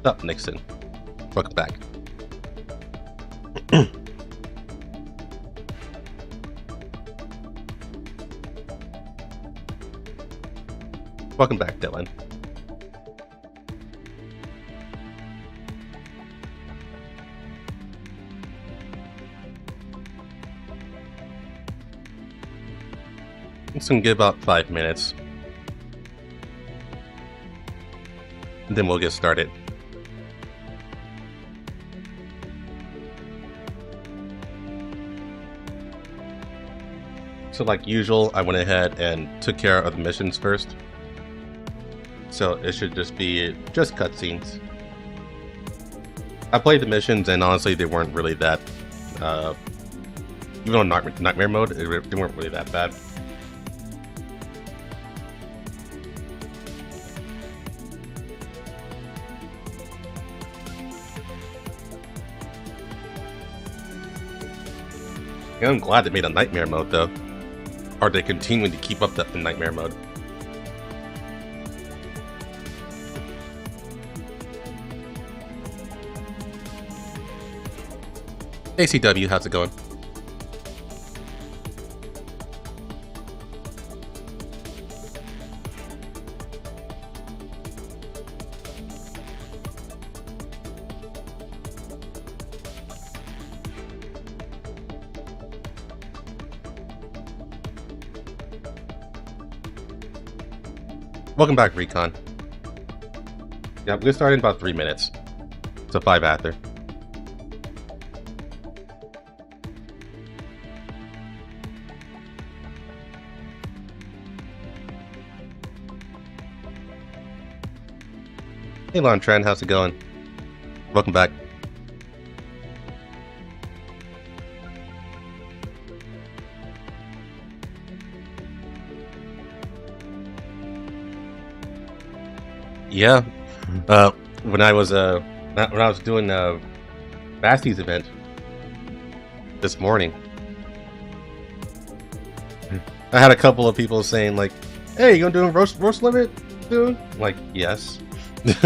Up, Nixon. Welcome back. Welcome back, Dylan. It's gonna give about 5 minutes. And then we'll get started. So like usual, I went ahead and took care of the missions first. So it should just be cutscenes. I played the missions and honestly they weren't really that, even on nightmare mode, they weren't really that bad. Yeah, I'm glad they made a nightmare mode though. Or they continuing to keep up the nightmare mode. ACW, how's it going? Welcome back, Recon. Yeah, we'll start in about 3 minutes. So 5 after. Hey Lon Tran, how's it going? Welcome back. Yeah, when I was doing Basty's event this morning, I had a couple of people saying like, "Hey, you gonna do a roast limit, dude?" I'm like, yes. It's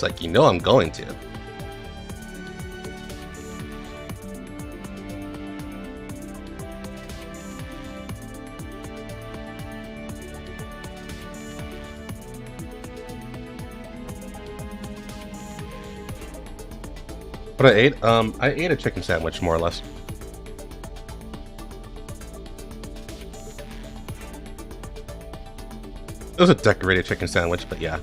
like, you know I'm going to. What I ate? I ate a chicken sandwich, more or less. It was a decorated chicken sandwich, but yeah.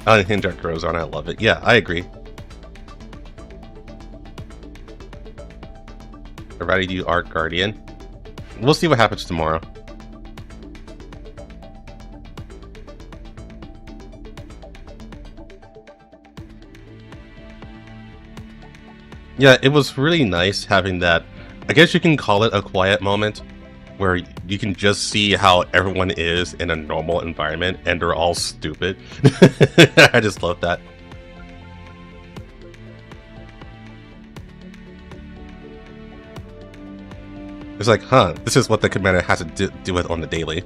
Unhinged art grows on, I love it. Yeah, I agree. I'm ready to do Art Guardian. We'll see what happens tomorrow. Yeah, it was really nice having that. I guess you can call it a quiet moment where you can just see how everyone is in a normal environment and they're all stupid. I just love that. It's like, huh, this is what the commander has to do with on the daily.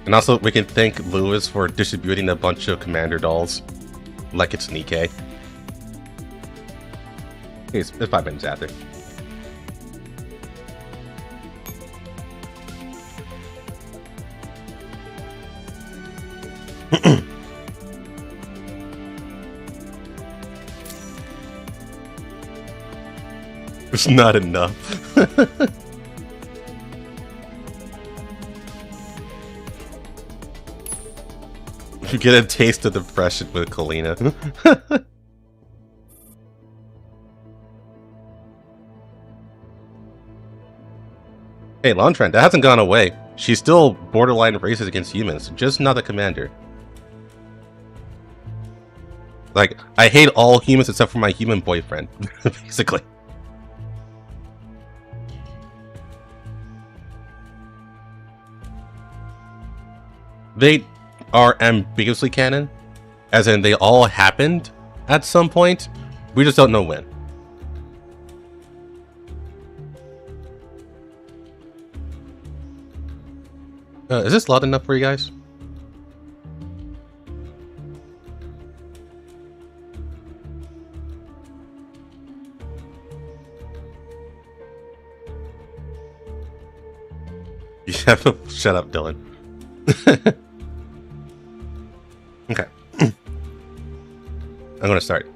And also, we can thank Lewis for distributing a bunch of commander dolls like it's Nikkei. It's 5 minutes after. It's not enough. You get a taste of depression with Kalina. Hey, Lantran, that hasn't gone away. She's still borderline racist against humans, just not the commander. Like, I hate all humans except for my human boyfriend, basically. They are ambiguously canon, as in they all happened at some point. We just don't know when. Is this loud enough for you guys? Yeah, shut up, Dylan. Okay. I'm gonna start.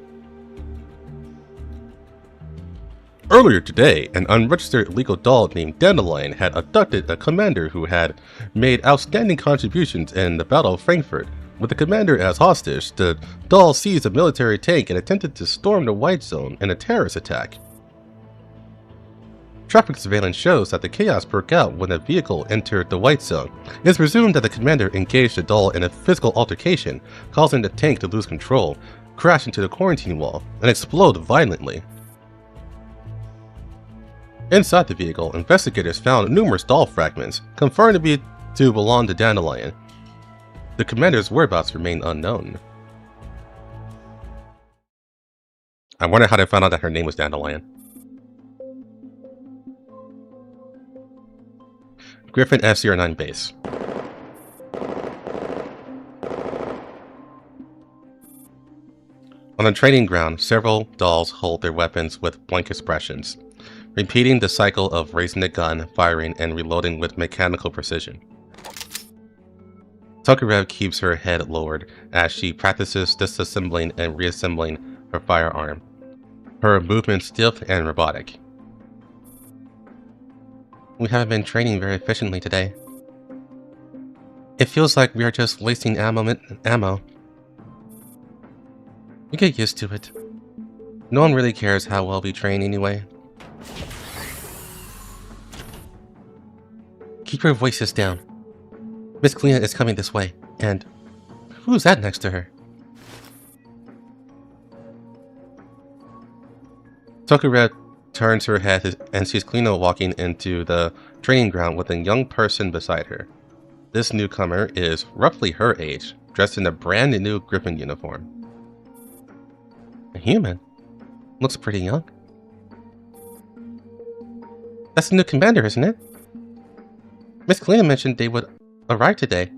Earlier today, an unregistered illegal doll named Dandelion had abducted a commander who had made outstanding contributions in the Battle of Frankfurt. With the commander as hostage, the doll seized a military tank and attempted to storm the White Zone in a terrorist attack. Traffic surveillance shows that the chaos broke out when the vehicle entered the White Zone. It is presumed that the commander engaged the doll in a physical altercation, causing the tank to lose control, crash into the quarantine wall, and explode violently. Inside the vehicle, investigators found numerous doll fragments, confirmed to belong to Dandelion. The commander's whereabouts remain unknown. I wonder how they found out that her name was Dandelion. Griffin F-09 base. On the training ground, several dolls hold their weapons with blank expressions, repeating the cycle of raising the gun, firing, and reloading with mechanical precision. Tokarev keeps her head lowered as she practices disassembling and reassembling her firearm, her movements stiff and robotic. We haven't been training very efficiently today. It feels like we are just wasting ammo. We get used to it. No one really cares how well we train anyway. Keep your voices down. Miss Kleena is coming this way, and who's that next to her? Tokarev turns her head and sees Kleena walking into the training ground with a young person beside her. This newcomer is roughly her age, dressed in a brand new Griffin uniform. A human? Looks pretty young. That's the new commander, isn't it? Miss Kleena mentioned they would arrive today.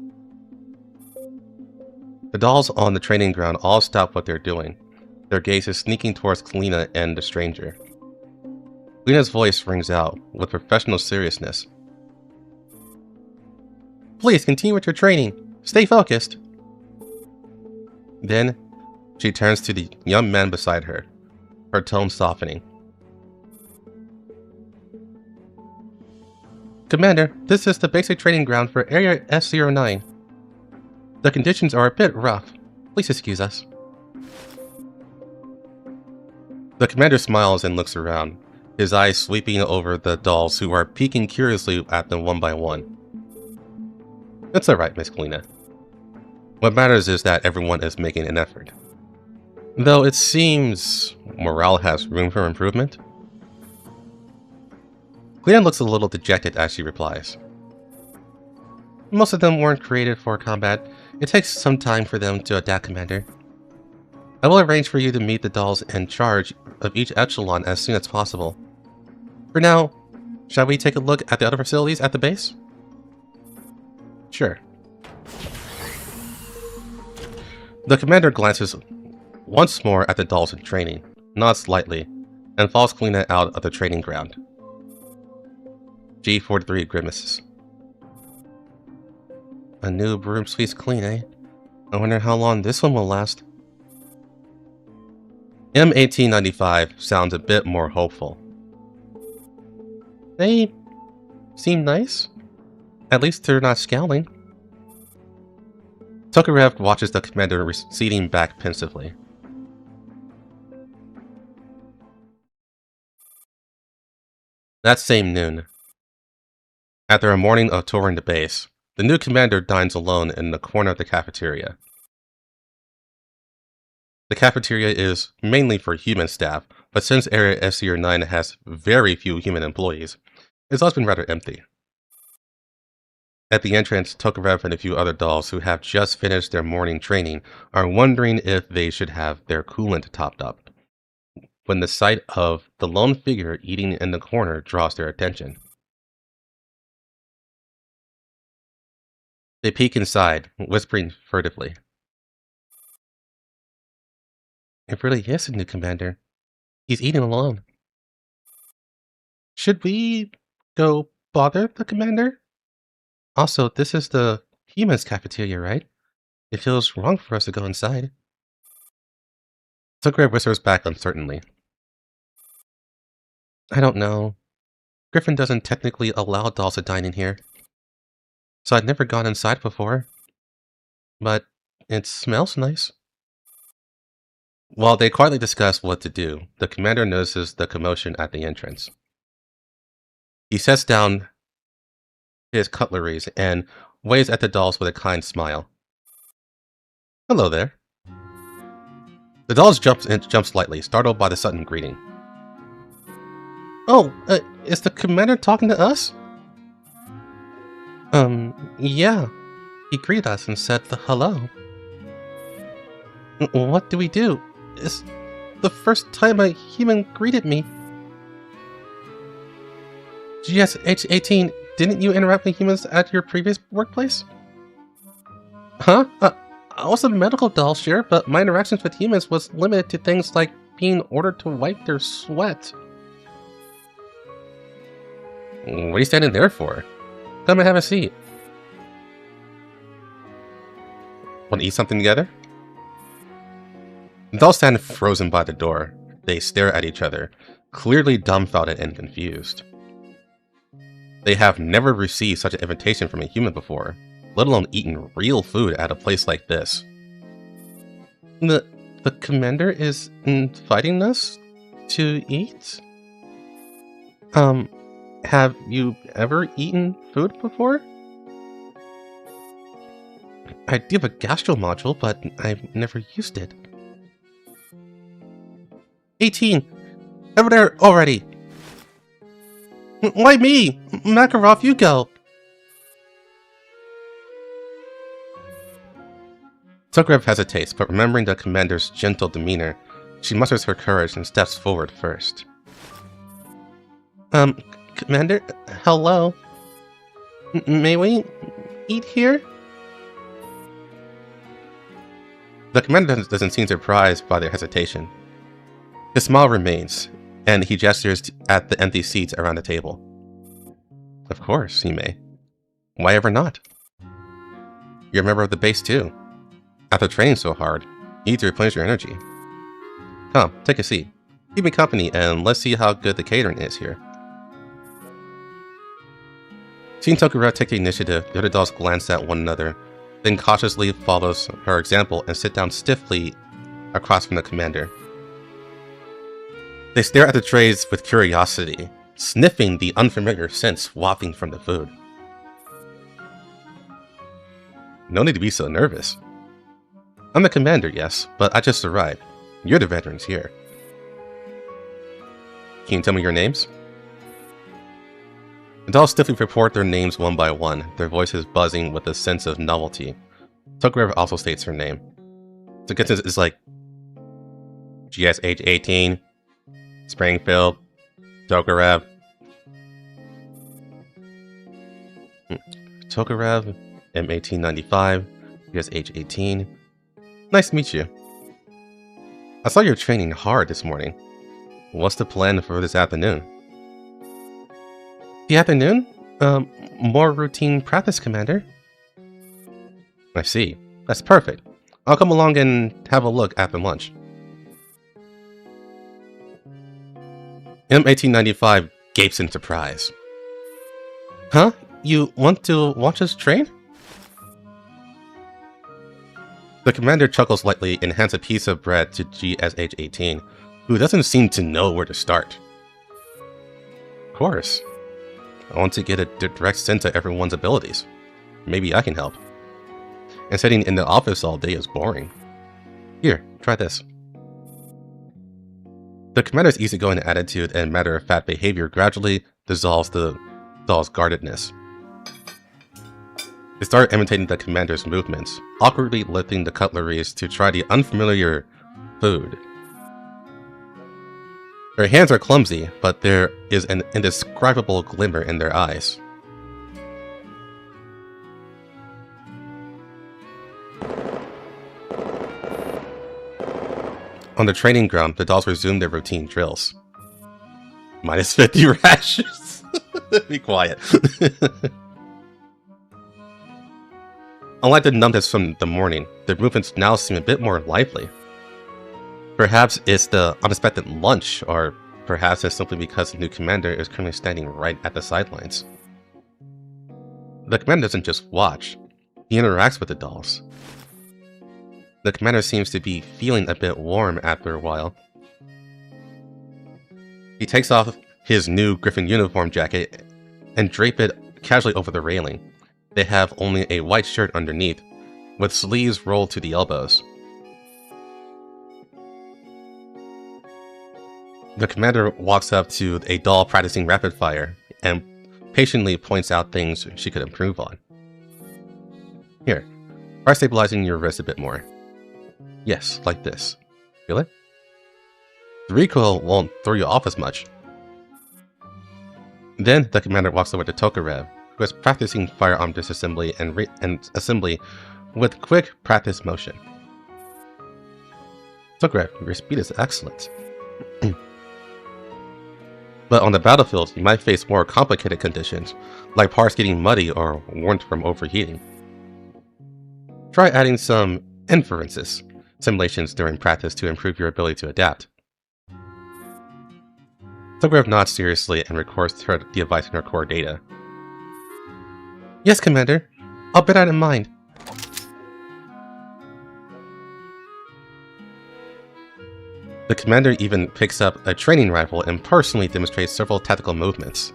The dolls on the training ground all stop what they're doing. Their gaze is sneaking towards Kleena and the stranger. Kleena's voice rings out with professional seriousness. Please continue with your training. Stay focused. Then, she turns to the young man beside her, her tone softening. Commander, this is the basic training ground for Area S09. The conditions are a bit rough. Please excuse us. The commander smiles and looks around, his eyes sweeping over the dolls who are peeking curiously at them one by one. It's alright, Miss Kleena. What matters is that everyone is making an effort. Though it seems morale has room for improvement. Kleena looks a little dejected as she replies. Most of them weren't created for combat. It takes some time for them to adapt, Commander. I will arrange for you to meet the dolls in charge of each echelon as soon as possible. For now, shall we take a look at the other facilities at the base? Sure. The commander glances once more at the dolls in training, nods slightly, and follows Kleena out of the training ground. G43 grimaces. A new broom sweeps clean, eh? I wonder how long this one will last. M1895 sounds a bit more hopeful. They seem nice. At least they're not scowling. Tokarev watches the commander receding back pensively. That same noon, after a morning of touring the base, the new commander dines alone in the corner of the cafeteria. The cafeteria is mainly for human staff, but since Area SCR-9 has very few human employees, it's always been rather empty. At the entrance, Tokarev and a few other dolls who have just finished their morning training are wondering if they should have their coolant topped up, when the sight of the lone figure eating in the corner draws their attention. They peek inside, whispering furtively. It really is a new commander. He's eating alone. Should we go bother the commander? Also, this is the humans' cafeteria, right? It feels wrong for us to go inside. Tokarev whispers back uncertainly. I don't know. Griffin doesn't technically allow dolls to dine in here. So I'd never gone inside before. But it smells nice. While they quietly discuss what to do, the commander notices the commotion at the entrance. He sets down his cutleries and waves at the dolls with a kind smile. Hello there. The dolls jump slightly, startled by the sudden greeting. Oh, is the commander talking to us? Yeah. He greeted us and said hello. What do we do? It's the first time a human greeted me. GSH-18, didn't you interact with humans at your previous workplace? Huh? I was a medical doll, sure, but my interactions with humans was limited to things like being ordered to wipe their sweat. What are you standing there for? Come and have a seat. Want to eat something together? The dolls stand frozen by the door. They stare at each other, clearly dumbfounded and confused. They have never received such an invitation from a human before, let alone eaten real food at a place like this. The commander is inviting us to eat? Have you ever eaten food before? I do have a gastro module, but I've never used it. 18! Over there already! Why me? Makarov, you go! Tokarev hesitates, but remembering the commander's gentle demeanor, she musters her courage and steps forward first. Commander, hello? May we eat here? The commander doesn't seem surprised by their hesitation. His smile remains, and he gestures at the empty seats around the table. Of course, he may. Why ever not? You're a member of the base too. After training so hard, you need to replenish your energy. Come, take a seat. Keep me company, and let's see how good the catering is here. Seeing Tokarev take the initiative, the other dolls glance at one another, then cautiously follows her example and sit down stiffly across from the commander. They stare at the trays with curiosity, sniffing the unfamiliar scents wafting from the food. No need to be so nervous. I'm the commander, yes, but I just arrived. You're the veterans here. Can you tell me your names? The dolls stiffly report their names one by one, their voices buzzing with a sense of novelty. Tokarev also states her name. So it's like GSH-18, Springfield, Tokarev. Tokarev, M1895, GSH-18. Nice to meet you. I saw you're training hard this morning. What's the plan for this afternoon? The afternoon? More routine practice, Commander. I see. That's perfect. I'll come along and have a look after lunch. M1895 gapes in surprise. Huh? You want to watch us train? The commander chuckles lightly and hands a piece of bread to GSH-18, who doesn't seem to know where to start. Of course. I want to get a direct sense of everyone's abilities. Maybe I can help. And sitting in the office all day is boring. Here, try this. The commander's easygoing attitude and matter-of-fact behavior gradually dissolves the doll's guardedness. They start imitating the commander's movements, awkwardly lifting the cutleries to try the unfamiliar food. Their hands are clumsy, but there is an indescribable glimmer in their eyes. On the training ground, the dolls resume their routine drills. Minus 50 rashes. Be quiet. Unlike the numbness from the morning, their movements now seem a bit more lively. Perhaps it's the unexpected lunch, or perhaps it's simply because the new commander is currently standing right at the sidelines. The commander doesn't just watch, he interacts with the dolls. The commander seems to be feeling a bit warm after a while. He takes off his new Griffin uniform jacket and drape it casually over the railing. They have only a white shirt underneath, with sleeves rolled to the elbows. The commander walks up to a doll practicing rapid fire and patiently points out things she could improve on. Here, try stabilizing your wrist a bit more. Yes, like this. Feel it? The recoil won't throw you off as much. Then the commander walks over to Tokarev, who is practicing firearm disassembly and assembly with quick practice motion. Tokarev, your speed is excellent. But on the battlefield, you might face more complicated conditions, like parts getting muddy or warmth from overheating. Try adding some inferences simulations during practice to improve your ability to adapt. Tokarev nods seriously and records the advice in her core data. Yes, Commander. I'll bear that in mind. The commander even picks up a training rifle and personally demonstrates several tactical movements.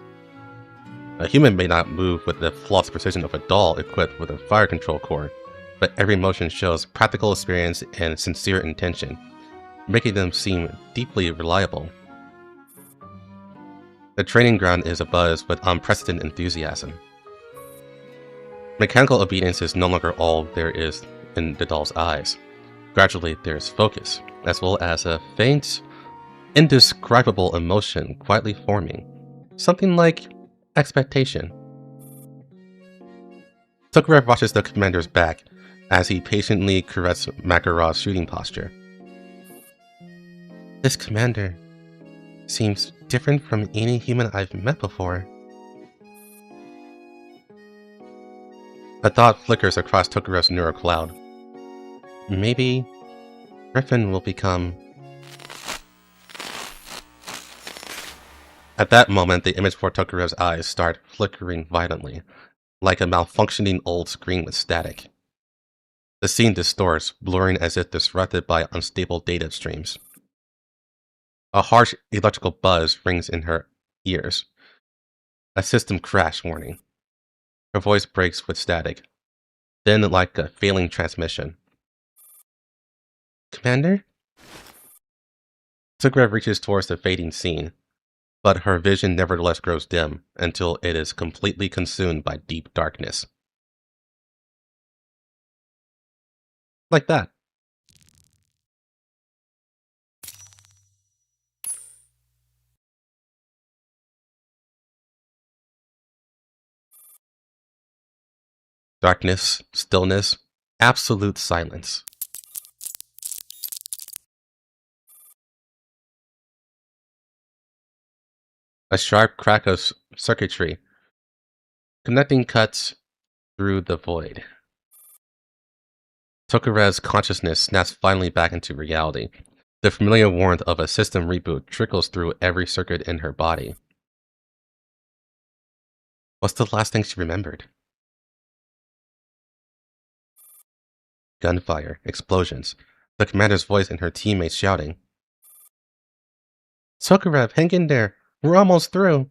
A human may not move with the flawless precision of a doll equipped with a fire control core, but every motion shows practical experience and sincere intention, making them seem deeply reliable. The training ground is abuzz with unprecedented enthusiasm. Mechanical obedience is no longer all there is in the doll's eyes. Gradually, there's focus, as well as a faint, indescribable emotion quietly forming, something like expectation. Tokarev watches the commander's back as he patiently corrects Makarov's shooting posture. This commander seems different from any human I've met before. A thought flickers across Tokarev's neural cloud. Maybe Griffin will become... At that moment, the image before Tokarev's eyes start flickering violently, like a malfunctioning old screen with static. The scene distorts, blurring as if disrupted by unstable data streams. A harsh electrical buzz rings in her ears. A system crash warning. Her voice breaks with static, then like a failing transmission. Commander? Tokarev reaches towards the fading scene, but her vision nevertheless grows dim until it is completely consumed by deep darkness. Like that. Darkness, stillness, absolute silence. A sharp crack of circuitry connecting cuts through the void. Tokarev's consciousness snaps finally back into reality. The familiar warmth of a system reboot trickles through every circuit in her body. What's the last thing she remembered? Gunfire, explosions, the commander's voice and her teammates shouting. Tokarev, hang in there! We're almost through!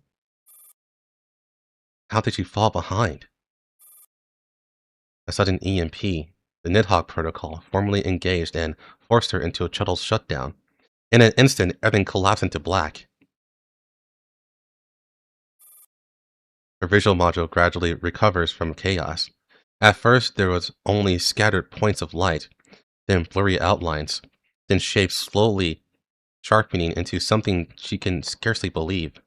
How did she fall behind? A sudden EMP, the Nidhogg protocol, formally engaged and forced her into a shuttle shutdown. In an instant, everything collapsed into black. Her visual module gradually recovers from chaos. At first, there was only scattered points of light, then blurry outlines, then shapes slowly sharpening into something she can scarcely believe.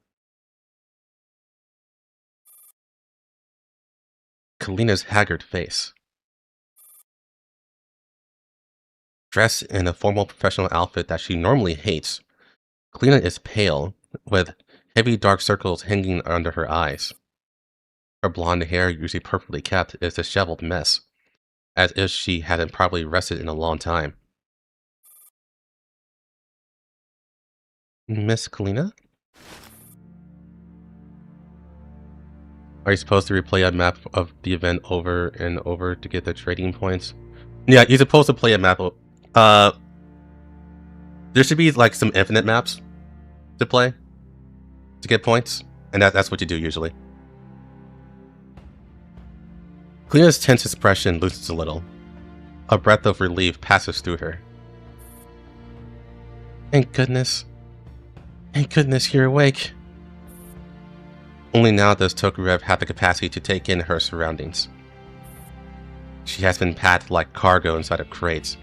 Kalina's haggard face. Dressed in a formal professional outfit that she normally hates, Kalina is pale, with heavy dark circles hanging under her eyes. Her blonde hair, usually perfectly kept, is a disheveled mess, as if she hadn't properly rested in a long time. Miss Kalina? Are you supposed to replay a map of the event over and over to get the trading points? Yeah, you're supposed to play a map. Uh, there should be like some infinite maps to play to get points, and that's what you do usually. Kalina's tense expression loosens a little. A breath of relief passes through her. Thank goodness. Thank goodness you're awake. Only now does Tokarev have the capacity to take in her surroundings. She has been packed like cargo inside of crates.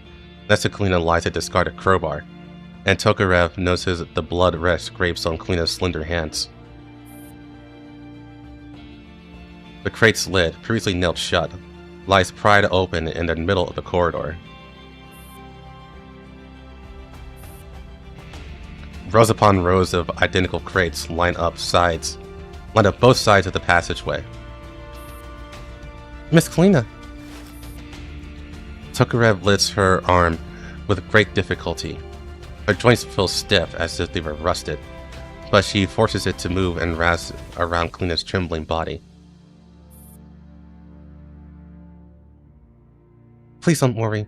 Next to Kalina lies a discarded crowbar, and Tokarev notices the blood-red scrapes on Kalina's slender hands. The crate's lid, previously nailed shut, lies pried open in the middle of the corridor. Rows upon rows of identical crates line up both sides of the passageway. Miss Kalina! Tokarev lifts her arm with great difficulty. Her joints feel stiff as if they were rusted, but she forces it to move and wraps around Kalina's trembling body. Please don't worry.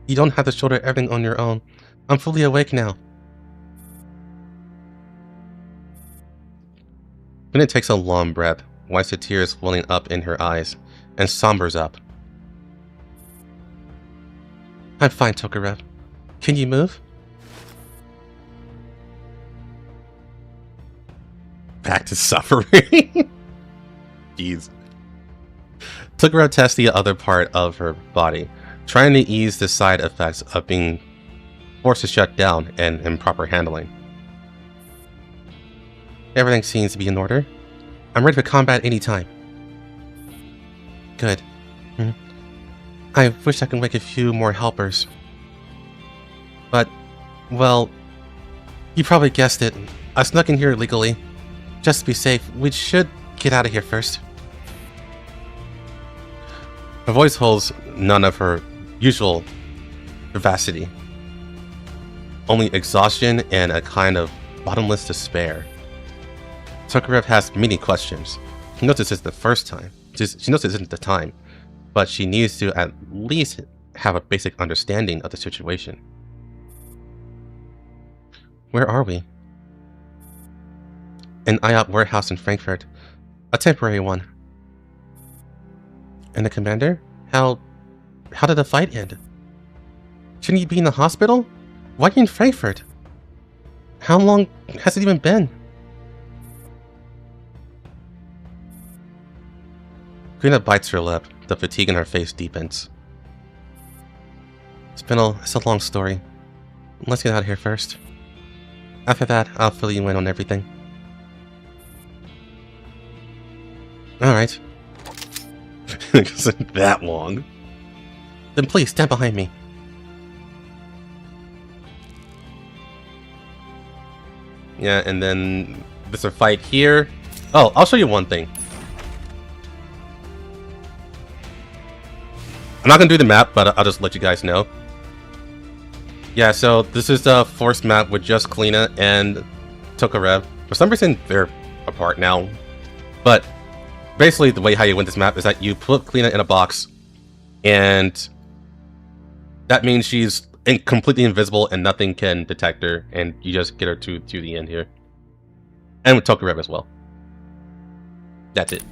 You don't have to shoulder everything on your own. I'm fully awake now. Kalina takes a long breath, wipes the tears welling up in her eyes, and sombers up. I'm fine, Tokarev. Can you move? Back to suffering? Jeez. Tokarev tests the other part of her body, trying to ease the side effects of being forced to shut down and improper handling. Everything seems to be in order. I'm ready for combat anytime. Good. I wish I could wake a few more helpers. But, well, you probably guessed it. I snuck in here illegally. Just to be safe, we should get out of here first. Her voice holds none of her usual vivacity. Only exhaustion and a kind of bottomless despair. Tokarev has many questions. She knows this is the first time. She knows this isn't the time, but she needs to at least have a basic understanding of the situation. Where are we? An IOP warehouse in Frankfurt. A temporary one. And the commander? How did the fight end? Shouldn't you be in the hospital? Why are you in Frankfurt? How long has it even been? Kalina bites her lip. The fatigue in her face deepens. It's a long story. Let's get out of here first. After that, I'll fill you in on everything. Alright. It wasn't that long. Then please, stand behind me. Yeah, and then there's a fight here. Oh, I'll show you one thing. I'm not gonna do the map, but I'll just let you guys know. Yeah, so this is the forced map with just Kalina and Tokarev. For some reason, they're apart now. But basically, the way how you win this map is that you put Kalina in a box, and that means she's completely invisible and nothing can detect her, and you just get her to the end here. And with Tokarev as well. That's it.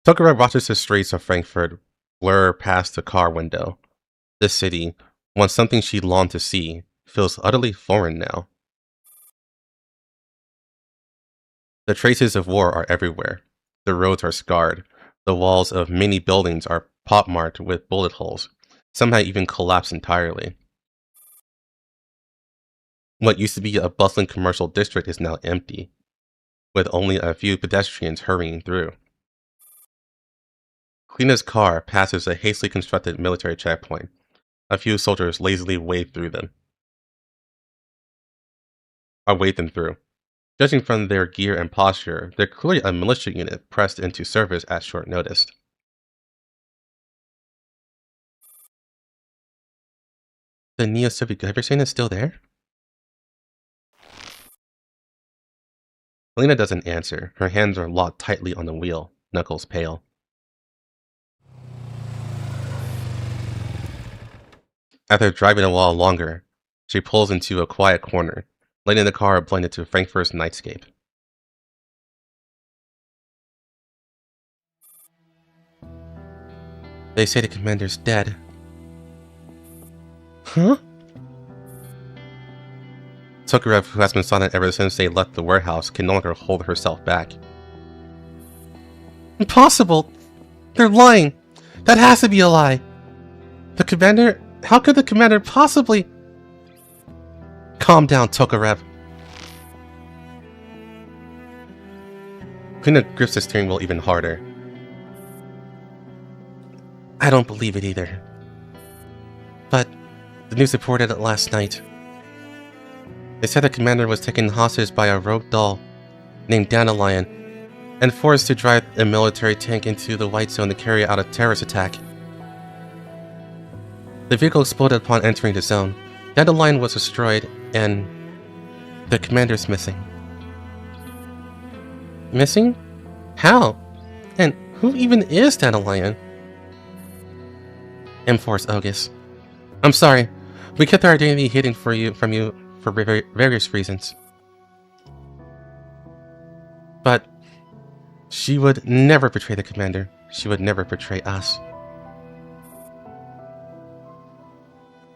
Tokarev watches the streets of Frankfurt blur past the car window. The city, Once something she longed to see feels utterly foreign now. The traces of war are everywhere. The roads are scarred. The walls of many buildings are pockmarked with bullet holes. Some have even collapsed entirely. What used to be a bustling commercial district is now empty, with only a few pedestrians hurrying through. Kleina's car passes a hastily constructed military checkpoint. A few soldiers lazily wade through them. Wade them through. Judging from their gear and posture, they're clearly a militia unit pressed into service at short notice. The Neo-Soviet Glyphosate is still there? Helena doesn't answer. Her hands are locked tightly on the wheel, knuckles pale. After driving a while longer, she pulls into a quiet corner, letting the car blend into Frankfurt's nightscape. They say the commander's dead. Huh? Tokarev, who has been silent ever since they left the warehouse, can no longer hold herself back. Impossible! They're lying! That has to be a lie! The commander? How could the commander possibly... Calm down, Tokarev. Kleina grips the steering wheel even harder. I don't believe it either. But the news reported it last night. They said the commander was taken hostage by a rogue doll named Dandelion and forced to drive a military tank into the White Zone to carry out a terrorist attack. The vehicle exploded upon entering the zone. Dandelion was destroyed and the commander's missing. Missing? How? And who even is Dandelion? M-Force Ogus. I'm sorry. We kept our identity hidden from you for various reasons. But she would never betray the commander. She would never betray us.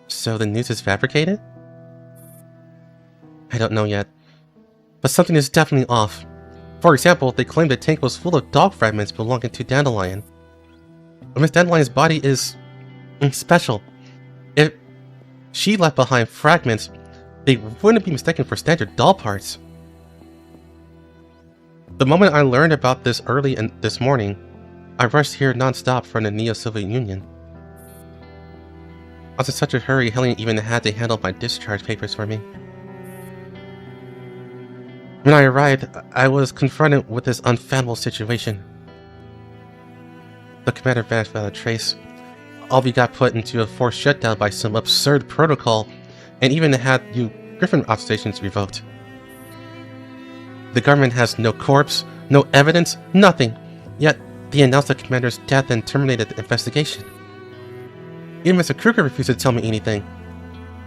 So the news is fabricated? I don't know yet. But something is definitely off. For example, they claim the tank was full of dog fragments belonging to Dandelion. But Miss Dandelion's body is... special. If she left behind fragments, they wouldn't be mistaken for standard doll parts. The moment I learned about this early this morning, I rushed here non-stop from the Neo-Soviet Union. I was in such a hurry, Helen even had to handle my discharge papers for me. When I arrived, I was confronted with this unfathomable situation. The commander vanished without a trace. All we got put into a forced shutdown by some absurd protocol, and even had you Griffin authorizations revoked. The government has no corpse, no evidence, nothing. Yet, they announced the commander's death and terminated the investigation. Even Mr. Kruger refused to tell me anything.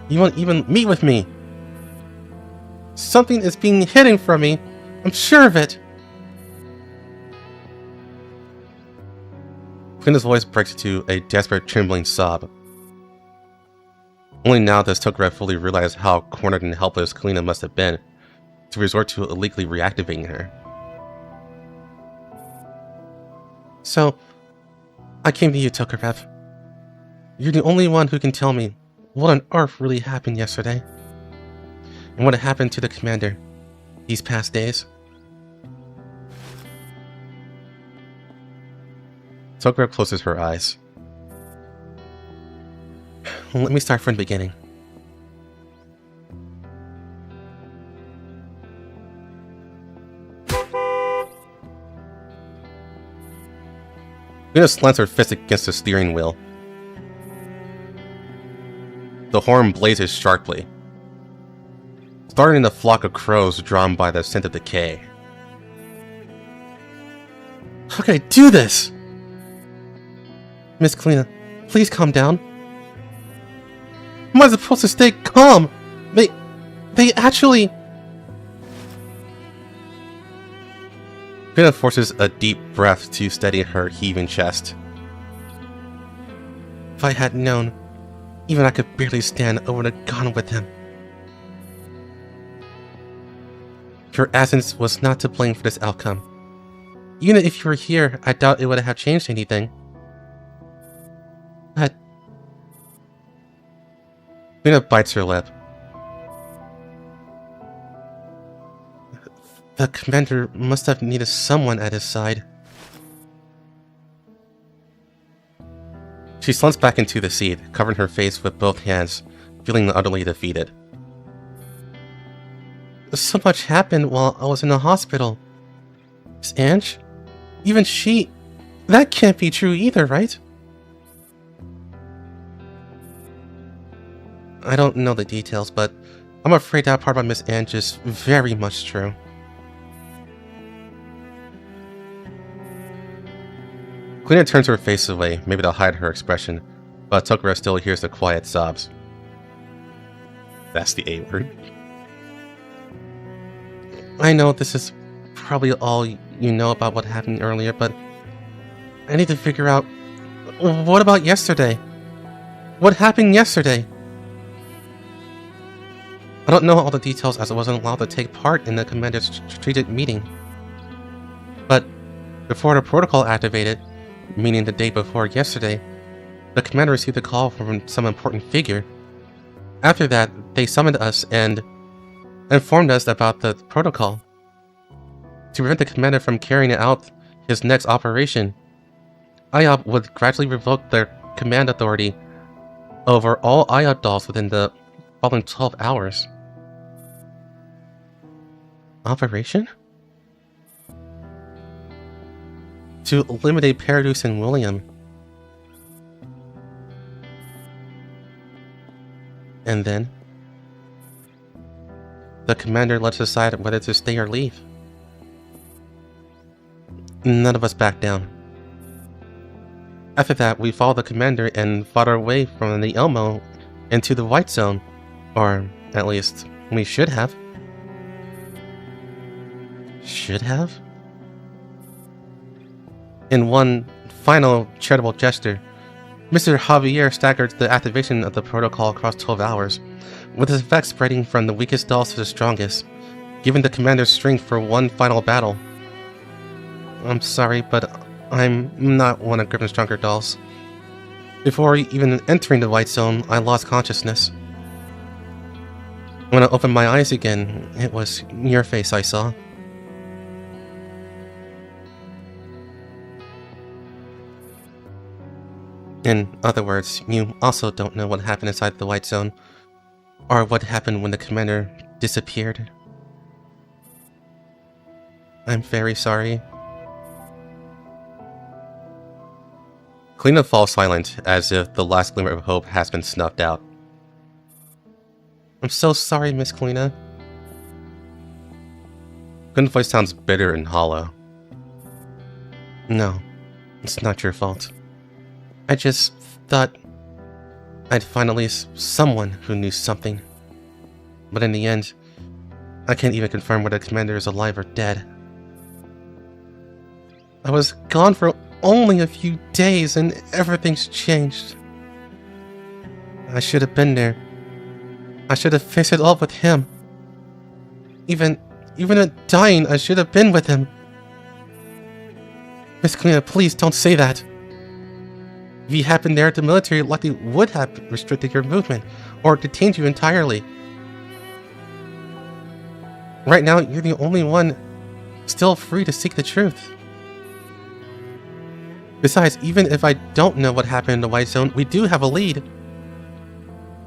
He won't even meet with me. Something is being hidden from me. I'm sure of it. Kleina's voice breaks into a desperate, trembling sob. Only now does Tokarev fully realize how cornered and helpless Kleina must have been to resort to illegally reactivating her. So, I came to you, Tokarev. You're the only one who can tell me what on earth really happened yesterday, and what happened to the commander these past days. Tokarev closes her eyes. Let me start from the beginning. Luna slants her fist against the steering wheel. The horn blazes sharply, starting a flock of crows drawn by the scent of decay. How can I do this? Miss Kleina, please calm down. Am I supposed to stay calm? They actually... Kleina forces a deep breath to steady her heaving chest. If I had known, Even I could barely stand over the gun with him. Your absence was not to blame for this outcome. Even if you were here, I doubt it would have changed anything. But... Luna bites her lip. The commander must have needed someone at his side. She slumps back into the seat, covering her face with both hands, feeling utterly defeated. So much happened while I was in the hospital. Miss Ange? Even she... That can't be true either, right? I don't know the details, but I'm afraid that part about Miss Ange is very much true. Cleaner turns her face away, maybe to hide her expression, but Tokura still hears the quiet sobs. That's the A word. I know this is probably all you know about what happened earlier, but I need to figure out... What about yesterday? What happened yesterday? I don't know all the details as I wasn't allowed to take part in the commander's strategic meeting. But before the protocol activated, meaning the day before yesterday, the commander received a call from some important figure. After that, they summoned us and informed us about the protocol. To prevent the commander from carrying out his next operation, IOP would gradually revoke their command authority over all IOP dolls within the following 12 hours. Operation? To eliminate Paradise and William. And then, the commander let us decide whether to stay or leave. None of us backed down. After that, we followed the commander and fought our way from the Elmo into the White Zone. Or, at least, we should have. Should have? In one final charitable gesture, Mr. Javier staggered the activation of the protocol across 12 hours, with its effects spreading from the weakest dolls to the strongest, giving the commander's strength for one final battle. I'm sorry, but I'm not one of Griffin's stronger dolls. Before even entering the White Zone, I lost consciousness. When I opened my eyes again, it was your face I saw. In other words, you also don't know what happened inside the White Zone, or what happened when the commander disappeared. I'm very sorry. Kalina falls silent, as if the last glimmer of hope has been snuffed out. I'm so sorry, Miss Kalina. Kalina's voice sounds bitter and hollow. No, it's not your fault. I just thought I'd find at least someone who knew something. But in the end, I can't even confirm whether the commander is alive or dead. I was gone for only a few days and everything's changed. I should have been there. I should have faced it all with him. Even at dying, I should have been with him. Miss Kalina, please don't say that. If you had been there, the military likely would have restricted your movement, or detained you entirely. Right now, you're the only one still free to seek the truth. Besides, even if I don't know what happened in the White Zone, we do have a lead.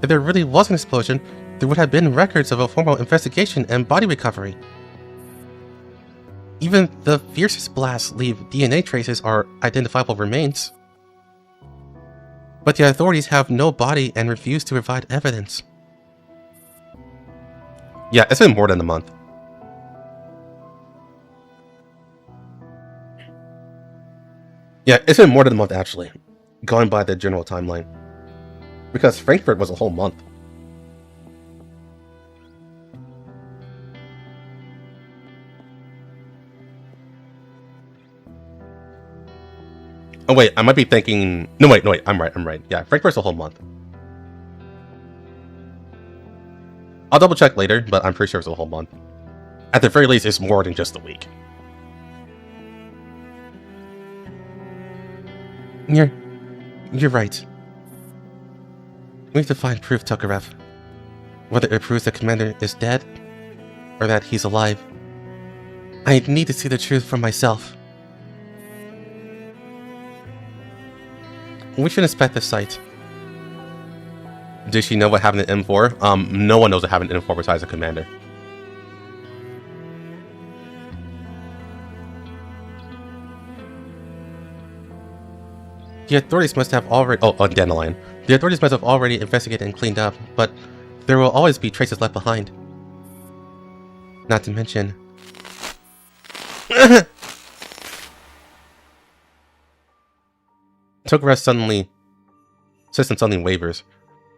If there really was an explosion, there would have been records of a formal investigation and body recovery. Even the fiercest blasts leave DNA traces or identifiable remains. But the authorities have no body and refuse to provide evidence. Yeah, it's been more than a month. Yeah, it's been more than a month actually, going by the general timeline. Because Frankfurt was a whole month. Oh wait, I might be thinking... No wait, I'm right. Yeah, Frankfurt's a whole month. I'll double check later, but I'm pretty sure it's a whole month. At the very least, it's more than just a week. You're right. We have to find proof, Tokarev. Whether it proves the commander is dead, or that he's alive. I need to see the truth for myself. We should inspect the site. Did she know what happened in M4? No one knows what happened in M4 besides the commander. The authorities must have already... Oh, on Dandelion. The authorities must have already investigated and cleaned up, but there will always be traces left behind. Not to mention... Tokarev's system suddenly wavers.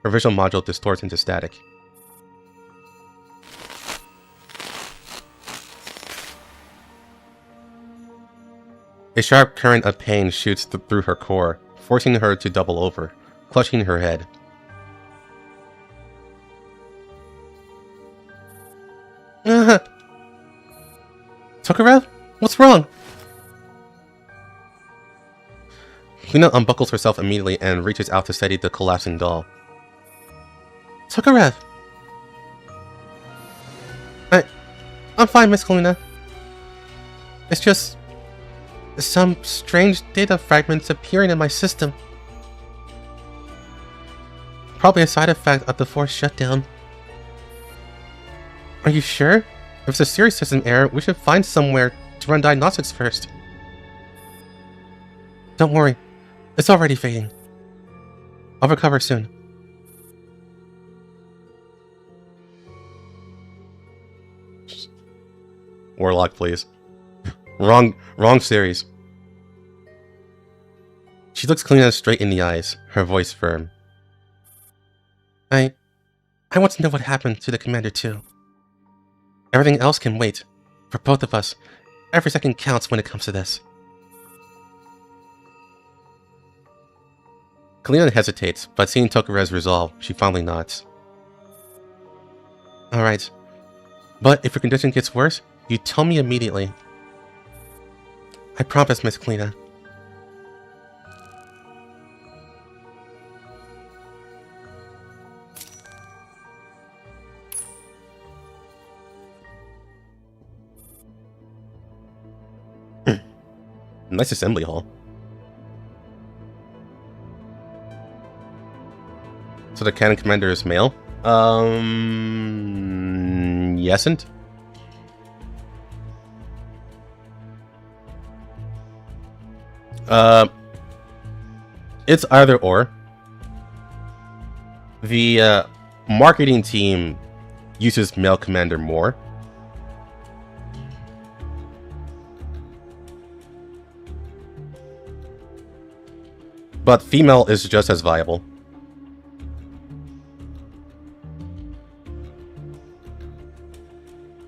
Her visual module distorts into static. A sharp current of pain shoots through her core, forcing her to double over, clutching her head. Tokarev? What's wrong? Lena unbuckles herself immediately and reaches out to steady the collapsing doll. Tokarev! I'm fine, Miss Kalina. It's just... some strange data fragments appearing in my system. Probably a side effect of the forced shutdown. Are you sure? If it's a serious system error, we should find somewhere to run diagnostics first. Don't worry. It's already fading. I'll recover soon. Warlock, please. Wrong series. She looks Kalina straight in the eyes, her voice firm. I want to know what happened to the commander too. Everything else can wait. For both of us, every second counts when it comes to this. Kalina hesitates, but seeing Tokarev's resolve, she finally nods. Alright. But if your condition gets worse, you tell me immediately. I promise, Miss Kalina. Nice assembly hall. So the cannon commander is male? Yesn't? It's either or. The marketing team uses male commander more. But female is just as viable.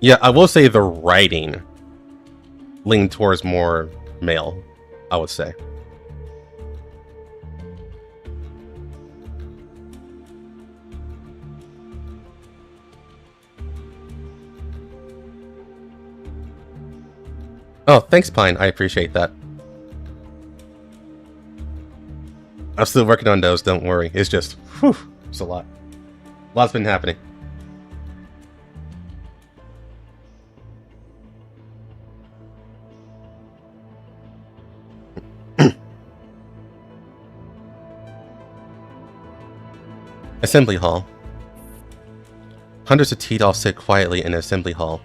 Yeah, I will say the writing leaned towards more male, I would say. Oh, thanks, Pine. I appreciate that. I'm still working on those, don't worry. It's just, whew, it's a lot. Lots been happening. Assembly Hall. Hundreds of T-dolls sit quietly in the assembly hall.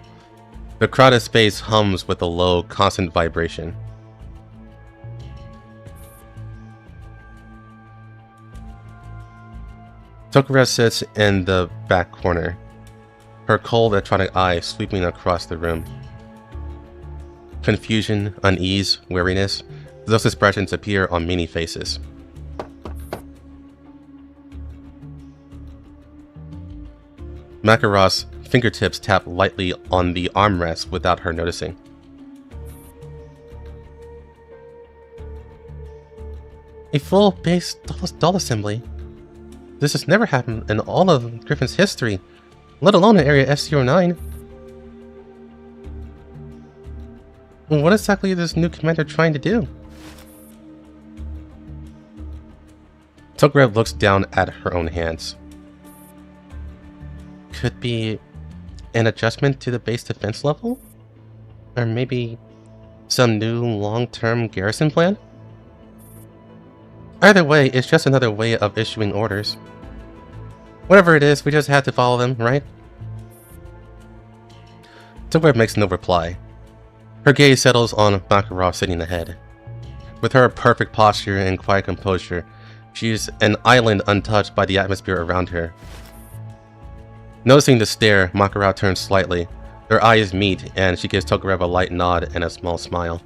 The crowded space hums with a low, constant vibration. Tokarev sits in the back corner, her cold electronic eye sweeping across the room. Confusion, unease, weariness, those expressions appear on many faces. Makarov's fingertips tap lightly on the armrest without her noticing. A full base doll assembly. This has never happened in all of Griffin's history. let alone in Area F-09. What exactly is this new commander trying to do? Tokarev looks down at her own hands. Could be an adjustment to the base defense level? Or maybe some new long-term garrison plan? Either way, it's just another way of issuing orders. Whatever it is, we just have to follow them, right? Tokarev makes no reply. Her gaze settles on Makarov sitting ahead. With her perfect posture and quiet composure, she's an island untouched by the atmosphere around her. Noticing the stare, Makarov turns slightly. Their eyes meet, and she gives Tokarev a light nod and a small smile.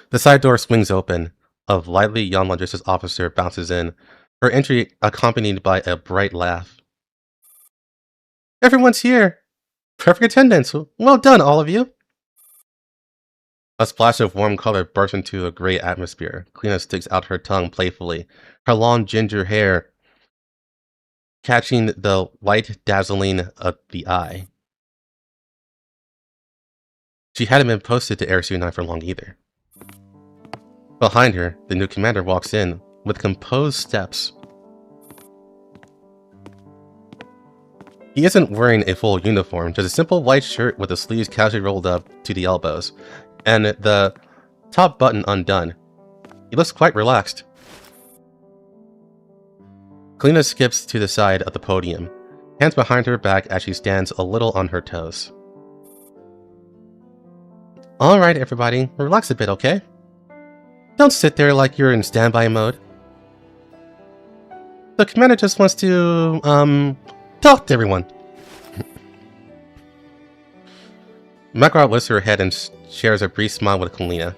The side door swings open. A lively young logistics officer bounces in, her entry accompanied by a bright laugh. Everyone's here! Perfect attendance! Well done, all of you! A splash of warm color bursts into the gray atmosphere. Kalina sticks out her tongue playfully, her long ginger hair catching the light dazzling of the eye. She hadn't been posted to Air 9 for long either. Behind her, the new commander walks in with composed steps. He isn't wearing a full uniform, just a simple white shirt with the sleeves casually rolled up to the elbows, and the top button undone. He looks quite relaxed. Kalina skips to the side of the podium, hands behind her back as she stands a little on her toes. Alright everybody, relax a bit, okay? Don't sit there like you're in standby mode. The commander just wants to, talk to everyone. Makarov lifts her head and shares a brief smile with Kalina.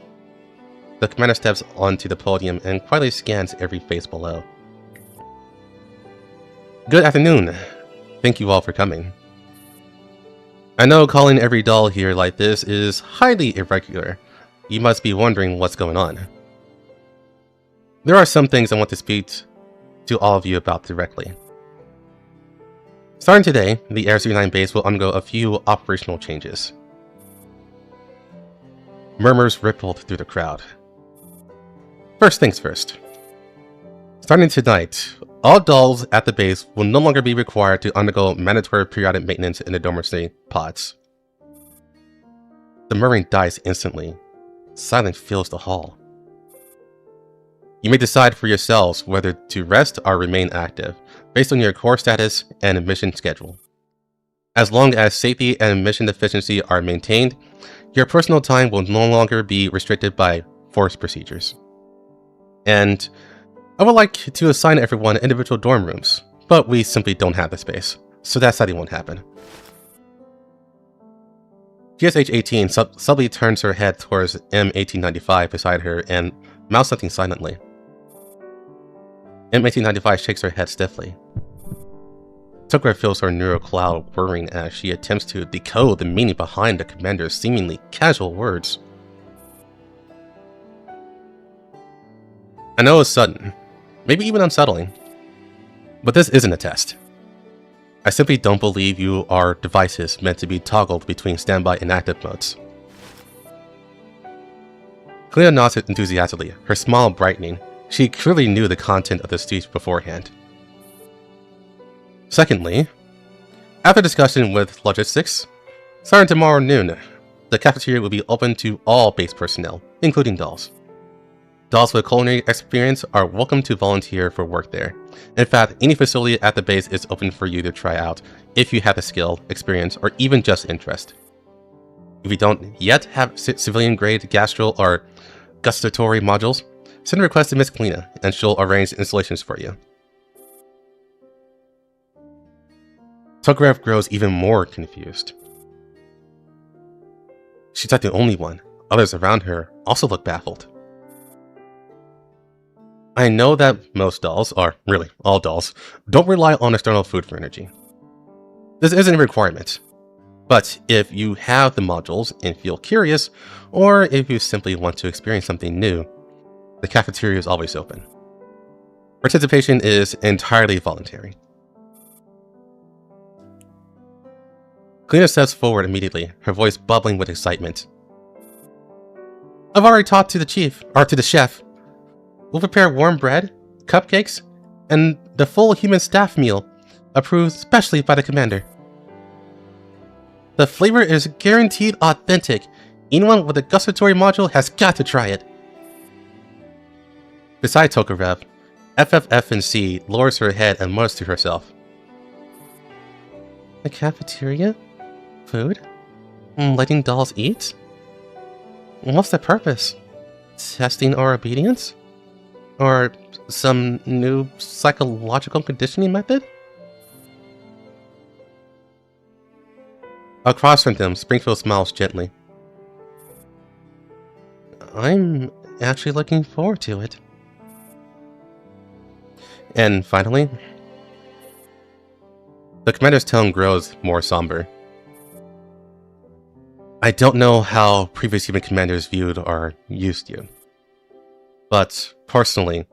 The commander steps onto the podium and quietly scans every face below. Good afternoon. Thank you all for coming. I know calling every doll here like this is highly irregular. You must be wondering what's going on. There are some things I want to speak to all of you about directly. Starting today, the Air 9 base will undergo a few operational changes. Murmurs rippled through the crowd. First things first. Starting tonight, all dolls at the base will no longer be required to undergo mandatory periodic maintenance in the dormitory pods. The murmuring dies instantly. Silence fills the hall. You may decide for yourselves whether to rest or remain active, based on your core status and mission schedule. As long as safety and mission efficiency are maintained, your personal time will no longer be restricted by forced procedures. And I would like to assign everyone individual dorm rooms, but we simply don't have the space, so that sadly won't happen. GSH-18 subtly turns her head towards M-1895 beside her and mouths something silently. M-1895 shakes her head stiffly. Tokarev feels her neural cloud whirring as she attempts to decode the meaning behind the commander's seemingly casual words. I know it's sudden, maybe even unsettling, but this isn't a test. I simply don't believe you are devices meant to be toggled between standby and active modes. Kalina nods enthusiastically, her smile brightening. She clearly knew the content of the speech beforehand. Secondly, after discussion with logistics, starting tomorrow noon, the cafeteria will be open to all base personnel, including dolls. Dolls with culinary experience are welcome to volunteer for work there. In fact, any facility at the base is open for you to try out if you have the skill, experience, or even just interest. If you don't yet have civilian-grade gastral or gustatory modules, send a request to Miss Kalina, and she'll arrange installations for you. Tokarev grows even more confused. She's not the only one. Others around her also look baffled. I know that most dolls, or really all dolls, don't rely on external food for energy. This isn't a requirement, but if you have the modules and feel curious, or if you simply want to experience something new, The cafeteria is always open. Participation is entirely voluntary. Kalina steps forward immediately, her voice bubbling with excitement. I've already talked to the chef. We'll prepare warm bread, cupcakes, and the full human staff meal, approved specially by the commander. The flavor is guaranteed authentic. Anyone with a gustatory module has got to try it. Beside Tokarev, FFF&C lowers her head and mutters to herself. The cafeteria? Food? Letting dolls eat? What's the purpose? Testing our obedience? Or some new psychological conditioning method? Across from them, Springfield smiles gently. I'm actually looking forward to it. And finally, the commander's tone grows more somber. I don't know how previous human commanders viewed or used you. But, personally,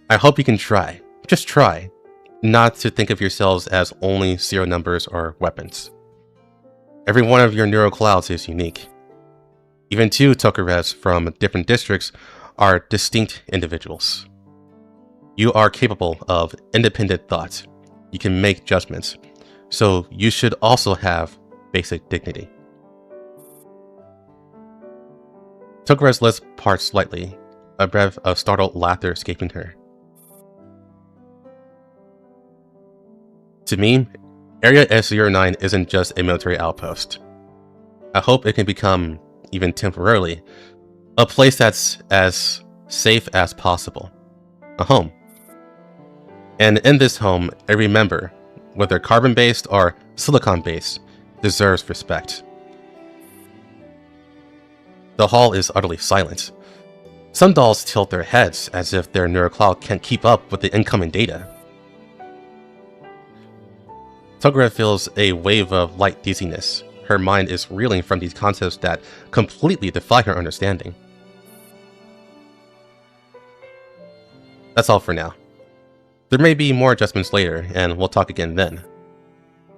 I hope you can try, just try, not to think of yourselves as only serial numbers or weapons. Every one of your neural clouds is unique. Even two Tokarevs from different districts are distinct individuals. You are capable of independent thought. You can make judgments, so you should also have basic dignity. Tokarev's lips part slightly, a breath of startled laughter escaping her. To me, Area S09 isn't just a military outpost. I hope it can become, even temporarily, a place that's as safe as possible. A home. And in this home, every member, whether carbon-based or silicon-based, deserves respect. The hall is utterly silent. Some dolls tilt their heads as if their neurocloud can't keep up with the incoming data. Tokarev feels a wave of light dizziness. Her mind is reeling from these concepts that completely defy her understanding. That's all for now. There may be more adjustments later, and we'll talk again then.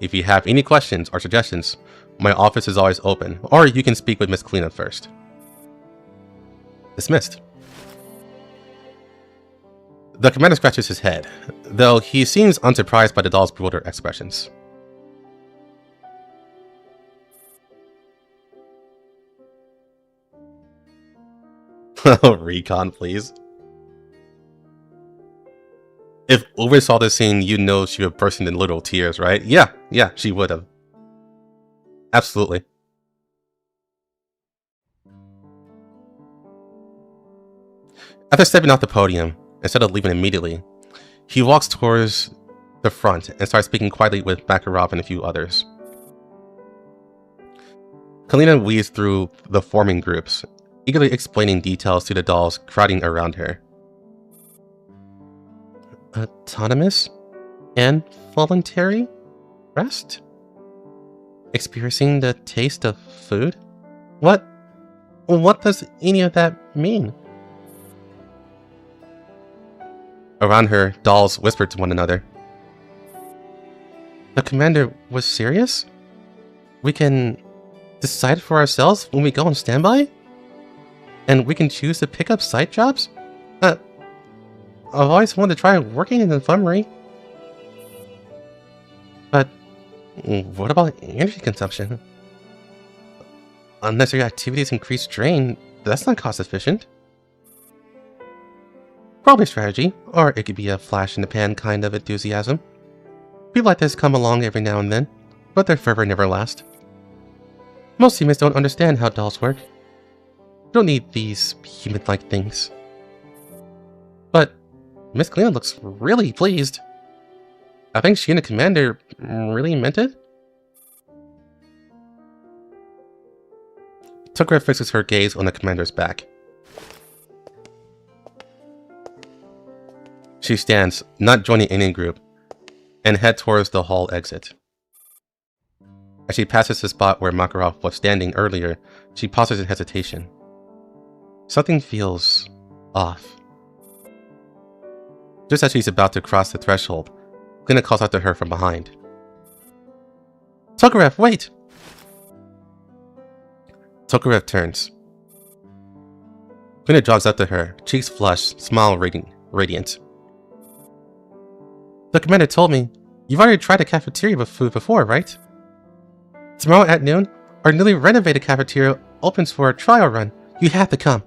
If you have any questions or suggestions, my office is always open, or you can speak with Miss Kalina first. Dismissed. The commander scratches his head, though he seems unsurprised by the doll's bewildered expressions. Recon, please. If Uber saw this scene, you know she would burst into little tears, right? Yeah, she would have. Absolutely. After stepping off the podium, instead of leaving immediately, he walks towards the front and starts speaking quietly with Makarov and a few others. Kalina weaves through the forming groups, eagerly explaining details to the dolls crowding around her. Autonomous and voluntary rest? Experiencing the taste of food? What does any of that mean? Around her, dolls whispered to one another. The commander was serious? We can decide for ourselves when we go on standby? And we can choose to pick up side jobs? I've always wanted to try working in the infirmary. But what about energy consumption? Unnecessary activities increase strain. That's not cost efficient. Probably a strategy, or it could be a flash in the pan kind of enthusiasm. People like this come along every now and then, but their fervor never lasts. Most humans don't understand how dolls work. You don't need these human-like things. But Miss Kalina looks really pleased. I think she and the commander really meant it. Tokarev fixes her gaze on the commander's back. She stands, not joining any group, and head towards the hall exit. As she passes the spot where Makarov was standing earlier, she pauses in hesitation. Something feels off. Just as she's about to cross the threshold, Klina calls out to her from behind. Tokarev, wait! Tokarev turns. Klina jogs up to her, cheeks flushed, smile radiant. The commander told me you've already tried the cafeteria food before, right? Tomorrow at noon, our newly renovated cafeteria opens for a trial run. You have to come.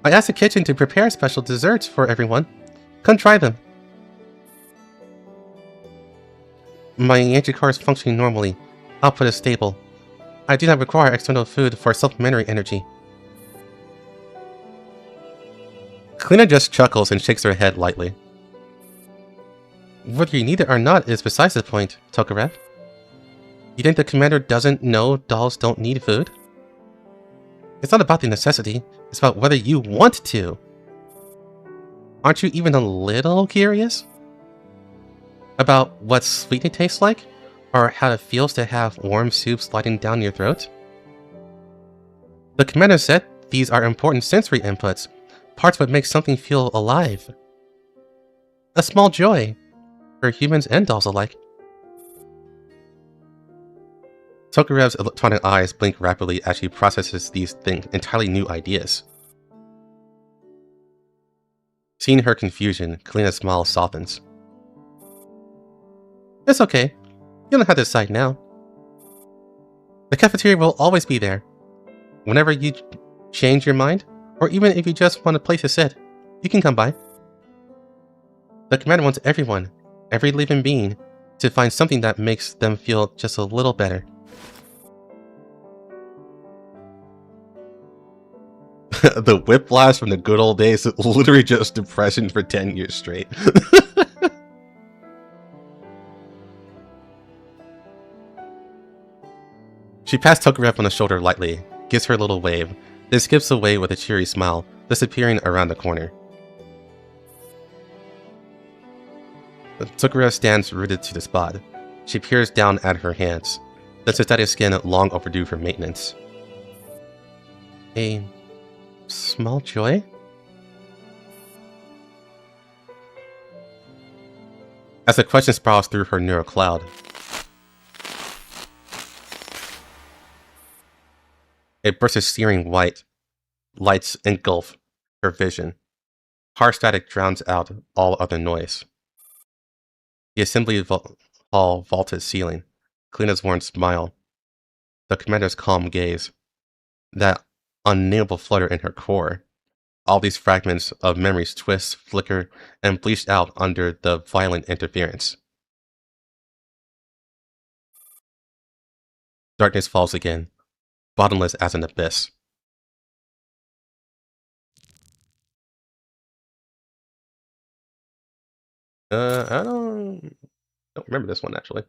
I asked the kitchen to prepare special desserts for everyone. Come try them. My energy car is functioning normally. Output is stable. I do not require external food for supplementary energy. Klina just chuckles and shakes her head lightly. Whether you need it or not is besides the point, Tokarev. You think the commander doesn't know dolls don't need food? It's not about the necessity, it's about whether you want to. Aren't you even a little curious? About what sweetening tastes like? Or how it feels to have warm soup sliding down your throat? The commander said these are important sensory inputs, parts of what makes something feel alive. A small joy, for humans and dolls alike. Tokarev's electronic eyes blink rapidly as she processes these entirely new ideas. Seeing her confusion, Klina's smile softens. It's okay. You don't have to decide now. The cafeteria will always be there. Whenever you change your mind, or even if you just want a place to sit, you can come by. The commander wants everyone, every living being, to find something that makes them feel just a little better. The whiplash from the good old days is literally just depression for 10 years straight. She pats Tokarev on the shoulder lightly, gives her a little wave, then skips away with a cheery smile, disappearing around the corner. Tokarev stands rooted to the spot. She peers down at her hands, the synthetic skin long overdue for maintenance. A small joy? As the question spirals through her neural cloud, a burst of searing white lights engulf her vision. Harsh static drowns out all other noise. The assembly hall vaulted ceiling, Klina's worn smile, the commander's calm gaze, that unnameable flutter in her core. All these fragments of memories twist, flicker, and bleach out under the violent interference. Darkness falls again, bottomless as an abyss. I don't remember this one actually.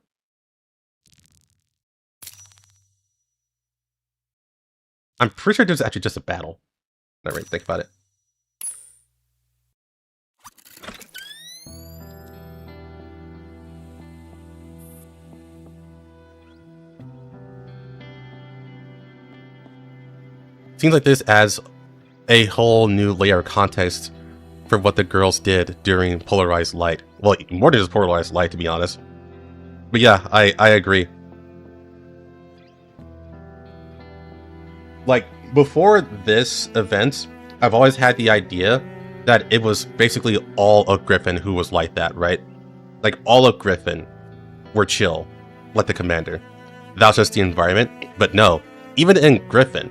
I'm pretty sure there's actually just a battle. Not really think about it. Seems like this adds a whole new layer of context for what the girls did during polarized light. Well, more than just polarized light, to be honest. But yeah, I agree. Like, before this event, I've always had the idea that it was basically all of Griffin who was like that, right? Like, all of Griffin were chill, like the commander. That was just the environment. But no, even in Griffin,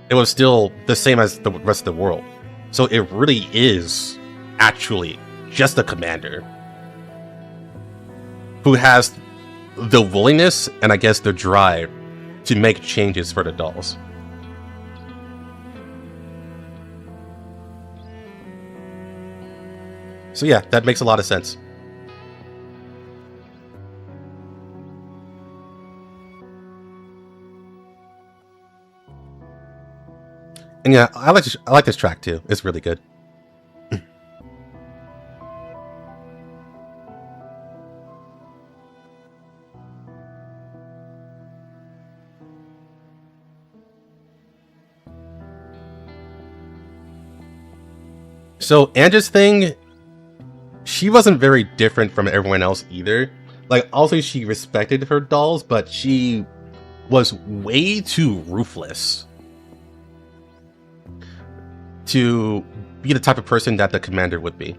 it was still the same as the rest of the world. So it really is actually just the commander who has the willingness and I guess the drive to make changes for the dolls. So yeah, that makes a lot of sense. And yeah, I like this track too. It's really good. So Angie's thing, she wasn't very different from everyone else either. Like, also she respected her dolls, but she was way too ruthless to be the type of person that the commander would be.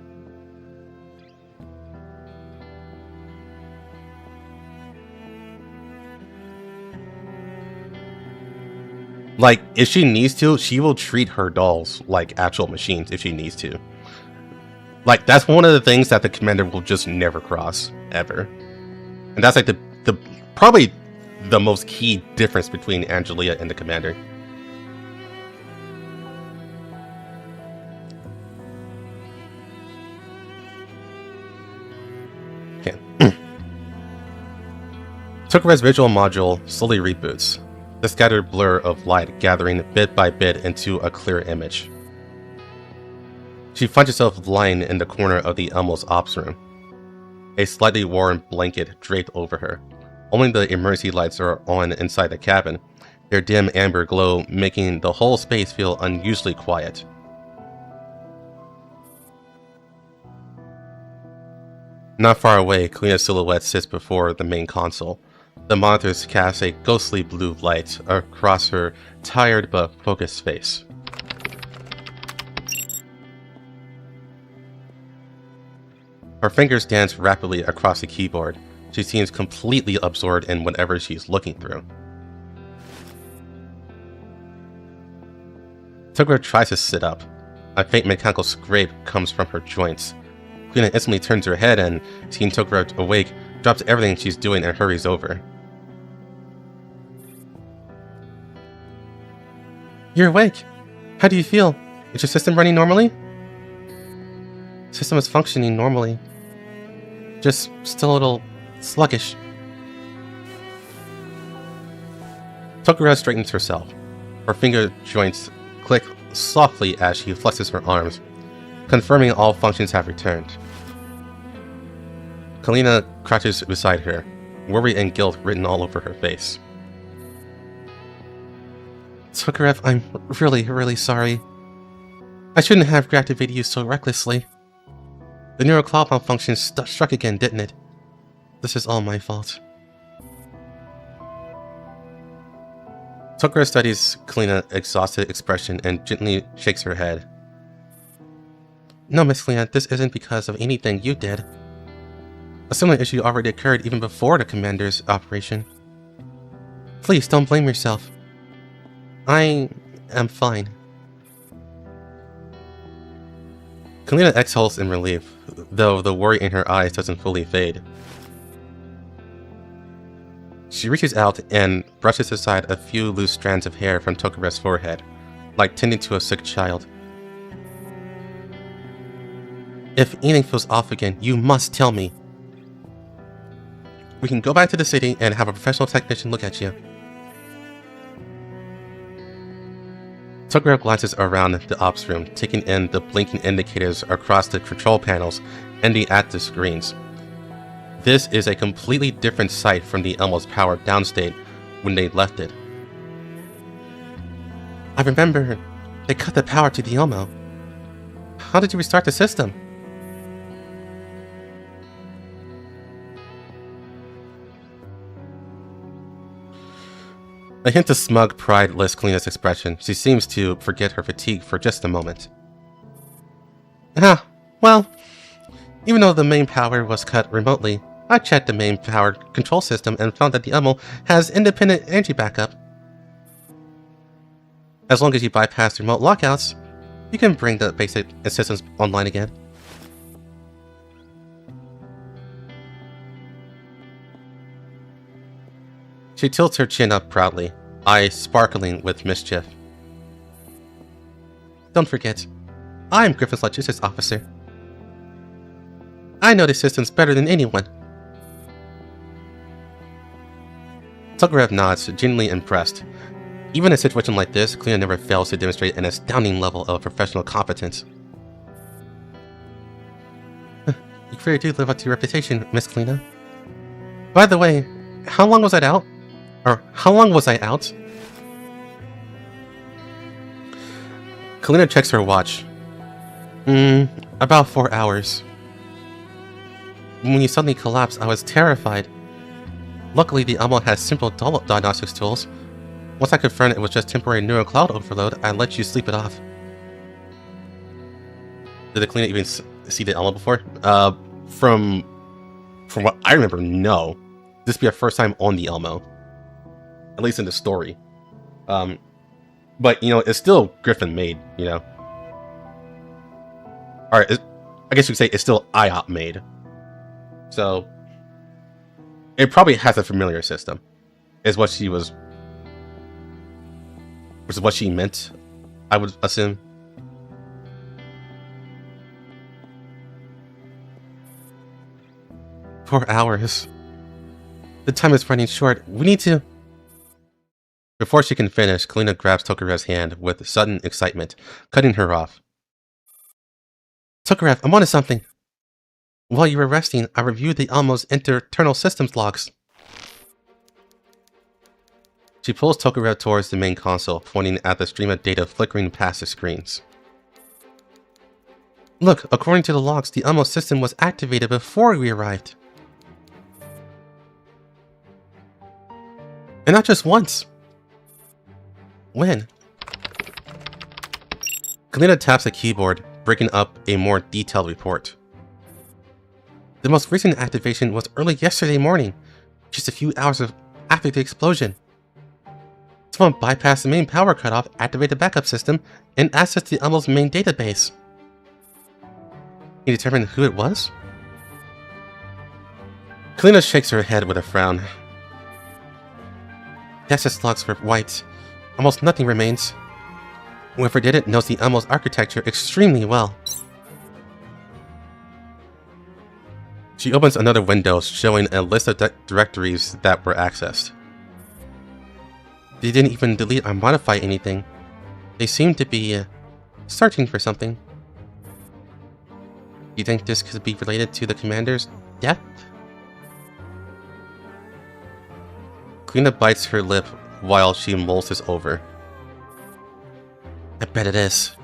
Like, if she needs to, she will treat her dolls like actual machines if she needs to. Like, that's one of the things that the commander will just never cross, ever. And that's like the probably the most key difference between Angelia and the commander. Okay. Tokure's visual module slowly reboots, the scattered blur of light gathering bit by bit into a clear image. She finds herself lying in the corner of the Elmo's ops room, a slightly worn blanket draped over her. Only the emergency lights are on inside the cabin, their dim amber glow making the whole space feel unusually quiet. Not far away, Kalina's silhouette sits before the main console. The monitors cast a ghostly blue light across her tired but focused face. Her fingers dance rapidly across the keyboard. She seems completely absorbed in whatever she's looking through. Tokuro tries to sit up. A faint mechanical scrape comes from her joints. Kalina instantly turns her head and, seeing Tokuro awake, drops everything she's doing and hurries over. You're awake. How do you feel? Is your system running normally? System is functioning normally. Just still a little sluggish. Tokuro straightens herself. Her finger joints click softly as she flexes her arms, confirming all functions have returned. Kalina crouches beside her, worry and guilt written all over her face. Tokarev, I'm really sorry. I shouldn't have reactivated you so recklessly. The neural cloud malfunction struck again, didn't it? This is all my fault. Tokuro studies Kalina's exhausted expression and gently shakes her head. No, Miss Kalina, this isn't because of anything you did. A similar issue already occurred even before the commander's operation. Please, don't blame yourself. I am fine. Kalina exhales in relief, though the worry in her eyes doesn't fully fade. She reaches out and brushes aside a few loose strands of hair from Tokure's forehead, like tending to a sick child. If anything feels off again, you must tell me. We can go back to the city and have a professional technician look at you. Tokuro glances around the ops room, taking in the blinking indicators across the control panels and the active screens. This is a completely different sight from the Elmo's powered down state when they left it. I remember they cut the power to the Elmo. How did you restart the system? A hint of smug pride lifts Kalina's expression. She seems to forget her fatigue for just a moment. Well, even though the main power was cut remotely, I checked the main power control system and found that the Elmo has independent energy backup. As long as you bypass remote lockouts, you can bring the basic systems online again. She tilts her chin up proudly, eyes sparkling with mischief. Don't forget, I'm Griffin's logistics officer. I know the systems better than anyone. Tokarev nods, genuinely impressed. Even in a situation like this, Kalina never fails to demonstrate an astounding level of professional competence. You really do live up to your reputation, Miss Kalina. By the way, how long was I out? Kalina checks her watch. About 4 hours. When you suddenly collapsed, I was terrified. Luckily, the Elmo has simple diagnostics tools. Once I confirmed it was just temporary neural cloud overload, I let you sleep it off. Did the cleaner even see the Elmo before? From what I remember, no. This would be our first time on the Elmo. At least in the story. But, you know, it's still Griffin made, you know. Alright, I guess you could say it's still IOP made. So, it probably has a familiar system. Is what she was... Which is what she meant, I would assume. "4 hours. The time is running short. We need to..." Before she can finish, Kalina grabs Tokarev's hand with sudden excitement, cutting her off. "Tokarev, I'm onto something. While you were resting, I reviewed the Elmo's internal systems logs." She pulls Tokarev towards the main console, pointing at the stream of data flickering past the screens. "Look, according to the logs, the Elmo system was activated before we arrived. And not just once. When?" Kalina taps the keyboard, breaking up a more detailed report. "The most recent activation was early yesterday morning, just a few hours after the explosion. Someone bypassed the main power cutoff, activated the backup system, and accessed the Elmo's main database. Can you determine who it was?" Kalina shakes her head with a frown. "The access logs were white. Almost nothing remains. Whoever did it knows the Elmo's architecture extremely well." She opens another window showing a list of directories that were accessed. They didn't even delete or modify anything. They seem to be searching for something. Do you think this could be related to the commander's death? Kalina bites her lip while she mulls this over. "I bet it is.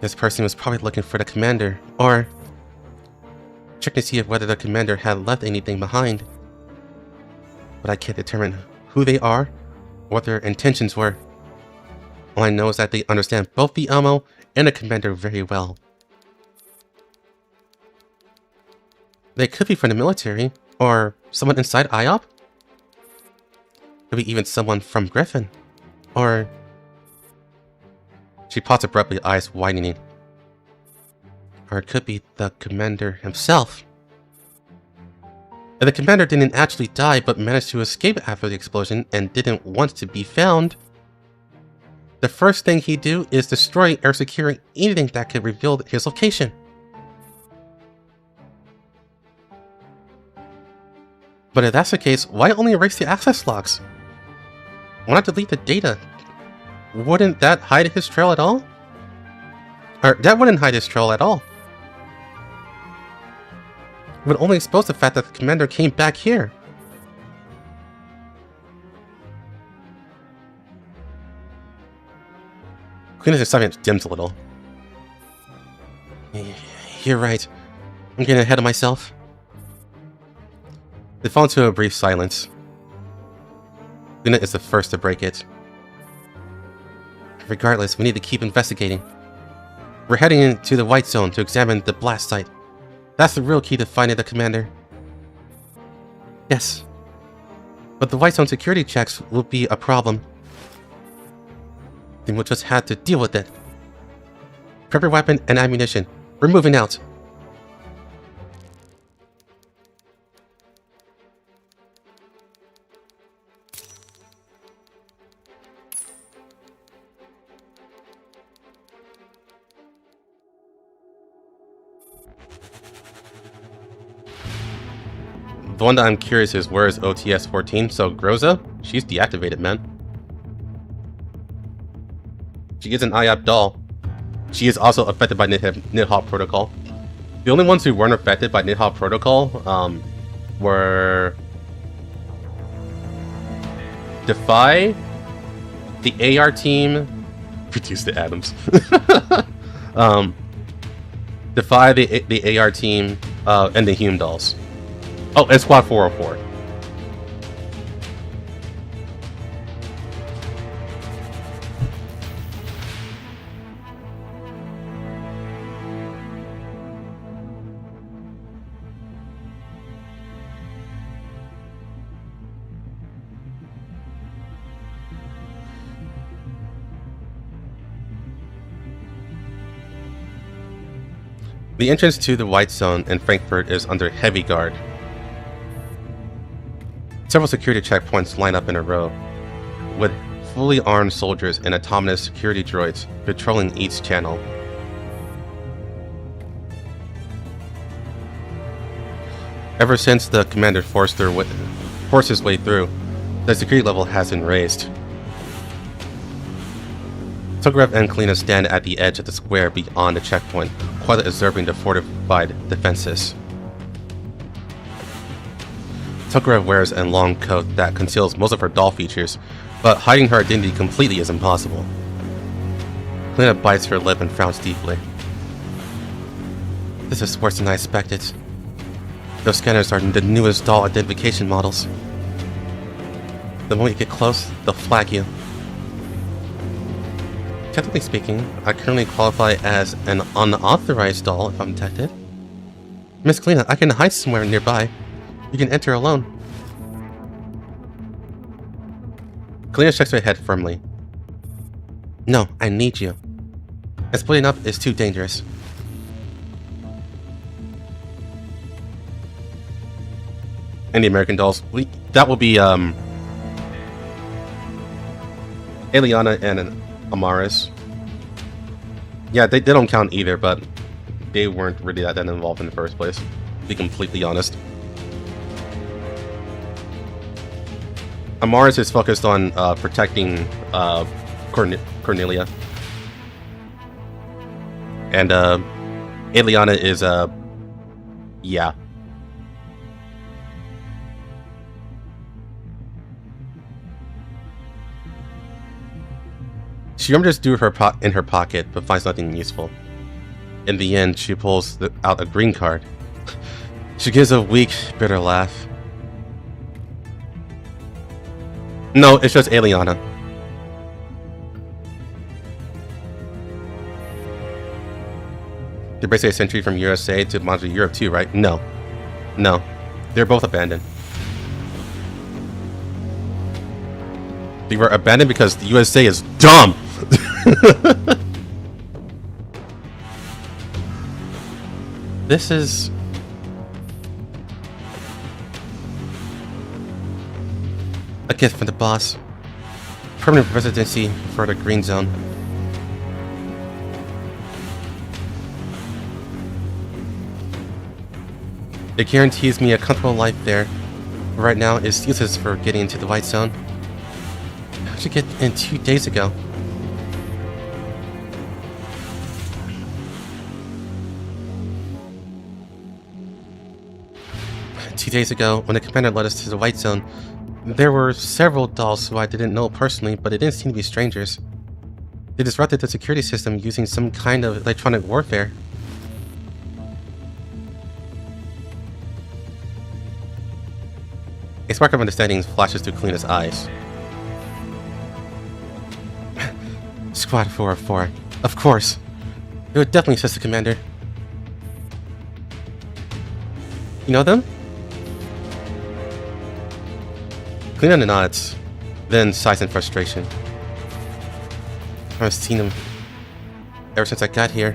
This person was probably looking for the commander, or checking to see whether the commander had left anything behind. But I can't determine who they are or what their intentions were. All I know is that they understand both the Elmo and the commander very well. They could be from the military, or someone inside IOP? Could be even someone from Griffin, or..." She paused abruptly, eyes widening. "Or it could be the commander himself. If the commander didn't actually die but managed to escape after the explosion and didn't want to be found, the first thing he'd do is destroy or secure anything that could reveal his location. But if that's the case, why only erase the access logs? Why not delete the data? Wouldn't that hide his trail at all? Or that wouldn't hide his trail at all. It would only expose the fact that the commander came back here." Kalina's excitement dims a little. "You're right. I'm getting ahead of myself." They fall into a brief silence. Kalina is the first to break it. "Regardless, we need to keep investigating. We're heading into the White Zone to examine the blast site. That's the real key to finding the commander." "Yes. But the White Zone security checks will be a problem. Then we'll just have to deal with it. Prep your weapon and ammunition. We're moving out." The one that I'm curious is, where is OTS-14? So Groza, she's deactivated, man. She is an IOP doll. She is also affected by Nidhogg Protocol. The only ones who weren't affected by Nidhogg Protocol were Defy, the AR team, reduce the atoms, Defy the AR team and the Hume dolls. Oh, and Squad 404. The entrance to the White Zone in Frankfurt is under heavy guard. Several security checkpoints line up in a row, with fully armed soldiers and autonomous security droids patrolling each channel. Ever since the commander forced his way through, the security level has been raised. Tokarev and Kalina stand at the edge of the square beyond the checkpoint, quietly observing the fortified defenses. Tokarev wears a long coat that conceals most of her doll features, but hiding her identity completely is impossible. Kalina bites her lip and frowns deeply. This is worse than I expected. Those scanners are the newest doll identification models. The moment you get close, they'll flag you. Technically speaking, I currently qualify as an unauthorized doll if I'm detected. Miss Kalina, I can hide somewhere nearby. You can enter alone. Kalina shakes her head firmly. No, I need you. And splitting up is too dangerous. And the American dolls, that will be Eliana and Amaris. Yeah, they don't count either, but they weren't really that involved in the first place, to be completely honest. Amaris is focused on protecting Cornelia. And Eliana is, yeah. She rummaged through in her pocket, but finds nothing useful. In the end, she pulls out a green card. She gives a weak, bitter laugh. No, it's just Eliana. They're basically a century from USA to monitor Europe too, right? No. No. They're both abandoned. They were abandoned because the USA is dumb! This is... a gift from the boss. Permanent residency for the Green Zone. It guarantees me a comfortable life there. But right now, it's useless for getting into the White Zone. How'd you get in 2 days ago? Two days ago, when the commander led us to the White Zone, there were several dolls who I didn't know personally, but they didn't seem to be strangers. They disrupted the security system using some kind of electronic warfare. A spark of understanding flashes through Kalina's eyes. Squad 404. Of course. It would definitely assist the commander. You know them? Kalina nods, then sighs in frustration. I've seen them ever since I got here.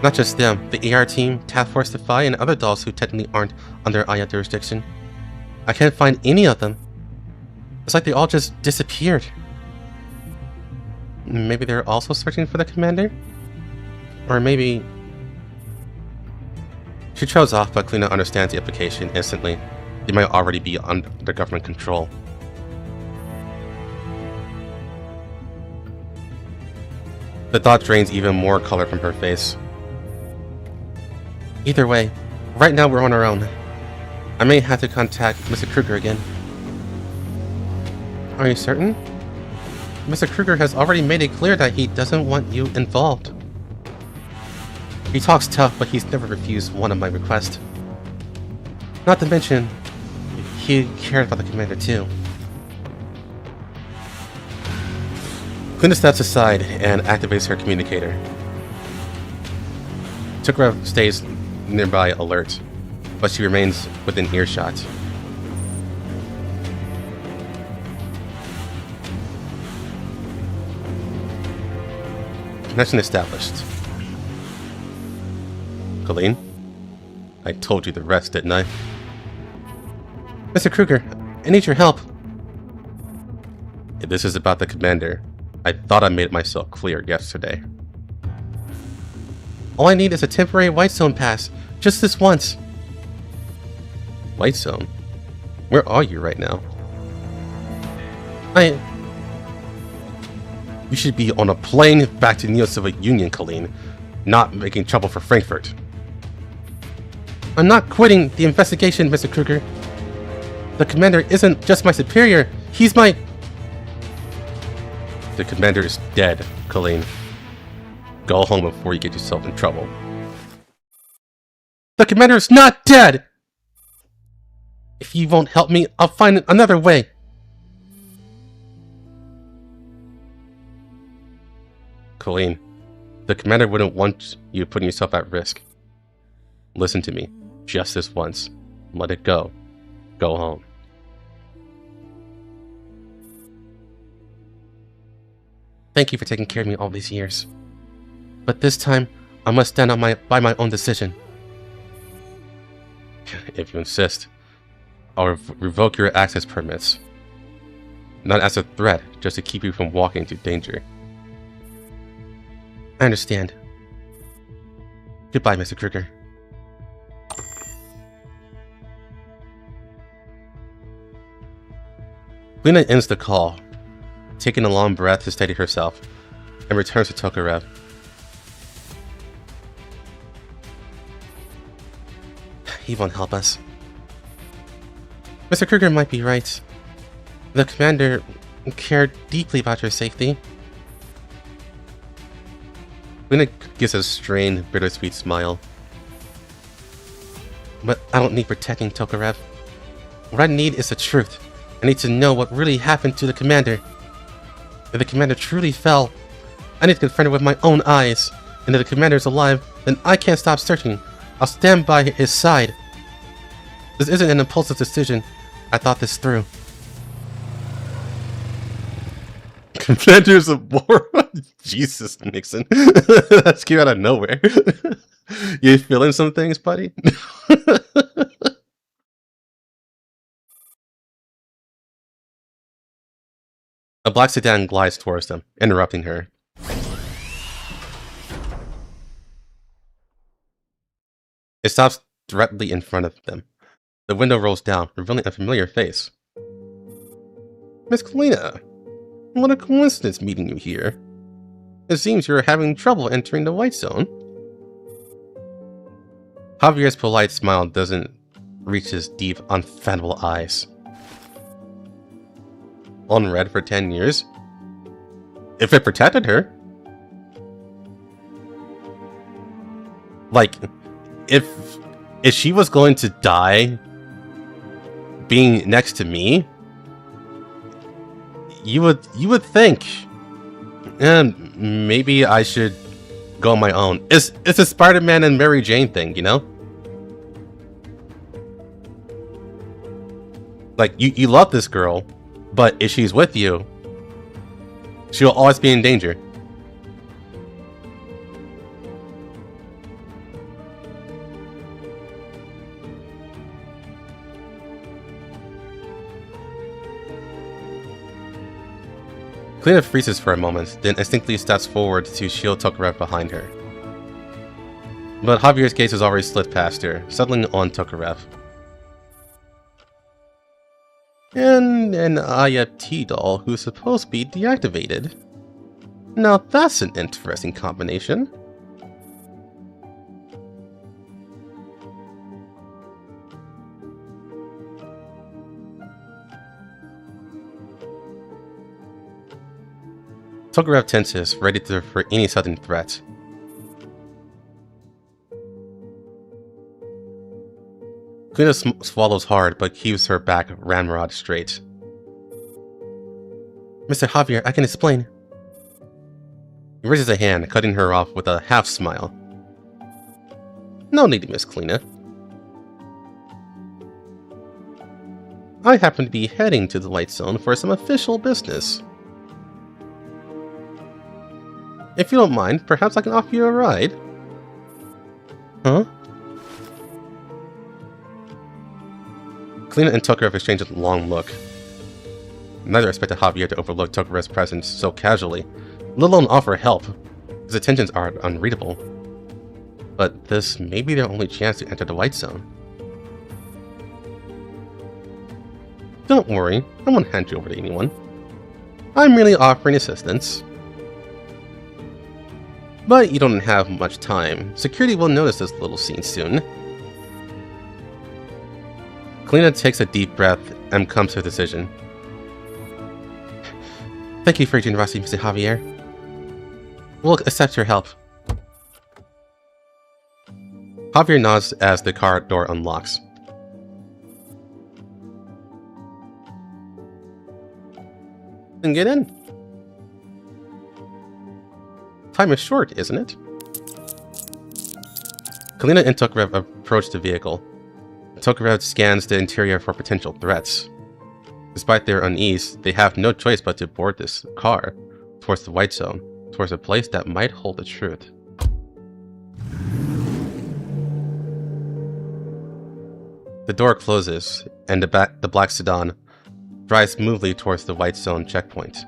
Not just them, the AR team, Task Force Defy, and other dolls who technically aren't under Aya jurisdiction. I can't find any of them. It's like they all just disappeared. Maybe they're also searching for the commander? Or maybe... She trails off, but Kalina understands the implication instantly. They might already be under government control. The thought drains even more color from her face. Either way, right now we're on our own. I may have to contact Mr. Kruger again. Are you certain? Mr. Kruger has already made it clear that he doesn't want you involved. He talks tough, but he's never refused one of my requests. Not to mention, he cared about the commander too. Clina steps aside and activates her communicator. Tukarev stays nearby alert, but she remains within earshot. Connection established. Colleen? I told you the rest, didn't I? Mr. Kruger, I need your help. If this is about the commander, I thought I made myself clear yesterday. All I need is a temporary White Zone pass. Just this once. White Zone? Where are you right now? You should be on a plane back to Neo-Soviet Union, Colleen, not making trouble for Frankfurt. I'm not quitting the investigation, Mr. Kruger. The commander isn't just my superior, he's my... The commander is dead, Colleen. Go home before you get yourself in trouble. The commander is not dead! If you won't help me, I'll find another way. Colleen, the commander wouldn't want you putting yourself at risk. Listen to me, just this once. Let it go. Go home. Thank you for taking care of me all these years. But this time, I must stand on by my own decision. If you insist, I'll revoke your access permits. Not as a threat, just to keep you from walking into danger. I understand. Goodbye, Mr. Kruger. Lena ends the call, taking a long breath to steady herself, and returns to Tokarev. He won't help us. Mr. Kruger might be right. The commander cared deeply about your safety. Lena gives a strained, bittersweet smile. But I don't need protecting Tokarev. What I need is the truth. I need to know what really happened to the commander. If the commander truly fell, I need to confront it with my own eyes. And if the commander is alive, then I can't stop searching. I'll stand by his side. This isn't an impulsive decision. I thought this through. Commander's a war. Jesus, Nixon. That came out of nowhere. You feeling some things, buddy? A black sedan glides towards them, interrupting her. It stops directly in front of them. The window rolls down, revealing a familiar face. Miss Kalina, what a coincidence meeting you here. It seems you're having trouble entering the White Zone. Javier's polite smile doesn't reach his deep, unfathomable eyes. Unread for 10 years? If it protected her? Like, if she was going to die being next to me, you would think, maybe I should go on my own. It's a Spider-Man and Mary Jane thing, you know? Like, you love this girl, but if she's with you, she'll always be in danger. Kalina freezes for a moment, then instinctively steps forward to shield Tokarev behind her. But Javier's gaze has already slid past her, settling on Tokarev. And an IFT doll who's supposed to be deactivated. Now that's an interesting combination. Tokarev tenses, ready for any sudden threat. Kalina swallows hard, but keeps her back ramrod straight. Mr. Javier, I can explain. He raises a hand, cutting her off with a half-smile. No need, Miss Kalina. I happen to be heading to the Light Zone for some official business. If you don't mind, perhaps I can offer you a ride? Huh? Kalina and Tokarev exchange a long look. Neither expected Javier to overlook Tokarev's presence so casually, let alone offer help. His intentions are unreadable. But this may be their only chance to enter the Light Zone. Don't worry, I won't hand you over to anyone. I'm merely offering assistance. But you don't have much time. Security will notice this little scene soon. Kalina takes a deep breath and comes to a decision. Thank you for your generosity, Mr. Javier. We'll accept your help. Javier nods as the car door unlocks. Then get in. Time is short, isn't it? Kalina and Tokarev approach the vehicle. Tokarev scans the interior for potential threats. Despite their unease, they have no choice but to board this car towards the White Zone, towards a place that might hold the truth. The door closes, and the black sedan drives smoothly towards the White Zone checkpoint.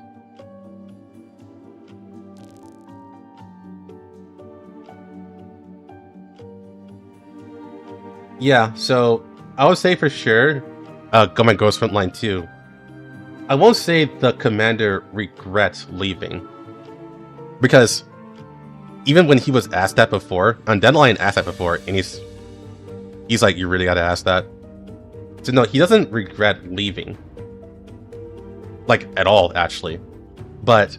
Yeah, so I would say for sure, Government Goes Frontline 2. I won't say the commander regrets leaving. Because even when he was asked that before, Deadline asked that before, and he's like, you really gotta ask that? So no, he doesn't regret leaving. Like, at all, actually. But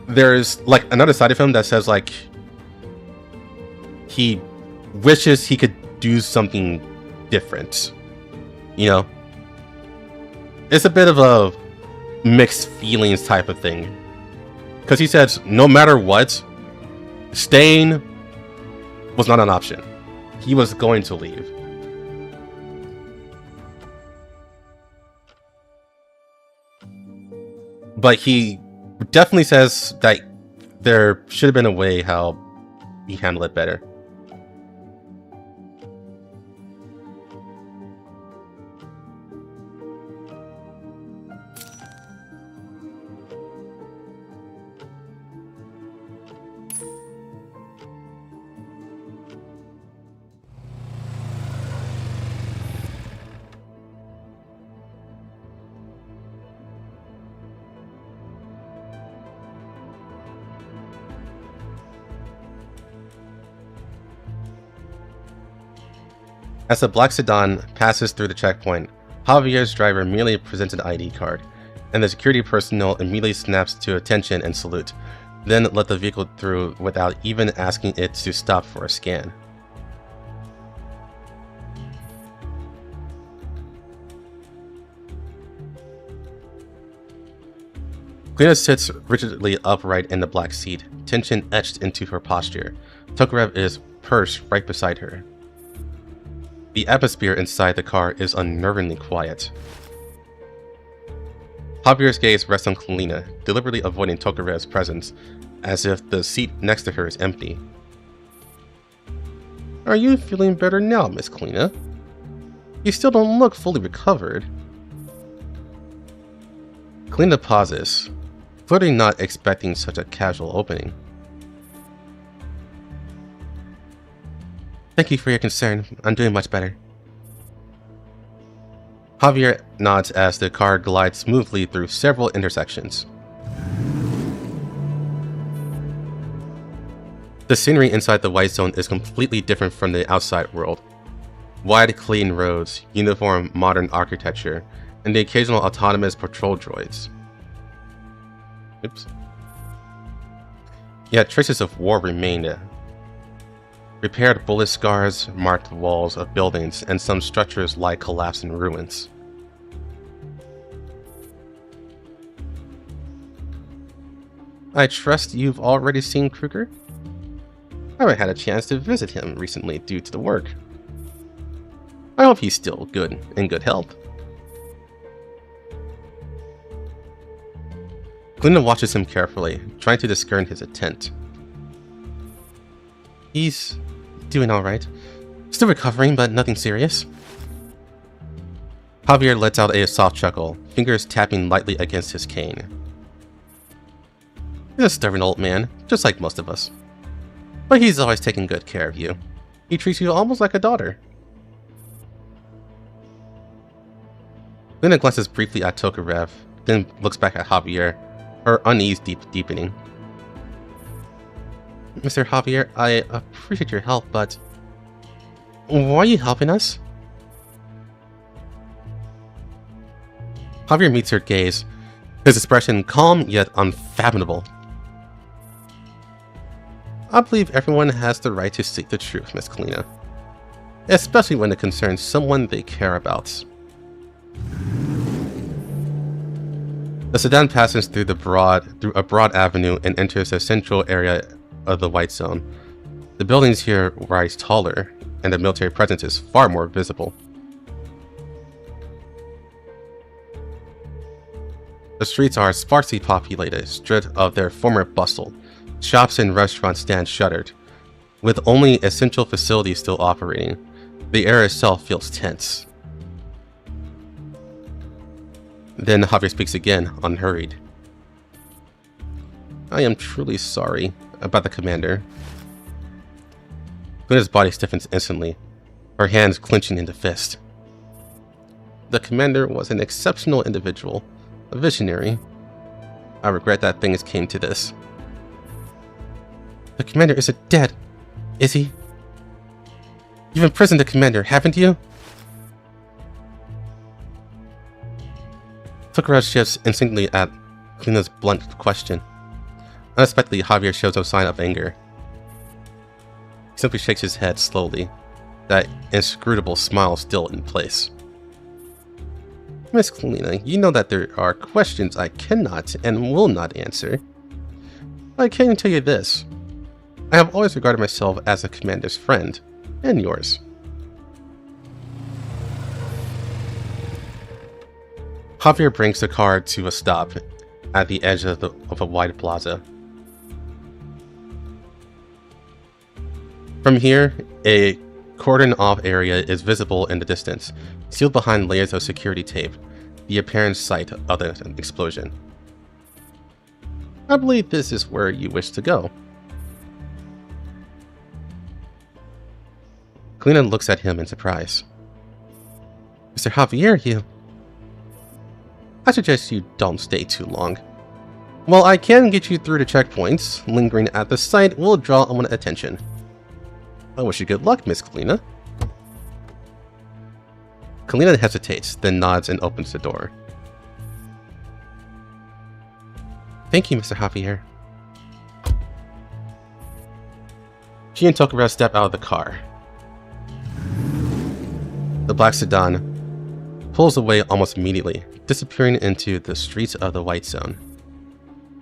there's, like, another side of him that says, like, he wishes he could do something different. You know? It's a bit of a mixed feelings type of thing. Because he says, no matter what, staying was not an option. He was going to leave. But he definitely says that there should have been a way how he handled it better. As the black sedan passes through the checkpoint, Javier's driver merely presents an ID card, and the security personnel immediately snaps to attention and salute, then let the vehicle through without even asking it to stop for a scan. Kalina sits rigidly upright in the black seat, tension etched into her posture. Tokarev is perched right beside her. The atmosphere inside the car is unnervingly quiet. Javier's gaze rests on Kalina, deliberately avoiding Tokarev's presence, as if the seat next to her is empty. Are you feeling better now, Miss Kalina? You still don't look fully recovered. Kalina pauses, clearly not expecting such a casual opening. Thank you for your concern. I'm doing much better. Javier nods as the car glides smoothly through several intersections. The scenery inside the White Zone is completely different from the outside world. Wide, clean roads, uniform, modern architecture, and the occasional autonomous patrol droids. Oops. Yet traces of war remain. Repaired bullet scars marked the walls of buildings, and some structures lie collapsed in ruins. I trust you've already seen Kruger? I haven't had a chance to visit him recently due to the work. I hope he's still in good health. Glinda watches him carefully, trying to discern his intent. He's doing alright. Still recovering, but nothing serious. Javier lets out a soft chuckle, fingers tapping lightly against his cane. He's a stubborn old man, just like most of us. But he's always taken good care of you. He treats you almost like a daughter. Lena glances briefly at Tokarev, then looks back at Javier, her unease deepening. Mr. Javier, I appreciate your help, but why are you helping us? Javier meets her gaze, his expression calm yet unfathomable. I believe everyone has the right to seek the truth, Miss Kalina. Especially when it concerns someone they care about. The sedan passes through a broad avenue and enters the central area of the White Zone. The buildings here rise taller, and the military presence is far more visible. The streets are sparsely populated, stripped of their former bustle. Shops and restaurants stand shuttered, with only essential facilities still operating. The air itself feels tense. Then Javier speaks again, unhurried. I am truly sorry about the commander. Glenda's body stiffens instantly, her hands clenching into fist. The commander was an exceptional individual, a visionary. I regret that things came to this. The commander isn't dead, is he? You've imprisoned the commander, haven't you? Tokarev shifts instinctively at Kalina's blunt question. Unexpectedly, Javier shows no sign of anger. He simply shakes his head slowly, that inscrutable smile still in place. Miss Kalina, you know that there are questions I cannot and will not answer. I can tell you this. I have always regarded myself as a commander's friend, and yours. Javier brings the car to a stop at the edge of a wide plaza. From here, a cordoned-off area is visible in the distance, sealed behind layers of security tape, the apparent site of the explosion. I believe this is where you wish to go. Kalina looks at him in surprise. Mr. Javier, I suggest you don't stay too long. While I can get you through the checkpoints, lingering at the site will draw unwanted attention. I wish you good luck, Miss Kalina. Kalina hesitates, then nods and opens the door. Thank you, Mr. Javier. She and Tokarev step out of the car. The black sedan pulls away almost immediately, disappearing into the streets of the White Zone.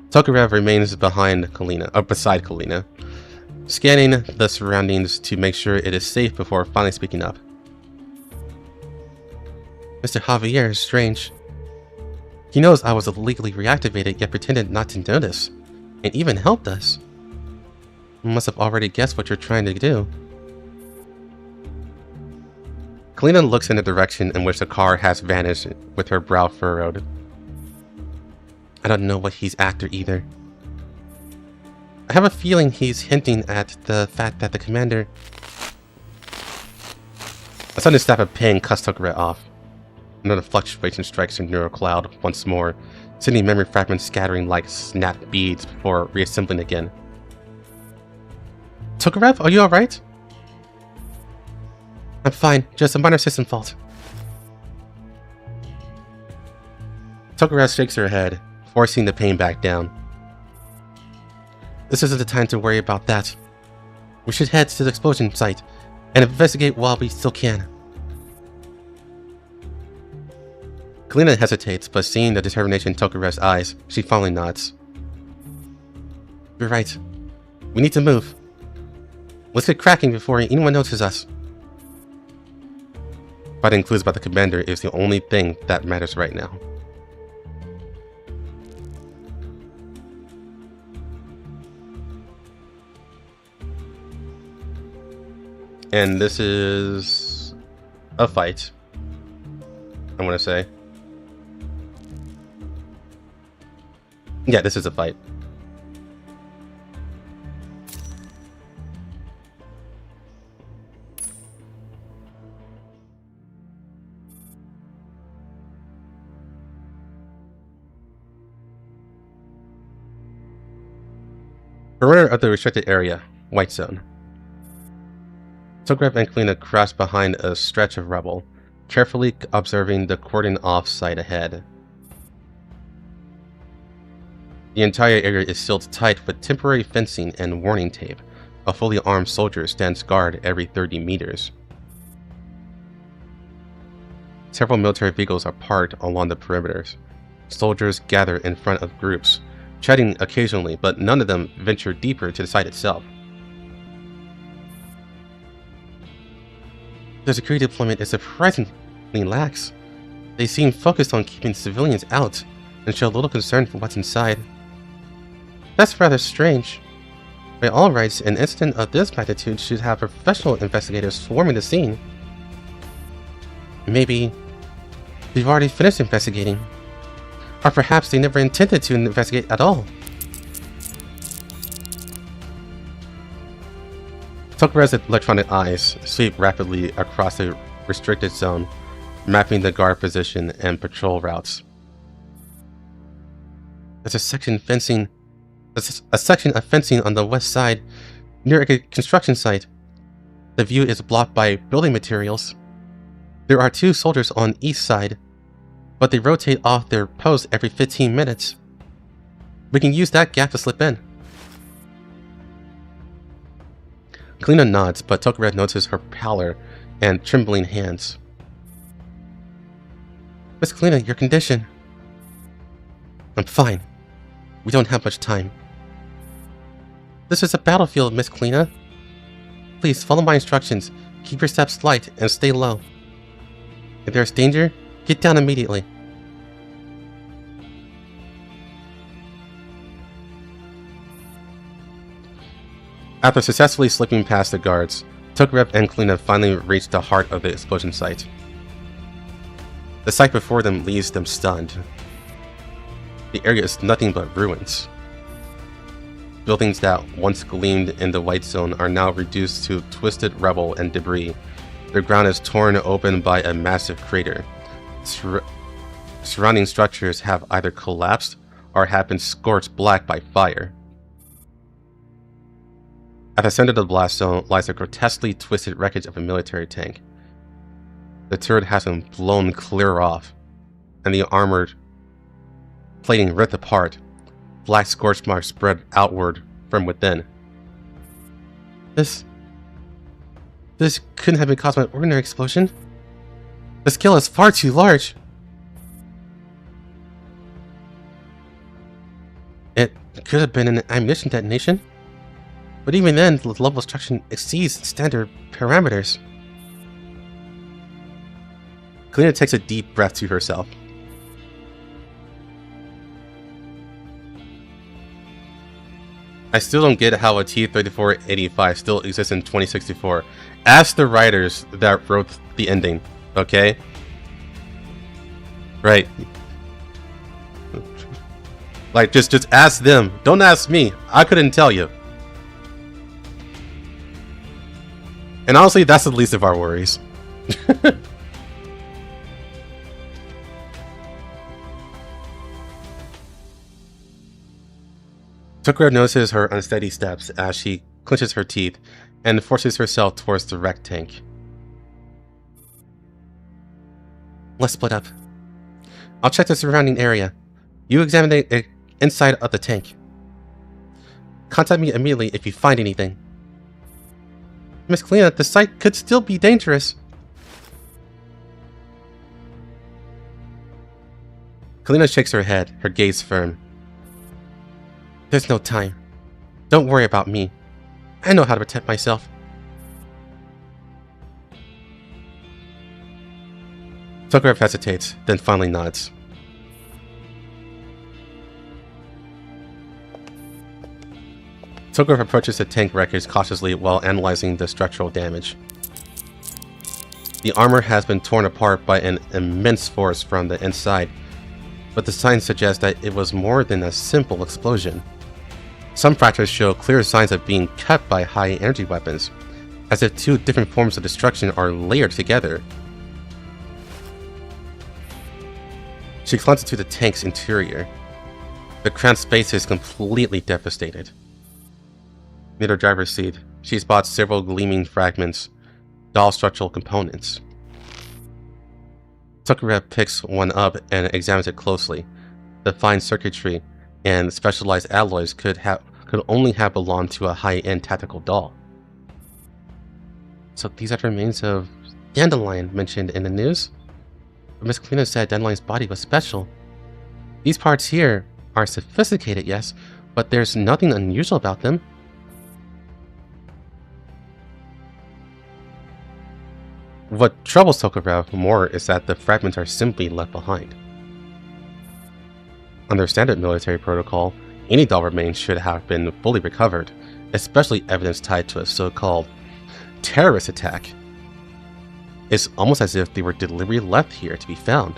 Tokarev remains beside Kalina, scanning the surroundings to make sure it is safe before finally speaking up. Mr. Javier is strange. He knows I was illegally reactivated, yet pretended not to notice, and even helped us. He must have already guessed what you're trying to do. Kalina looks in the direction in which the car has vanished, with her brow furrowed. I don't know what he's after either. I have a feeling he's hinting at the fact that the commander... A sudden snap of pain cuts Tokarev off. Another fluctuation strikes her neural cloud once more, sending memory fragments scattering like snapped beads before reassembling again. Tokarev, are you alright? I'm fine, just a minor system fault. Tokarev shakes her head, forcing the pain back down. This isn't the time to worry about that. We should head to the explosion site and investigate while we still can. Kalina hesitates, but seeing the determination in Tokarev's eyes, she finally nods. You're right. We need to move. Let's get cracking before anyone notices us. Finding clues about the commander is the only thing that matters right now. And this is a fight, I want to say. Yeah, this is a fight. Perimeter of the restricted area, White Zone. Tokarev and Kalina crossed behind a stretch of rubble, carefully observing the cordon off site ahead. The entire area is sealed tight with temporary fencing and warning tape. A fully armed soldier stands guard every 30 meters. Several military vehicles are parked along the perimeters. Soldiers gather in front of groups, chatting occasionally, but none of them venture deeper to the site itself. The security deployment is surprisingly lax. They seem focused on keeping civilians out and show little concern for what's inside. That's rather strange. By all rights, an incident of this magnitude should have professional investigators swarming the scene. Maybe they've already finished investigating. Or perhaps they never intended to investigate at all. Tokarev's electronic eyes sweep rapidly across the restricted zone, mapping the guard position and patrol routes. There's a section of fencing on the west side, near a construction site. The view is blocked by building materials. There are 2 soldiers on east side, but they rotate off their post every 15 minutes. We can use that gap to slip in. Kalina nods, but Tokarev notices her pallor and trembling hands. Miss Kalina, your condition. I'm fine. We don't have much time. This is a battlefield, Miss Kalina. Please follow my instructions. Keep your steps light and stay low. If there's danger, get down immediately. After successfully slipping past the guards, Tokarev and Kalina finally reached the heart of the explosion site. The sight before them leaves them stunned. The area is nothing but ruins. Buildings that once gleamed in the White Zone are now reduced to twisted rubble and debris. The ground is torn open by a massive crater. Surrounding structures have either collapsed or have been scorched black by fire. At the center of the blast zone lies a grotesquely twisted wreckage of a military tank. The turret has been blown clear off, and the armored plating ripped apart. Black scorch marks spread outward from within. This couldn't have been caused by an ordinary explosion. The scale is far too large. It could have been an ammunition detonation. But even then, the level of destruction exceeds standard parameters. Kalina takes a deep breath to herself. I still don't get how a T-3485 still exists in 2064. Ask the writers that wrote the ending, okay? Right. Like, just ask them. Don't ask me. I couldn't tell you. And honestly, that's the least of our worries. Tokarev notices her unsteady steps as she clenches her teeth and forces herself towards the wrecked tank. Let's split up. I'll check the surrounding area. You examine the inside of the tank. Contact me immediately if you find anything. Miss Kalina, the site could still be dangerous. Kalina shakes her head, her gaze firm. There's no time. Don't worry about me. I know how to protect myself. Tokarev hesitates, then finally nods. Tokarev approaches the tank wreckage cautiously while analyzing the structural damage. The armor has been torn apart by an immense force from the inside, but the signs suggest that it was more than a simple explosion. Some fractures show clear signs of being cut by high-energy weapons, as if two different forms of destruction are layered together. She climbs into the tank's interior. The cramped space is completely devastated. Near the driver's seat, she spots several gleaming fragments, dull structural components. Tokarev picks one up and examines it closely. The fine circuitry and specialized alloys could only have belonged to a high-end tactical doll. So these are the remains of Dandelion mentioned in the news? But Miss Kalina said Dandelion's body was special. These parts here are sophisticated, yes, but there's nothing unusual about them. What troubles Tokarev more is that the fragments are simply left behind. Under standard military protocol, any doll remains should have been fully recovered, especially evidence tied to a so-called terrorist attack. It's almost as if they were deliberately left here to be found.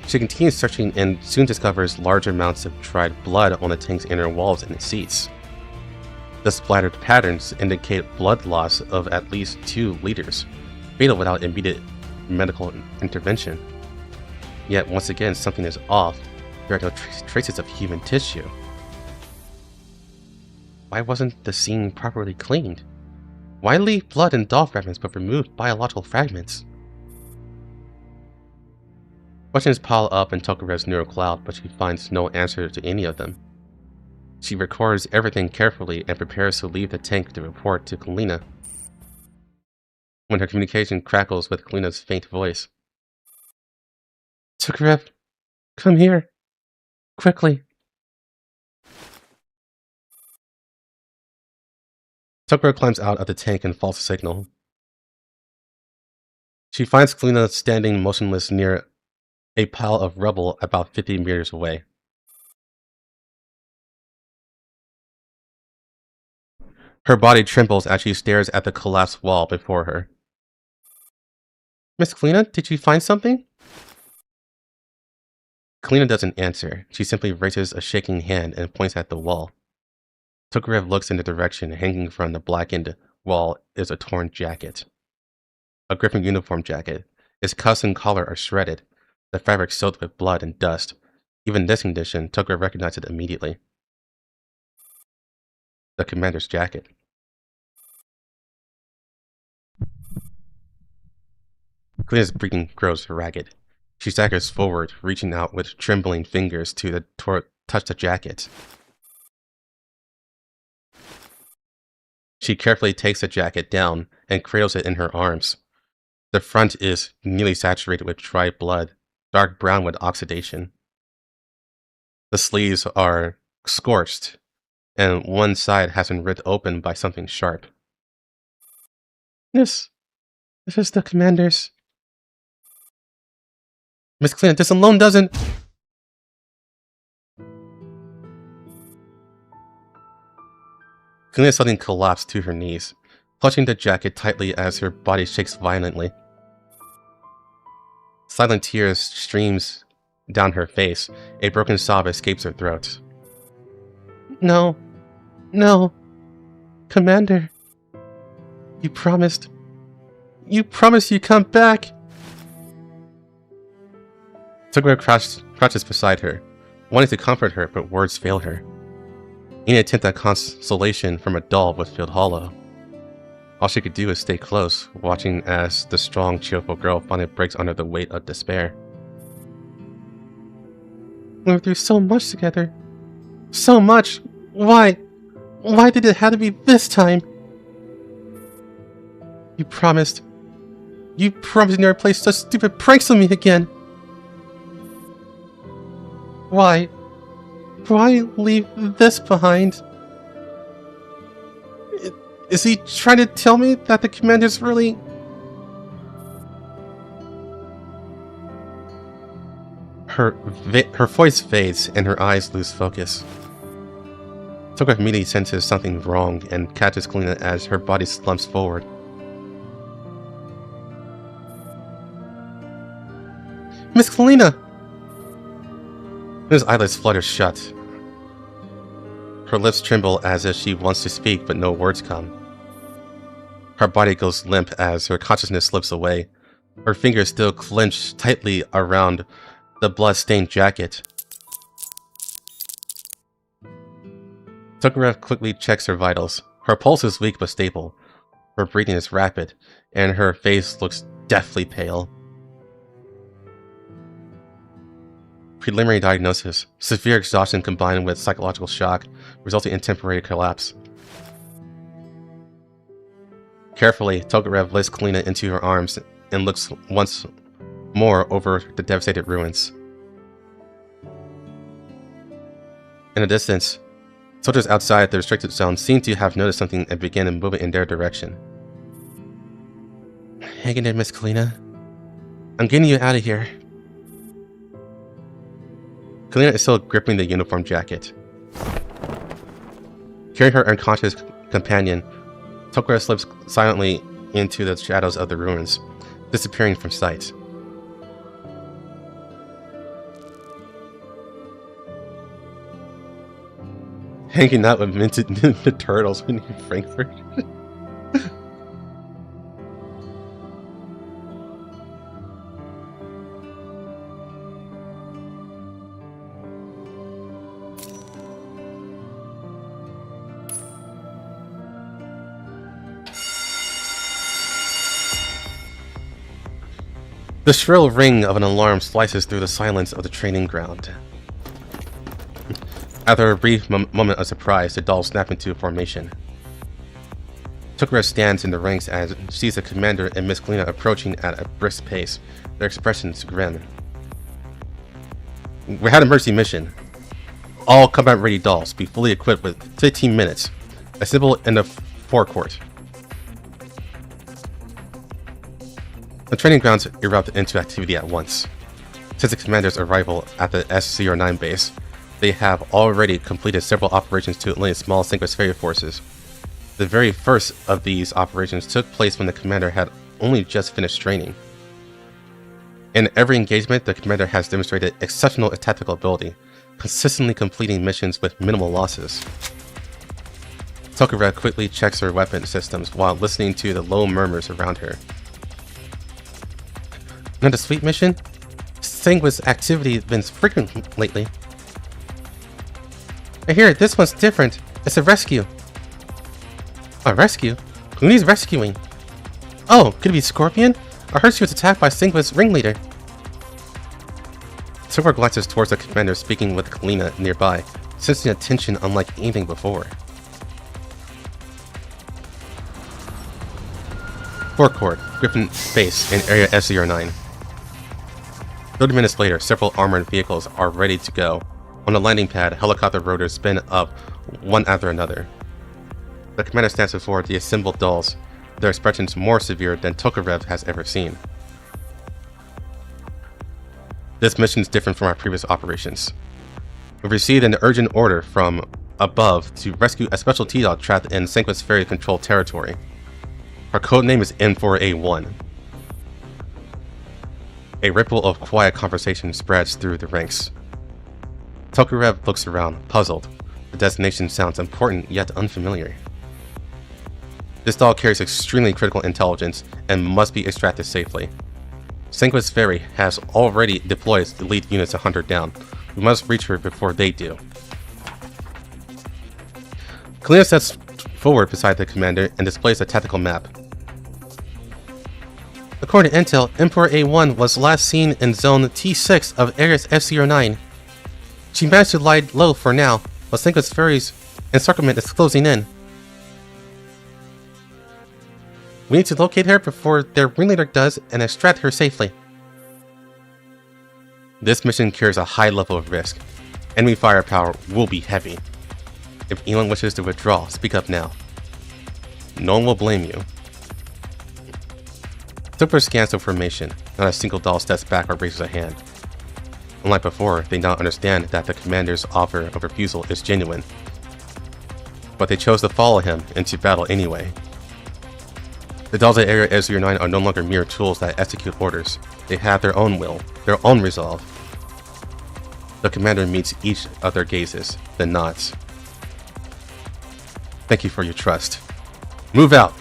She continues searching and soon discovers large amounts of dried blood on the tank's inner walls and its seats. The splattered patterns indicate blood loss of at least 2 liters, fatal without immediate medical intervention. Yet once again, something is off. There are no traces of human tissue. Why wasn't the scene properly cleaned? Why leave blood and doll fragments but remove biological fragments? Questions pile up in Tokarev's neural cloud, but she finds no answer to any of them. She records everything carefully and prepares to leave the tank to report to Kalina. When her communication crackles with Kalina's faint voice. Tokarev, come here. Quickly. Tokarev climbs out of the tank and false signal. She finds Kalina standing motionless near a pile of rubble about 50 meters away. Her body trembles as she stares at the collapsed wall before her. Miss Kalina, did you find something? Kalina doesn't answer. She simply raises a shaking hand and points at the wall. Tokarev looks in the direction. Hanging from the blackened wall is a torn jacket. A Griffin uniform jacket. Its cuffs and collar are shredded, the fabric soaked with blood and dust. Even in this condition, Tokarev recognized it immediately. The commander's jacket. Kalina's breathing grows ragged. She staggers forward, reaching out with trembling fingers to touch the jacket. She carefully takes the jacket down and cradles it in her arms. The front is nearly saturated with dry blood, dark brown with oxidation. The sleeves are scorched, and one side has been ripped open by something sharp. This is the commander's. Miss Kalina, this alone doesn't. Kalina suddenly collapsed to her knees, clutching the jacket tightly as her body shakes violently. Silent tears streams down her face. A broken sob escapes her throat. No. No. Commander. You promised. You promised you'd come back. Tokarev crouches beside her, wanting to comfort her, but words fail her. Any attempt at consolation from a doll would feel hollow. All she could do is stay close, watching as the strong, cheerful girl finally breaks under the weight of despair. We were through so much together. So much! Why? Why did it have to be this time? You promised. You promised you never play such stupid pranks on me again. Why? Why leave this behind? Is he trying to tell me that the commander's really... Her voice fades and her eyes lose focus. Tok'ra immediately senses something wrong and catches Kalina as her body slumps forward. Miss Kalina! His eyelids flutter shut. Her lips tremble as if she wants to speak, but no words come. Her body goes limp as her consciousness slips away, her fingers still clenched tightly around the blood-stained jacket. Tok'ra quickly checks her vitals. Her pulse is weak but stable. Her breathing is rapid, and her face looks deathly pale. Preliminary diagnosis: severe exhaustion combined with psychological shock, resulting in temporary collapse. Carefully, Tok'ra lifts Kalina into her arms and looks once more over the devastated ruins. In the distance, soldiers outside the restricted zone seem to have noticed something and began moving in their direction. Hang in there, Miss Kalina. I'm getting you out of here. Kalina is still gripping the uniform jacket. Carrying her unconscious companion, Tok'ra slips silently into the shadows of the ruins, disappearing from sight. Hanging out with minted Ninja Turtles in Frankfurt. The shrill ring of an alarm slices through the silence of the training ground. After a brief moment of surprise, the dolls snap into formation. Tok'ra stands in the ranks as she sees the commander and Miss Kalina approaching at a brisk pace, their expressions grim. We had a mercy mission. All combat-ready dolls be fully equipped with 15 minutes. Assemble in the forecourt. The training grounds erupt into activity at once. Since the commander's arrival at the S-09 base, they have already completed several operations to eliminate small Synchronous Fairy forces. The very first of these operations took place when the commander had only just finished training. In every engagement, the commander has demonstrated exceptional tactical ability, consistently completing missions with minimal losses. Tok'ra quickly checks her weapon systems while listening to the low murmurs around her. Another sweet mission? Sanguine's activity been frequent lately. I hear this one's different. It's a rescue. A rescue? Who needs rescuing? Oh, could it be Scorpion? I heard she was attacked by Sanguine's ringleader. Tok'ra glances towards the commander speaking with Kalina nearby, sensing a tension unlike anything before. Forecourt, Griffin Base in Area S09. 30 minutes later, several armored vehicles are ready to go. On the landing pad, helicopter rotors spin up one after another. The commander stands before the assembled dolls, their expressions more severe than Tok'ra has ever seen. This mission is different from our previous operations. We received an urgent order from above to rescue a special T-Dog trapped in Synchronous Fairy controlled territory. Her codename is N4A1. A ripple of quiet conversation spreads through the ranks. Tok'ra looks around, puzzled. The destination sounds important yet unfamiliar. This doll carries extremely critical intelligence and must be extracted safely. Synchronous Fairy has already deployed the lead units to hunt her down. We must reach her before they do. Kalina steps forward beside the commander and displays a tactical map. According to intel, Emperor A1 was last seen in Zone T6 of Area F09. She managed to lie low for now, but Synchronous Fairy's encirclement is closing in. We need to locate her before their ringleader does and extract her safely. This mission carries a high level of risk. Enemy firepower will be heavy. If anyone wishes to withdraw, speak up now. No one will blame you. Super scans the formation. Not a single doll steps back or raises a hand. Unlike before, they now understand that the commander's offer of refusal is genuine. But they chose to follow him into battle anyway. The dolls at Area S09 are no longer mere tools that execute orders. They have their own will, their own resolve. The commander meets each of their gazes, then nods. Thank you for your trust. Move out!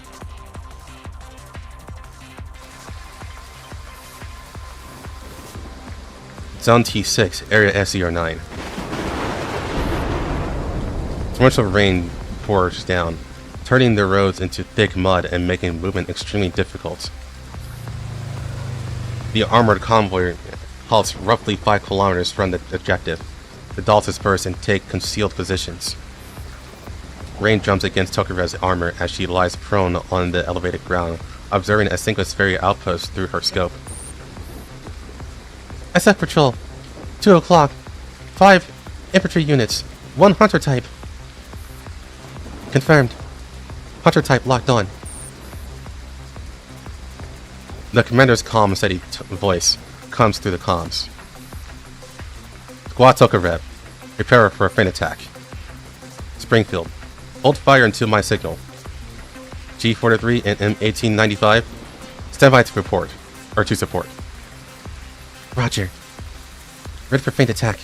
Zone T6, Area SCR9. Torrential rain pours down, turning the roads into thick mud and making movement extremely difficult. The armored convoy halts roughly 5 kilometers from the objective. The dolls disperse and take concealed positions. Rain drums against Tokarev's armor as she lies prone on the elevated ground, observing a Synchros ferry outpost through her scope. SF Patrol, 2 o'clock, 5 infantry units, 1 hunter type. Confirmed. Hunter type locked on. The commander's calm, steady voice comes through the comms. Squad Tokarev, prepare for a feint attack. Springfield, hold fire until my signal. G43 and M1895, stand by to report, or to support. Roger. Ready for feint attack.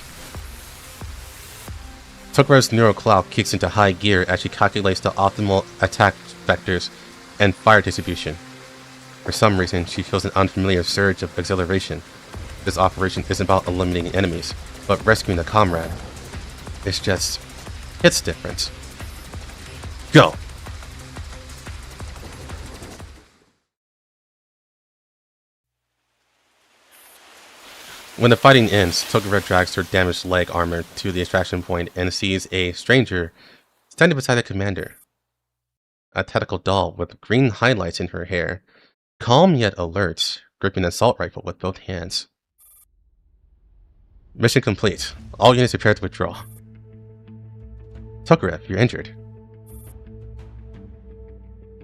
Tokarev's neural cloud kicks into high gear as she calculates the optimal attack vectors and fire distribution. For some reason, she feels an unfamiliar surge of exhilaration. This operation isn't about eliminating enemies, but rescuing a comrade. It's different. Go! When the fighting ends, Tokarev drags her damaged leg armor to the extraction point and sees a stranger standing beside the commander. A tactical doll with green highlights in her hair, calm yet alert, gripping an assault rifle with both hands. Mission complete. All units prepare to withdraw. Tokarev, you're injured.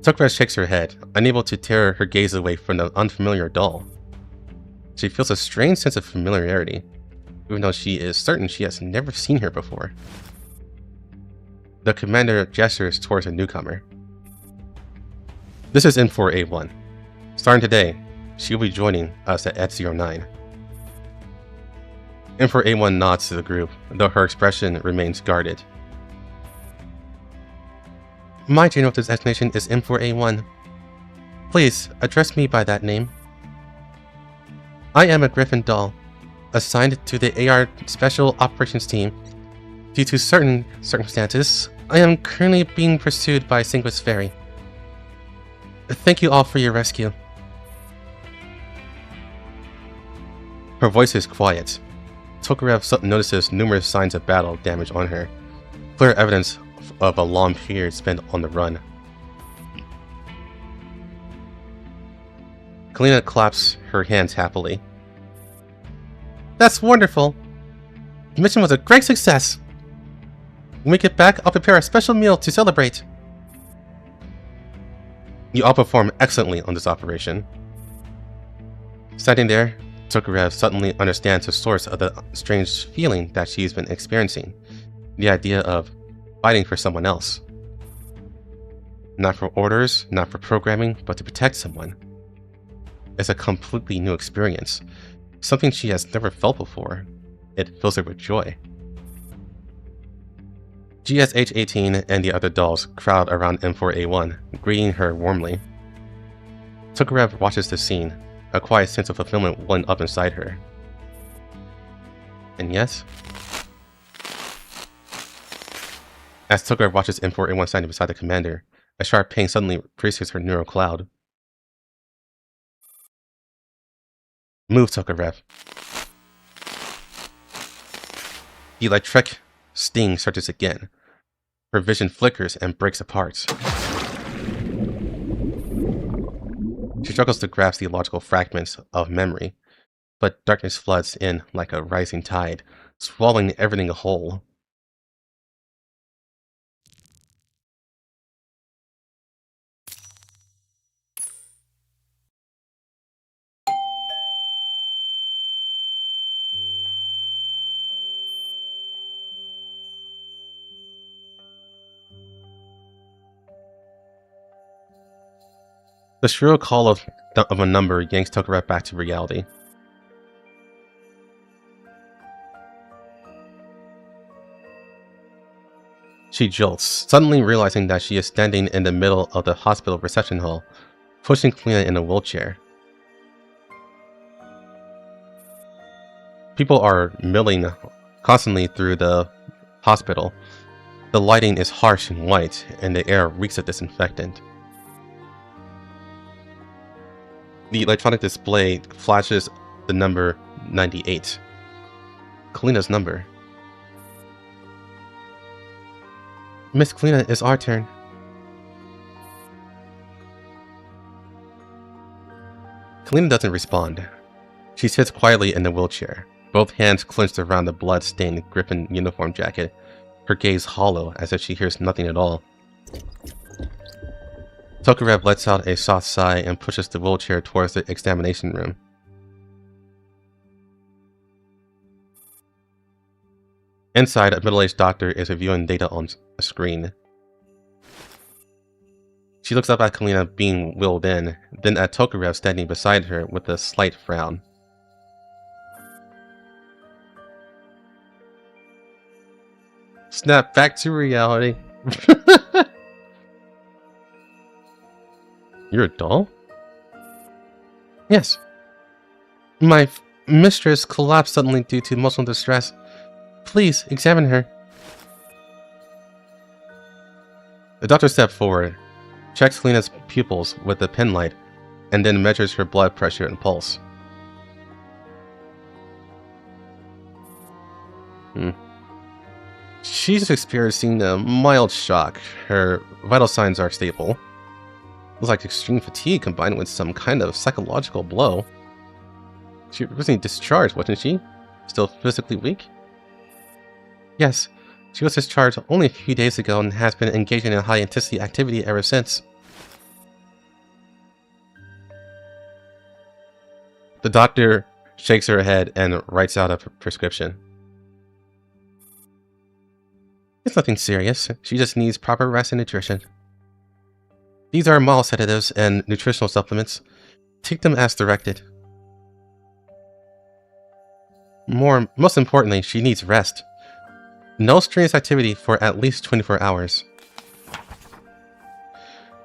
Tokarev shakes her head, unable to tear her gaze away from the unfamiliar doll. She feels a strange sense of familiarity, even though she is certain she has never seen her before. The commander gestures towards a newcomer. This is M4A1. Starting today, she will be joining us at F09. M4A1 nods to the group, though her expression remains guarded. My general designation is M4A1. Please, address me by that name. I am a Griffin doll, assigned to the AR Special Operations Team. Due to certain circumstances, I am currently being pursued by Synchros Ferry. Thank you all for your rescue. Her voice is quiet. Tokarev notices numerous signs of battle damage on her, clear evidence of a long period spent on the run. Kalina claps her hands happily. That's wonderful! The mission was a great success! When we get back, I'll prepare a special meal to celebrate. You all performed excellently on this operation. Standing there, Tokarev suddenly understands the source of the strange feeling that she's been experiencing. The idea of fighting for someone else. Not for orders, not for programming, but to protect someone. It's a completely new experience. Something she has never felt before. It fills her with joy. GSH-18 and the other dolls crowd around M4A1, greeting her warmly. Tokarev watches the scene, a quiet sense of fulfillment welling up inside her. And yes, as Tokarev watches M4A1 standing beside the commander, a sharp pain suddenly pierces her neural cloud. Move, Tokarev. The electric sting surges again. Her vision flickers and breaks apart. struggles to grasp the logical fragments of memory, but darkness floods in like a rising tide, swallowing everything whole. The shrill call of a number yanks Tokarev back to reality. She jolts, suddenly realizing that she is standing in the middle of the hospital reception hall, pushing Kalina in a wheelchair. People are milling constantly through the hospital. The lighting is harsh and white, and the air reeks of disinfectant. The electronic display flashes the number 98. Kalina's number. Miss Kalina, it's our turn. Kalina doesn't respond. She sits quietly in the wheelchair, both hands clenched around the blood-stained Griffin uniform jacket, her gaze hollow as if she hears nothing at all. Tokarev lets out a soft sigh and pushes the wheelchair towards the examination room. Inside, a middle-aged doctor is reviewing data on a screen. She looks up at Kalina being wheeled in, then at Tokarev standing beside her with a slight frown. Snap back to reality. You're a doll? Yes. My mistress collapsed suddenly due to emotional distress. Please, examine her. The doctor steps forward, checks Kalina's pupils with a penlight, and then measures her blood pressure and pulse. She's experiencing a mild shock. Her vital signs are stable. Looks like extreme fatigue combined with some kind of psychological blow. She was recently discharged, wasn't she? Still physically weak? Yes, she was discharged only a few days ago and has been engaging in high-intensity activity ever since. The doctor shakes her head and writes out a prescription. It's nothing serious. She just needs proper rest and nutrition. These are mild sedatives and nutritional supplements. Take them as directed. Most importantly, she needs rest. No strenuous activity for at least 24 hours.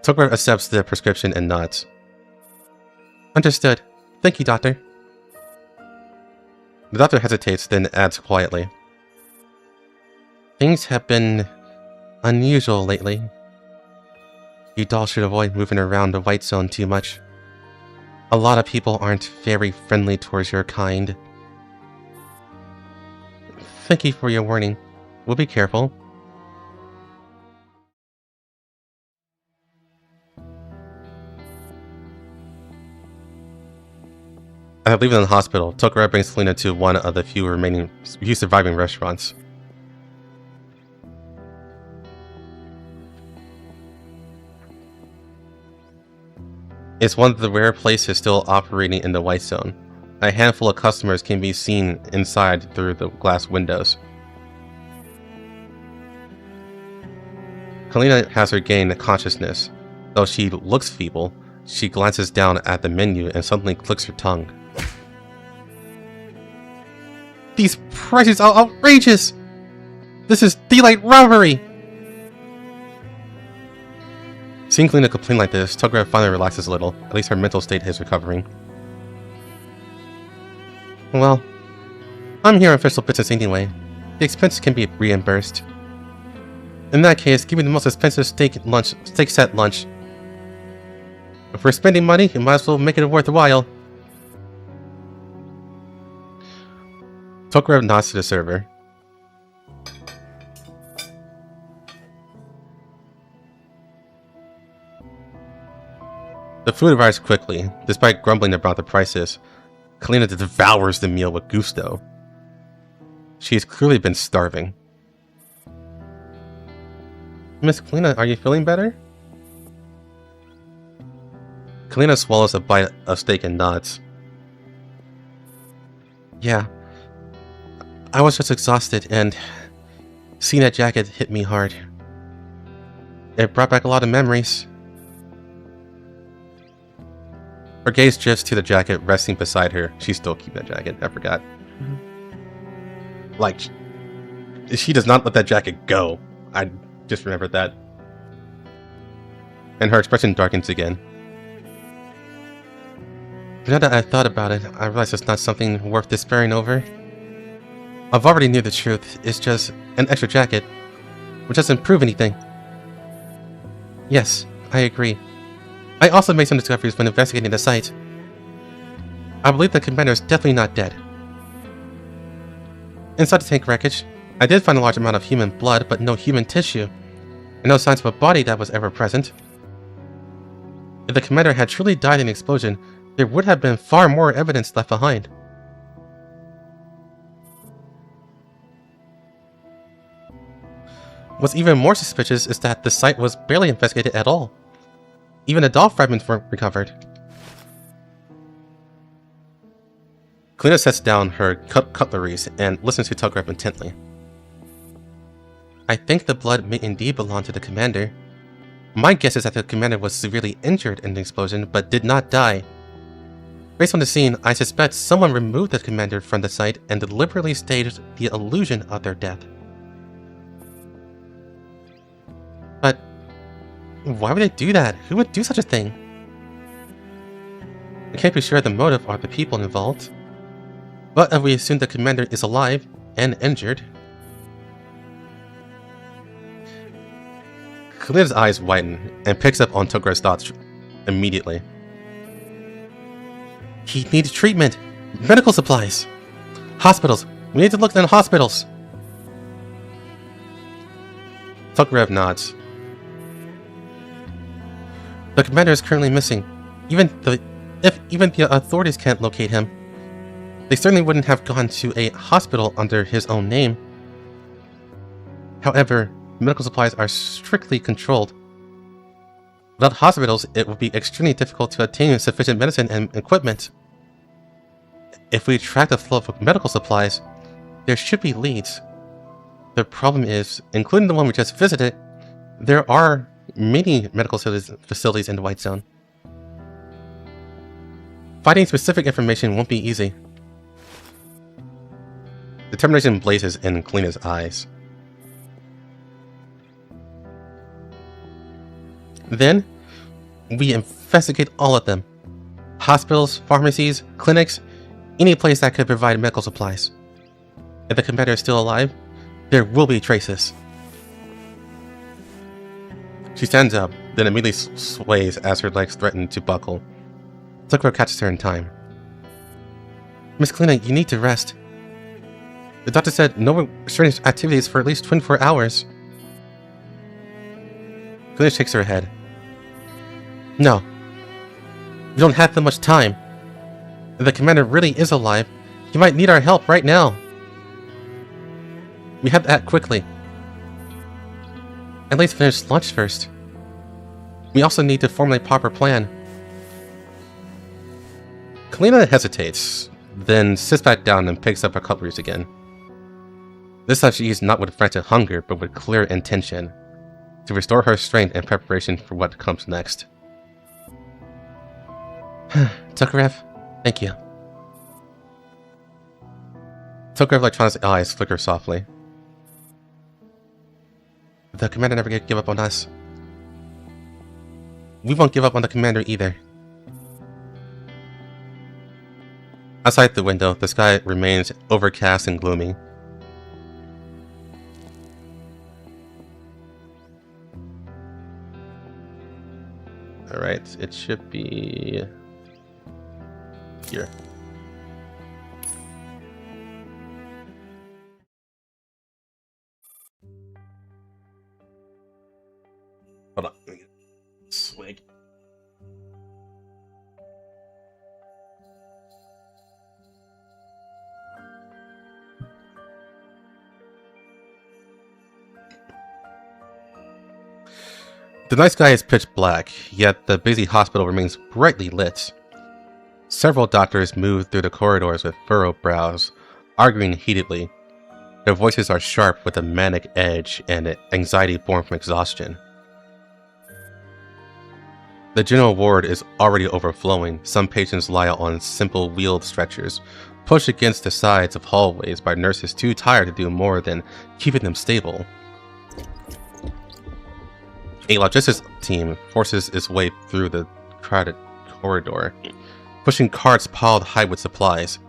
Tokarev accepts the prescription and nods. Understood. Thank you, doctor. The doctor hesitates, then adds quietly. Things have been unusual lately. You dolls should avoid moving around the white zone too much. A lot of people aren't very friendly towards your kind. Thank you for your warning. We'll be careful. After leaving the hospital, Tokarev brings Kalina to one of the few surviving restaurants. It's one of the rare places still operating in the white zone. A handful of customers can be seen inside through the glass windows. Kalina has regained consciousness. Though she looks feeble, she glances down at the menu and suddenly clicks her tongue. These prices are outrageous! This is daylight robbery! Seeing Kalina complain like this, Tokarev finally relaxes a little. At least her mental state is recovering. Well, I'm here on official business anyway. The expenses can be reimbursed. In that case, give me the most expensive steak set lunch. If we're spending money, you might as well make it worthwhile. Tokarev nods to the server. The food arrives quickly. Despite grumbling about the prices, Kalina devours the meal with gusto. She has clearly been starving. Miss Kalina, are you feeling better? Kalina swallows a bite of steak and nods. Yeah. I was just exhausted, and seeing that jacket hit me hard. It brought back a lot of memories. Her gaze drifts to the jacket resting beside her. She's still keeping that jacket, I forgot. Like, she does not let that jacket go. I just remembered that. And her expression darkens again. Now that I've thought about it, I realize it's not something worth despairing over. I've already knew the truth. It's just an extra jacket, which doesn't prove anything. Yes, I agree. I also made some discoveries when investigating the site. I believe the commander is definitely not dead. Inside the tank wreckage, I did find a large amount of human blood, but no human tissue, and no signs of a body that was ever present. If the commander had truly died in the explosion, there would have been far more evidence left behind. What's even more suspicious is that the site was barely investigated at all. Even the doll fragments weren't recovered. Kalina sets down her cutleries and listens to Tugrep intently. I think the blood may indeed belong to the commander. My guess is that the commander was severely injured in the explosion, but did not die. Based on the scene, I suspect someone removed the commander from the site and deliberately staged the illusion of their death. But why would they do that? Who would do such a thing? I can't be sure of the motive or the people involved. But if we assume the commander is alive and injured... Kalina's eyes widen and picks up on Tugrev's thoughts immediately. He needs treatment! Medical supplies! Hospitals! We need to look in hospitals! Tugrev nods. The commander is currently missing. If even the authorities can't locate him, they certainly wouldn't have gone to a hospital under his own name. However, medical supplies are strictly controlled. Without hospitals, it would be extremely difficult to obtain sufficient medicine and equipment. If we track the flow of medical supplies, there should be leads. The problem is, including the one we just visited, there are many medical facilities in the White Zone. Finding specific information won't be easy. Determination blazes in Kalina's eyes. Then, we investigate all of them. Hospitals, pharmacies, clinics, any place that could provide medical supplies. If the commander is still alive, there will be traces. She stands up, then immediately sways as her legs threaten to buckle. Tugrep catches her in time. Miss Kalina, you need to rest. The doctor said no strange activities for at least 24 hours. Kalina shakes her head. No. We don't have that much time. If the commander really is alive, he might need our help right now. We have to act quickly. At least finish lunch first. We also need to formulate a proper plan. Kalina hesitates, then sits back down and picks up her cutleries again. This time she eats not with frantic hunger, but with clear intention, to restore her strength and preparation for what comes next. Tugrep, thank you. Tugrev's electronic eyes flicker softly. The commander never give up on us. We won't give up on the commander either. Outside the window, the sky remains overcast and gloomy. Alright, it should be here. Hold on. Let me get a swig. The night sky is pitch black, yet the busy hospital remains brightly lit. Several doctors move through the corridors with furrowed brows, arguing heatedly. Their voices are sharp with a manic edge and anxiety born from exhaustion. The general ward is already overflowing. Some patients lie on simple wheeled stretchers, pushed against the sides of hallways by nurses too tired to do more than keeping them stable. A logistics team forces its way through the crowded corridor, pushing carts piled high with supplies.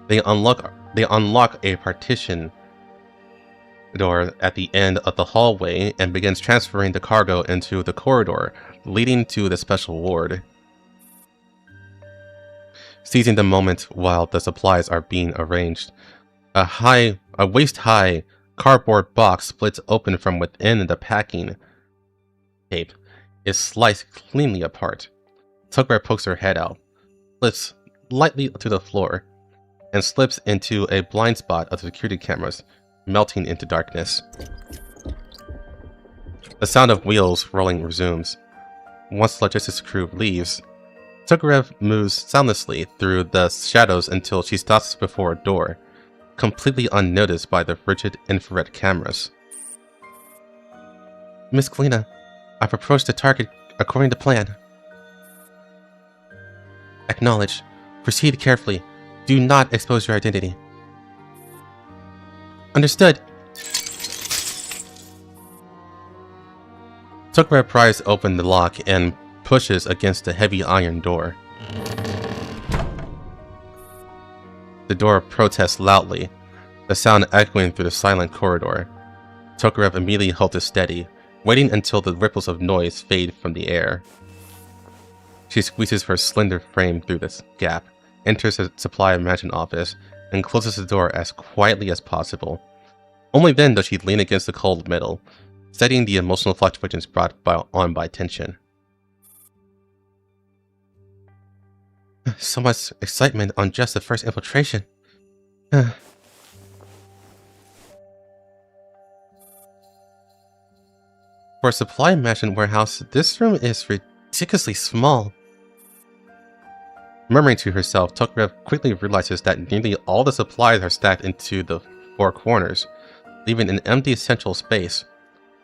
They unlock a partition door at the end of the hallway and begins transferring the cargo into the corridor, leading to the special ward. Seizing the moment while the supplies are being arranged, a waist-high cardboard box splits open from within. The packing tape is sliced cleanly apart. Tugbear pokes her head out, flips lightly to the floor, and slips into a blind spot of the security cameras, melting into darkness. The sound of wheels rolling resumes. Once the logistics crew leaves, Tukarev moves soundlessly through the shadows until she stops before a door, completely unnoticed by the rigid infrared cameras. Miss Kalina, I've approached the target according to plan. Acknowledge. Proceed carefully. Do not expose your identity. Understood. Tukarev pries open the lock and pushes against the heavy iron door. The door protests loudly, the sound echoing through the silent corridor. Tukarev immediately holds it steady, waiting until the ripples of noise fade from the air. She squeezes her slender frame through this gap, enters the supply management office, and closes the door as quietly as possible. Only then does she lean against the cold metal, steadying the emotional fluctuations brought on by tension. So much excitement on just the first infiltration. For a supply management warehouse, this room is ridiculously small. Murmuring to herself, Tukarev quickly realizes that nearly all the supplies are stacked into the four corners, leaving an empty central space.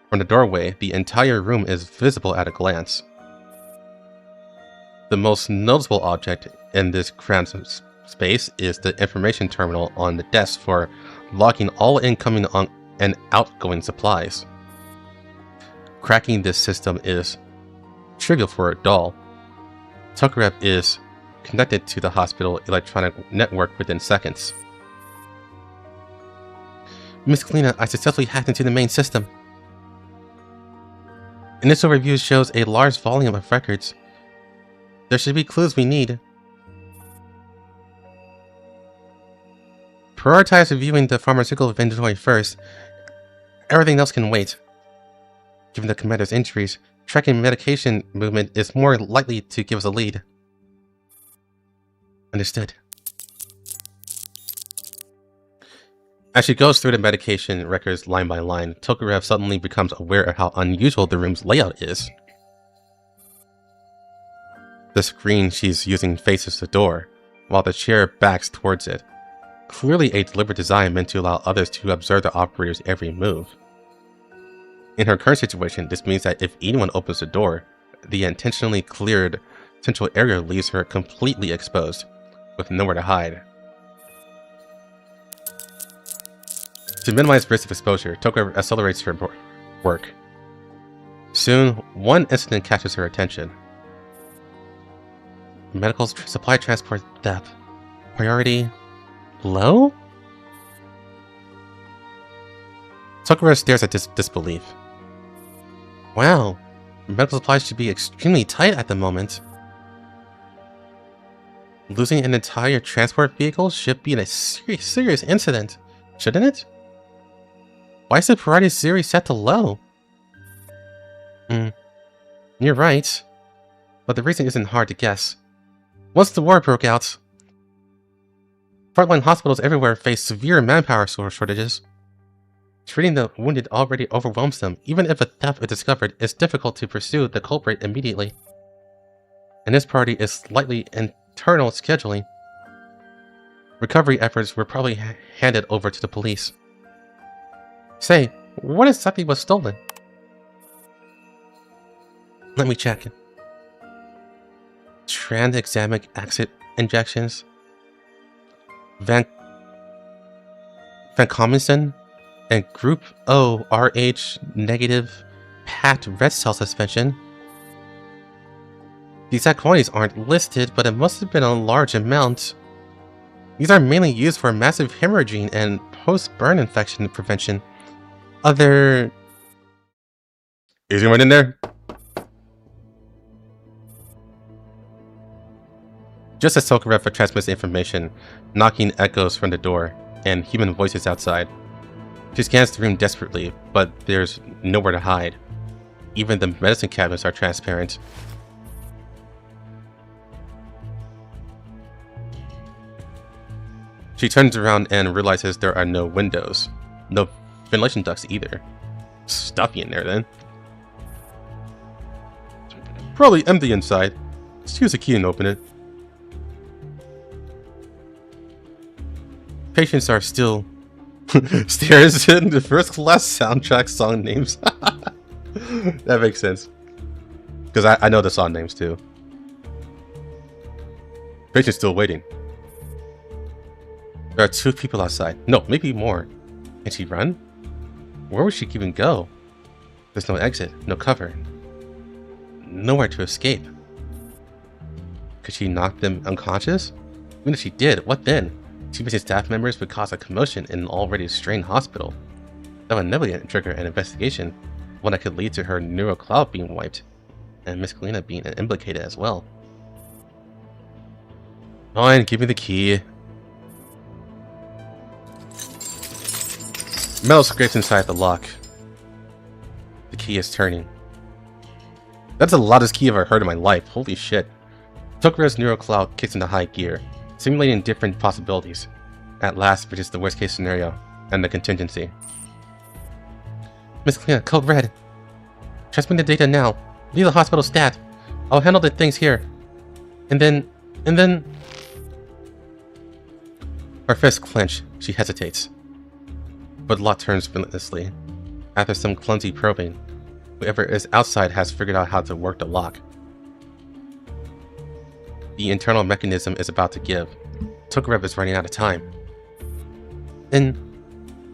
From the doorway, the entire room is visible at a glance. The most noticeable object in this cramped space is the information terminal on the desk for logging all incoming and outgoing supplies. Cracking this system is trivial for a doll. Tukarev is connected to the hospital electronic network within seconds. Miss Kalina, I successfully hacked into the main system. Initial review shows a large volume of records. There should be clues we need. Prioritize reviewing the pharmaceutical inventory first. Everything else can wait. Given the commander's injuries, tracking medication movement is more likely to give us a lead. Understood. As she goes through the medication records line by line, Tukarev suddenly becomes aware of how unusual the room's layout is. The screen she's using faces the door, while the chair backs towards it. Clearly a deliberate design meant to allow others to observe the operator's every move. In her current situation, this means that if anyone opens the door, the intentionally cleared central area leaves her completely exposed, with nowhere to hide. To minimize risk of exposure, Tukarev accelerates her work. Soon, one incident catches her attention. Medical supply transport depth. Priority low? Tukarev stares at disbelief. Wow, medical supplies should be extremely tight at the moment. Losing an entire transport vehicle should be a serious incident, shouldn't it? Why is the priority series set to low? You're right, but the reason isn't hard to guess. Once the war broke out, frontline hospitals everywhere faced severe manpower shortages. Treating the wounded already overwhelms them. Even if a theft is discovered, it's difficult to pursue the culprit immediately. And this priority is slightly internal scheduling. Recovery efforts were probably handed over to the police. Say, what exactly was stolen? Let me check. Transexamic acid injections. Vancomycin and Group O RH negative packed red cell suspension. The exact quantities aren't listed, but it must have been a large amount. These are mainly used for massive hemorrhaging and post-burn infection prevention. Is anyone in there? Just as Tokarev transmits information, knocking echoes from the door, and human voices outside. She scans the room desperately, but there's nowhere to hide. Even the medicine cabinets are transparent. She turns around and realizes there are no windows. No ventilation ducts either. Stuffy in there then. Probably empty inside. Just use a key and open it. Patients are still stares in the first class soundtrack song names. That makes sense. Because I know the song names too. Patient's still waiting. There are 2 people outside. No, maybe more. Can she run? Where would she even go? There's no exit, no cover. Nowhere to escape. Could she knock them unconscious? Even if she did, what then? Too many staff members would cause a commotion in an already strained hospital. That would inevitably trigger an investigation, one that could lead to her neural cloud being wiped, and Miss Kalina being implicated as well. Fine, give me the key. Metal scrapes inside the lock. The key is turning. That's the loudest key I've ever heard in my life. Holy shit. Tokurev's neural cloud kicks into high gear, simulating different possibilities. At last, which is the worst case scenario, and the contingency. Miss Kalina, code red. Transmit the data now. Leave the hospital stat. I'll handle the things here. And then... Her fists clench. She hesitates. But the lock turns relentlessly. After some clumsy probing, whoever is outside has figured out how to work the lock. The internal mechanism is about to give. Tokarev is running out of time. Then,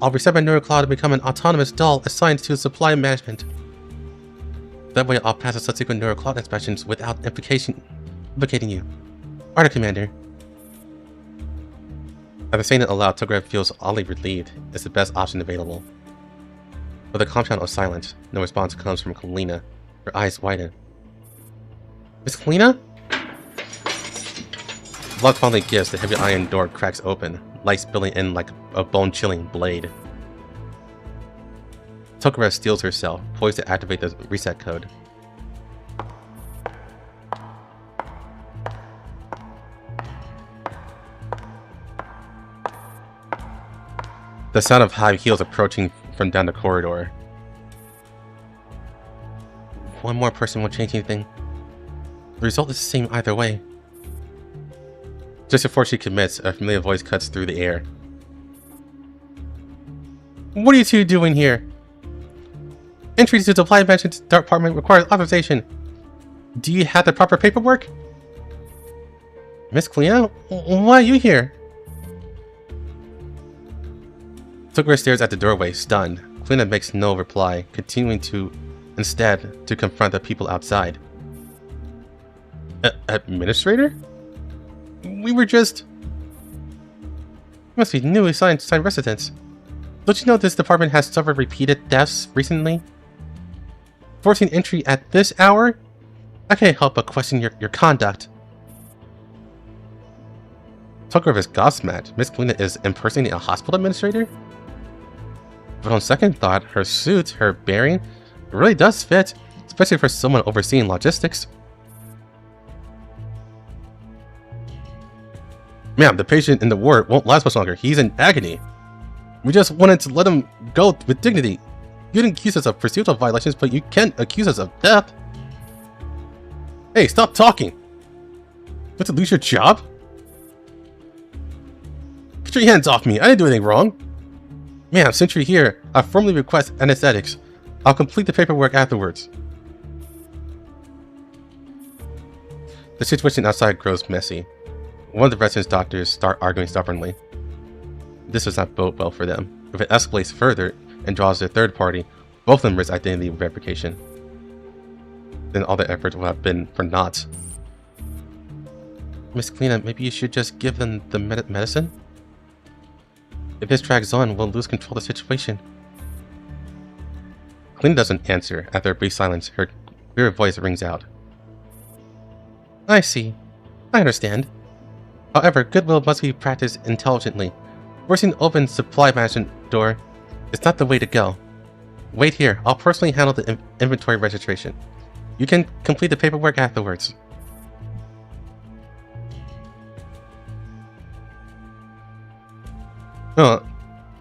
I'll reset my neural cloud to become an autonomous doll assigned to supply management. That way I'll pass the subsequent neural cloud inspections without implicating you. Order, Commander. After saying it aloud, Tokarev feels oddly relieved. It's the best option available. But the comm channel is silent. No response comes from Kalina. Her eyes widen. Miss Kalina? The lock finally gives. The heavy iron door cracks open, light spilling in like a bone-chilling blade. Tokarev steels herself, poised to activate the reset code. The sound of high heels approaching from down the corridor. One more person won't change anything. The result is the same either way. Just before she commits, a familiar voice cuts through the air. What are you 2 doing here? Entry to the supply management department requires authorization. Do you have the proper paperwork? Miss Kalina, why are you here? Tokarev stares at the doorway, stunned. Kalina makes no reply, continuing instead to confront the people outside. Administrator? We were just... Must be newly signed residents. Don't you know this department has suffered repeated thefts recently? Forcing entry at this hour? I can't help but question your conduct. Tokarev is gobsmacked. Miss Kalina is impersonating a hospital administrator? But on second thought, her suit, her bearing, it really does fit, especially for someone overseeing logistics. Ma'am, the patient in the ward won't last much longer. He's in agony. We just wanted to let him go with dignity. You didn't accuse us of procedural violations, but you can't accuse us of theft. Hey, stop talking! You have to lose your job? Get your hands off me, I didn't do anything wrong. Ma'am, since you're here, I formally request anesthetics. I'll complete the paperwork afterwards. The situation outside grows messy. One of the residents' doctors start arguing stubbornly. This does not bode well for them. If it escalates further and draws a third party, both of them risk identity verification. Then all the effort will have been for naught. Miss Kalina, maybe you should just give them the medicine? If this drags on, we'll lose control of the situation. Kalina doesn't answer. After a brief silence, her clear voice rings out. I see. I understand. However, goodwill must be practiced intelligently. Forcing open supply management door is not the way to go. Wait here, I'll personally handle the inventory registration. You can complete the paperwork afterwards.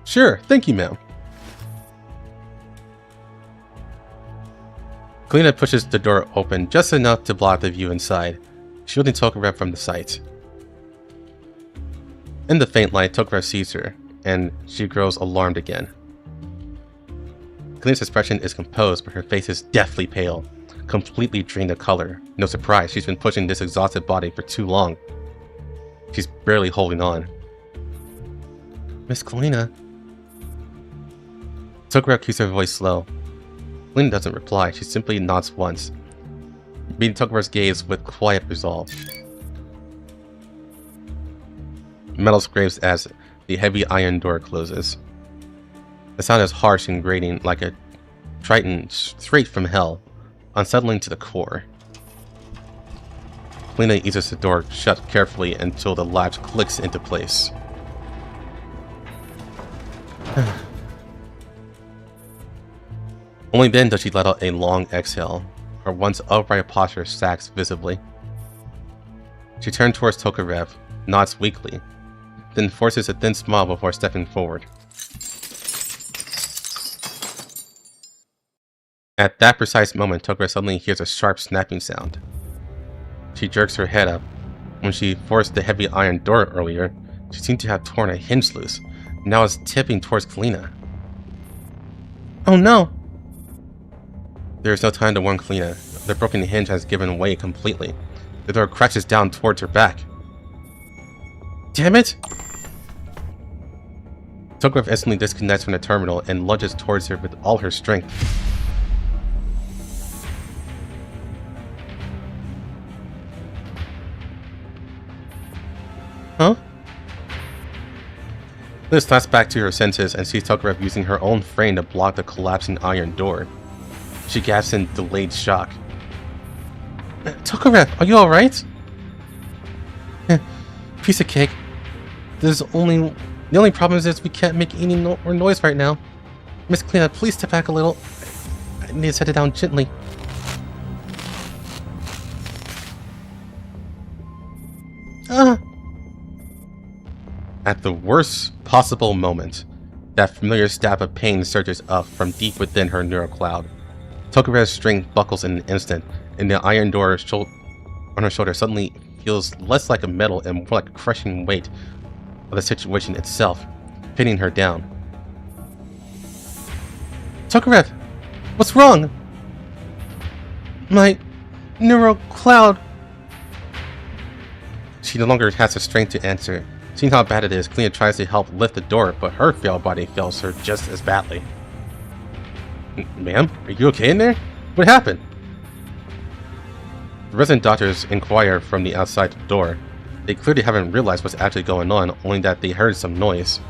Sure, thank you, ma'am. Kalina pushes the door open just enough to block the view inside, shielding Tokarev from the sight. In the faint light, Tokarev sees her, and she grows alarmed again. Kalina's expression is composed, but her face is deathly pale, completely drained of color. No surprise, she's been pushing this exhausted body for too long. She's barely holding on. Miss Kalina. Tokarev keeps her voice slow. Kalina doesn't reply, she simply nods once, meeting Tokarev's gaze with quiet resolve. Metal scrapes as the heavy iron door closes. The sound is harsh and grating like a triton straight from hell, unsettling to the core. Kalina eases the door shut carefully until the latch clicks into place. Only then does she let out a long exhale. Her once upright posture sags visibly. She turns towards Tokarev, nods weakly, then forces a thin smile before stepping forward. At that precise moment, Tokarev suddenly hears a sharp snapping sound. She jerks her head up. When she forced the heavy iron door earlier, she seemed to have torn a hinge loose. Now it's tipping towards Kalina. Oh no! There is no time to warn Kalina. The broken hinge has given way completely. The door crashes down towards her back. Damn it! Tokarev instantly disconnects from the terminal and lunges towards her with all her strength. Huh? Liz snaps back to her senses and sees Tokarev using her own frame to block the collapsing iron door. She gasps in delayed shock. Tokarev, are you alright? Piece of cake. The only problem is we can't make any more noise right now. Miss Kalina, please step back a little. I need to set it down gently. At the worst possible moment, that familiar stab of pain surges up from deep within her neural cloud. Tokarev's strength buckles in an instant, and the iron door on her shoulder suddenly feels less like a metal and more like a crushing weight of the situation itself, pinning her down. Tokarev, what's wrong? My neural cloud. She no longer has the strength to answer. Seeing how bad it is, Kalina tries to help lift the door, but her frail body fails her just as badly. Ma'am, are you okay in there? What happened? The resident doctors inquire from the outside the door. They clearly haven't realized what's actually going on, only that they heard some noise.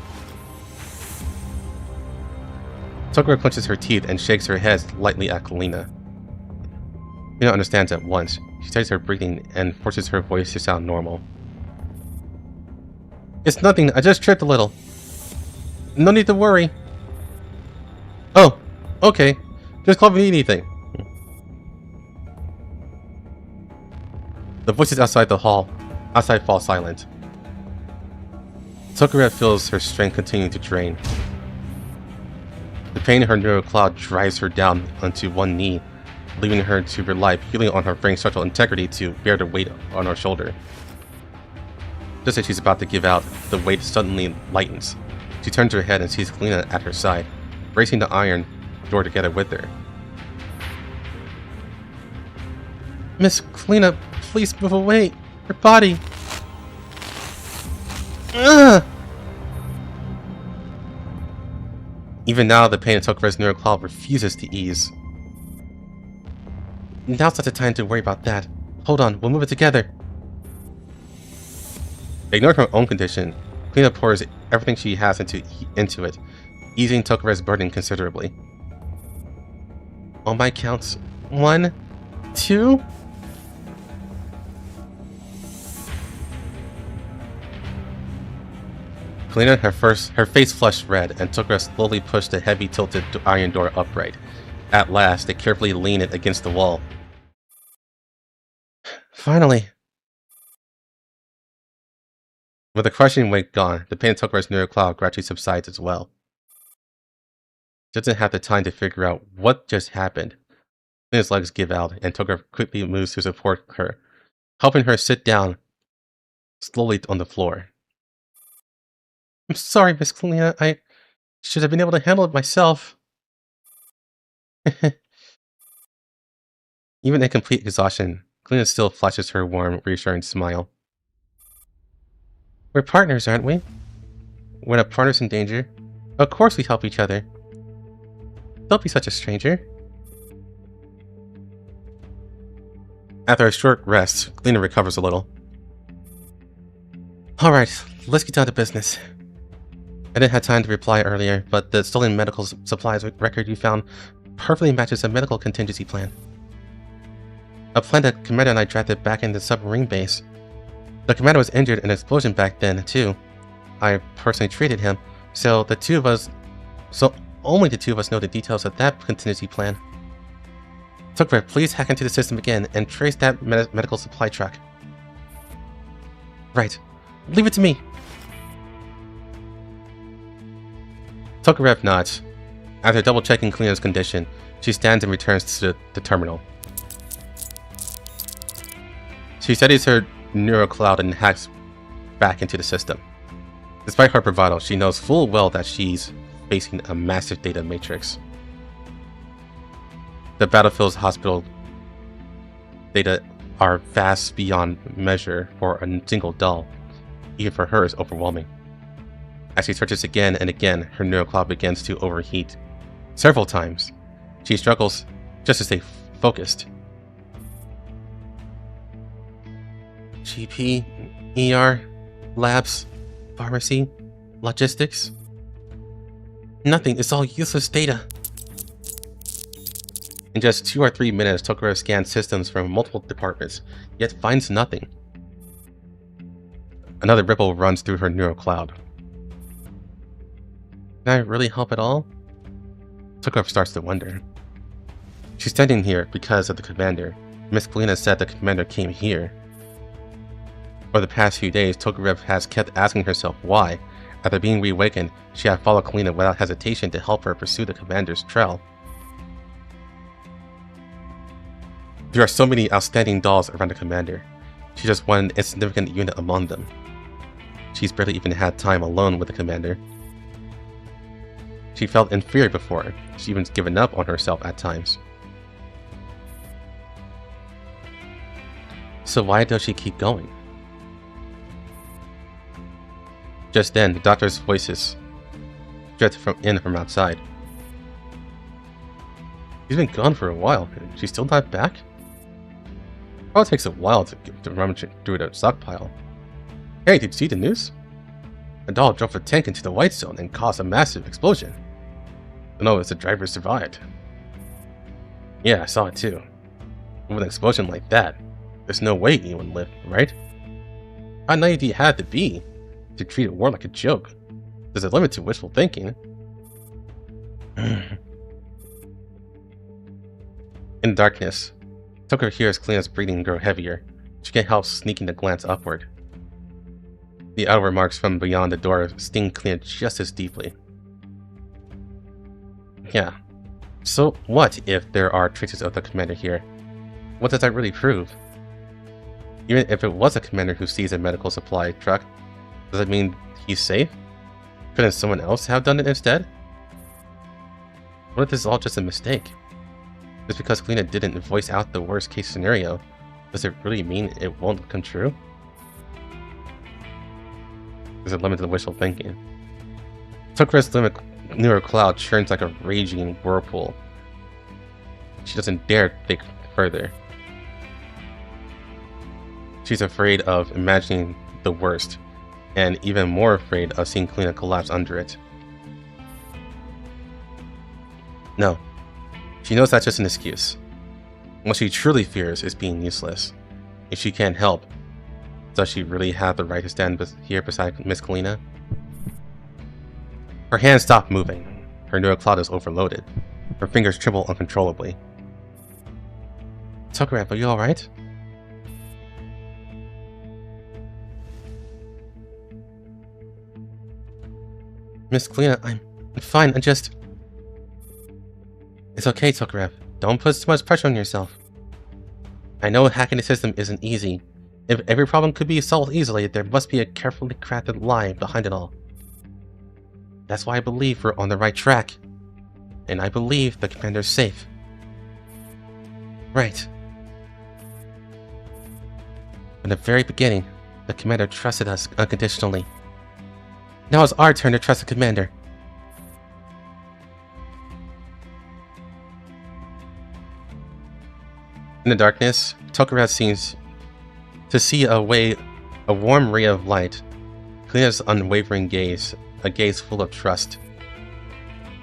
Tokarev clenches her teeth and shakes her head lightly at Kalina. Kalina understands at once. She studies her breathing and forces her voice to sound normal. It's nothing, I just tripped a little. No need to worry. Oh, okay. Just call me anything. The voices outside fall silent. Tokarev feels her strength continuing to drain. pain in her neural cloud drives her down onto one knee, leaving her to rely purely on her brain's structural integrity to bear the weight on her shoulder. Just as she's about to give out, the weight suddenly lightens. She turns her head and sees Kalina at her side, bracing the iron door together with her. Miss Kalina, please move away. Your body. Ugh! Even now, the pain in Tokare's neural cloud refuses to ease. Now's not the time to worry about that. Hold on, we'll move it together. Ignoring her own condition, Kalina pours everything she has into it, easing Tokare's burden considerably. On my counts, 1, 2... Kalina, her face flushed red, and Tokare slowly pushed the heavy tilted iron door upright. At last, they carefully leaned it against the wall. Finally. With the crushing weight gone, the pain in Tokare's neural cloud gradually subsides as well. She doesn't have the time to figure out what just happened. Then his legs give out, and Tokare quickly moves to support her, helping her sit down slowly on the floor. I'm sorry, Miss Kalina. I should have been able to handle it myself. Even in complete exhaustion, Kalina still flashes her warm, reassuring smile. We're partners, aren't we? When a partner's in danger, of course we help each other. Don't be such a stranger. After a short rest, Kalina recovers a little. Alright, let's get down to business. I didn't have time to reply earlier, but the stolen medical supplies record you found perfectly matches a medical contingency plan. A plan that Commander and I drafted back in the submarine base. The Commander was injured in an explosion back then, too. I personally treated him, so only the two of us know the details of that contingency plan. Tokare, please hack into the system again and trace that medical supply truck. Right. Leave it to me. Tokarev nods. After double-checking Kalina's condition, she stands and returns to the terminal. She studies her neural cloud and hacks back into the system. Despite her bravado, she knows full well that she's facing a massive data matrix. The battlefield's hospital data are vast beyond measure for a single doll. Even for her, is overwhelming. As she searches again and again, her neural cloud begins to overheat. Several times, she struggles just to stay focused. GP, ER, labs, pharmacy, logistics. Nothing, it's all useless data. In just 2 or 3 minutes, Tokare scans systems from multiple departments, yet finds nothing. Another ripple runs through her neural cloud. Can I really help at all? Tokare starts to wonder. She's standing here because of the commander. Miss Kalina said the commander came here. For the past few days, Tokarev has kept asking herself why. After being reawakened, she had followed Kalina without hesitation to help her pursue the commander's trail. There are so many outstanding dolls around the commander. She's just one insignificant unit among them. She's barely even had time alone with the commander. She felt inferior before. She's even given up on herself at times. So why does she keep going? Just then, the doctor's voices drifted from outside. She's been gone for a while, and she's still not back? Probably takes a while to rummage through the stockpile. Hey, did you see the news? A doll drove a tank into the white zone and caused a massive explosion. Don't know if the driver survived. Yeah, I saw it too. With an explosion like that, there's no way anyone lived, right? How naive do you have to be to treat a war like a joke? There's a limit to wishful thinking. In the darkness, Tokare hears Kalina's breathing grow heavier. She can't help sneaking a glance upward. The outward marks from beyond the door sting Kalina just as deeply. Yeah. So what if there are traces of the commander here? What does that really prove? Even if it was a commander who sees a medical supply truck, does it mean he's safe? Couldn't someone else have done it instead? What if this is all just a mistake? Just because Kalina didn't voice out the worst case scenario, does it really mean it won't come true? There's a limit to wishful thinking. Tokure's newer cloud churns like a raging whirlpool. She doesn't dare think further. She's afraid of imagining the worst, and even more afraid of seeing Kalina collapse under it. No, she knows that's just an excuse. What she truly fears is being useless. If she can't help, does she really have the right to stand here beside Miss Kalina? Her hands stop moving. Her neural cloud is overloaded. Her fingers tremble uncontrollably. Tokurev, are you alright? Miss Kalina, I'm fine, I just... It's okay, Tokurev. Don't put too much pressure on yourself. I know hacking the system isn't easy. If every problem could be solved easily, there must be a carefully crafted lie behind it all. That's why I believe we're on the right track. And I believe the commander's safe. Right. From the very beginning, the commander trusted us unconditionally. Now it's our turn to trust the commander. In the darkness, Tokurev seems to see a warm ray of light. Kalina's unwavering gaze, a gaze full of trust.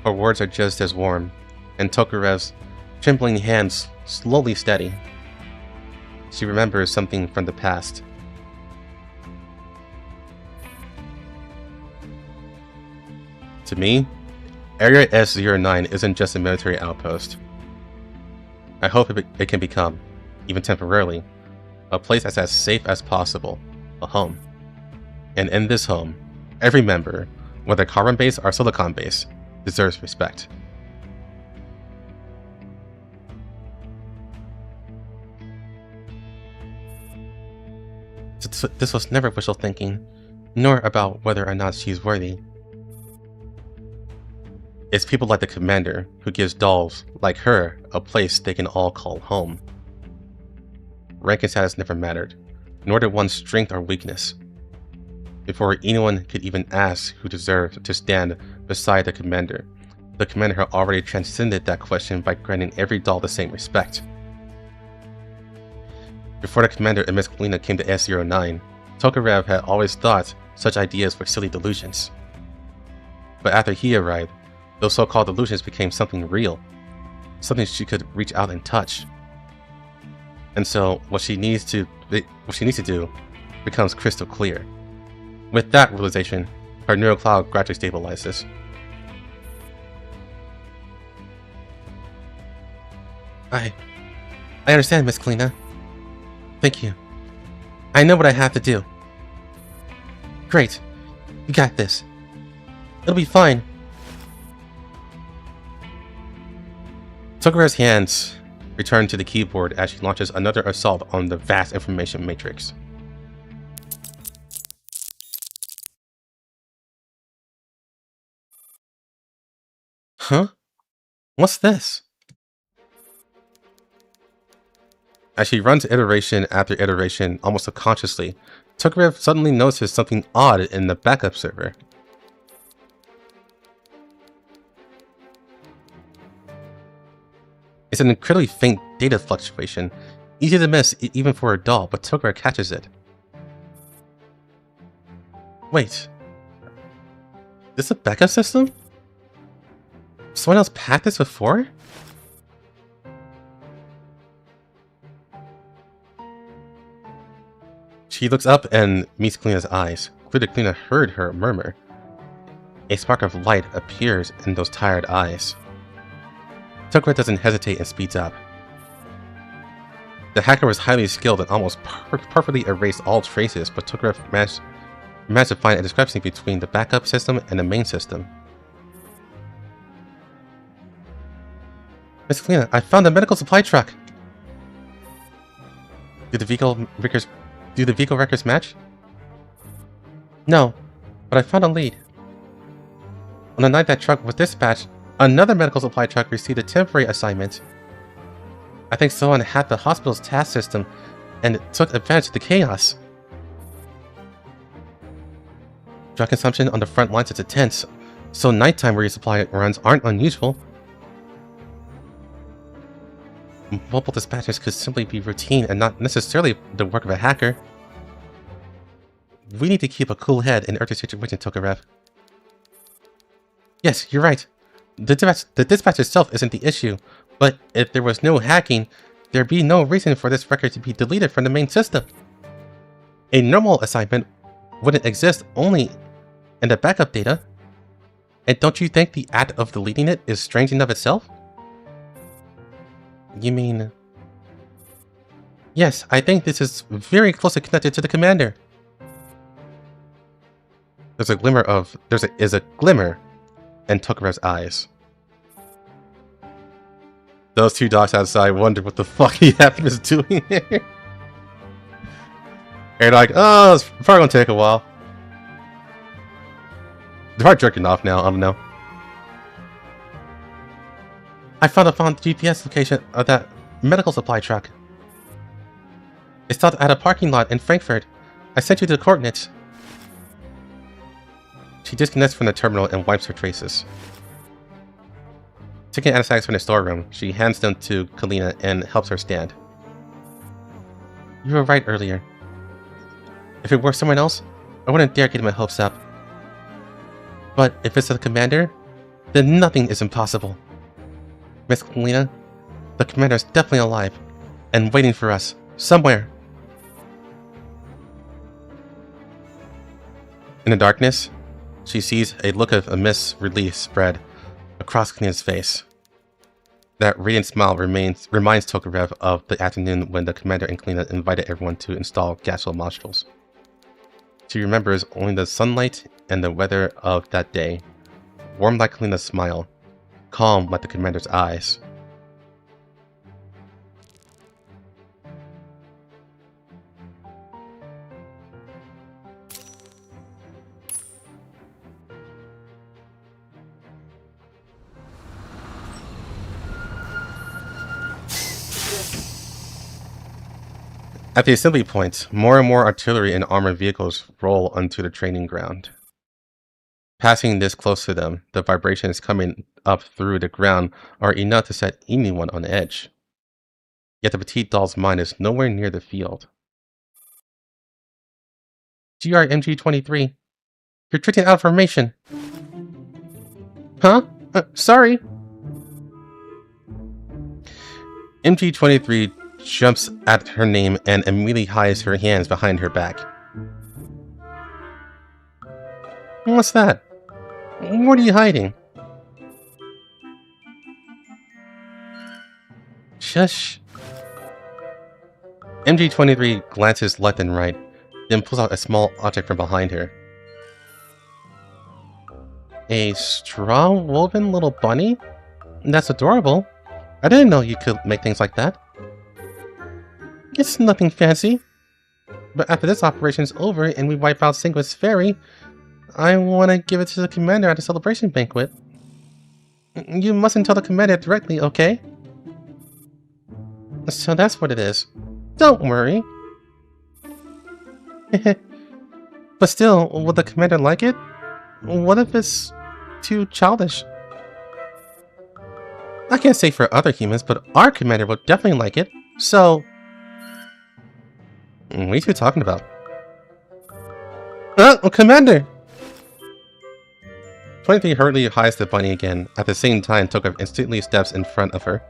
Her words are just as warm, and Tokurev's trembling hands slowly steady. She remembers something from the past. To me, Area S09 isn't just a military outpost. I hope it can become, even temporarily, a place that's as safe as possible, a home. And in this home, every member, whether carbon-based or silicon-based, deserves respect. This was never wishful thinking, nor about whether or not she's worthy. It's people like the commander who gives dolls like her a place they can all call home. Rank and status never mattered, nor did one's strength or weakness. Before anyone could even ask who deserved to stand beside the commander had already transcended that question by granting every doll the same respect. Before the commander and Miss Kalina came to S09, Tokurev had always thought such ideas were silly delusions. But after he arrived, those so-called delusions became something real, something she could reach out and touch. And so what she needs to do becomes crystal clear. With that realization, her neural cloud gradually stabilizes. I understand, Miss Kalina. Thank you. I know what I have to do. Great. You got this. It'll be fine. Tokurev's hands return to the keyboard as she launches another assault on the vast information matrix. Huh? What's this? As she runs iteration after iteration almost subconsciously, Tokurev suddenly notices something odd in the backup server. It's an incredibly faint data fluctuation, easy to miss even for a doll, but Tokurev catches it. Wait. Is this a backup system? Someone else packed this before? She looks up and meets Kalina's eyes. Clearly Kalina heard her murmur. A spark of light appears in those tired eyes. Tokurev doesn't hesitate and speeds up. The hacker was highly skilled and almost perfectly erased all traces, but Tokurev managed to find a discrepancy between the backup system and the main system. Miss Kalina, I found a medical supply truck. Do the vehicle records match? No, but I found a lead. On the night that truck was dispatched, another medical supply truck received a temporary assignment. I think someone hacked the hospital's task system and took advantage of the chaos. Drug consumption on the front lines is intense, so nighttime resupply runs aren't unusual. Mobile dispatches could simply be routine and not necessarily the work of a hacker. We need to keep a cool head in urgent situation, Tokarev. Yes, you're right. The dispatch itself isn't the issue, but if there was no hacking, there'd be no reason for this record to be deleted from the main system. A normal assignment wouldn't exist only in the backup data. And don't you think the act of deleting it is strange enough itself? You mean... Yes, I think this is very closely connected to the commander. There's a glimmer in Tokarev's eyes. Those two dogs outside wonder what the fuck he is doing here. They're like, oh, it's probably gonna take a while. They're probably jerking off now, I don't know. I found the GPS location of that medical supply truck. It stopped at a parking lot in Frankfurt. I sent you the coordinates. She disconnects from the terminal and wipes her traces. Taking anesthetics from the storeroom, she hands them to Kalina and helps her stand. You were right earlier. If it were someone else, I wouldn't dare get my hopes up. But if it's the commander, then nothing is impossible. Miss Kalina, the commander is definitely alive and waiting for us somewhere. In the darkness, she sees a look of immense relief spread across Kalina's face. That radiant smile reminds Tokarev of the afternoon when the commander and Kalina invited everyone to install gasol nostrils. She remembers only the sunlight and the weather of that day, warm like Kalina's smile, calm like the commander's eyes. At the assembly point, more and more artillery and armored vehicles roll onto the training ground. Passing this close to them, the vibrations coming up through the ground are enough to set anyone on edge. Yet the petite doll's mind is nowhere near the field. GRMG-23, you're drifting out of formation. Huh? Sorry. MG-23 jumps at her name and immediately hides her hands behind her back. What's that? What are you hiding? Shush. MG-23 glances left and right, then pulls out a small object from behind her. A straw-woven little bunny? That's adorable. I didn't know you could make things like that. It's nothing fancy. But after this operation's over and we wipe out Sanguis Ferry, I want to give it to the commander at a celebration banquet. You mustn't tell the commander directly, okay? So that's what it is. Don't worry. But still, will the commander like it? What if it's too childish? I can't say for other humans, but our commander will definitely like it. So... what are you two talking about? Commander! 23 hurriedly hides the bunny again. At the same time, Tokarev instantly steps in front of her.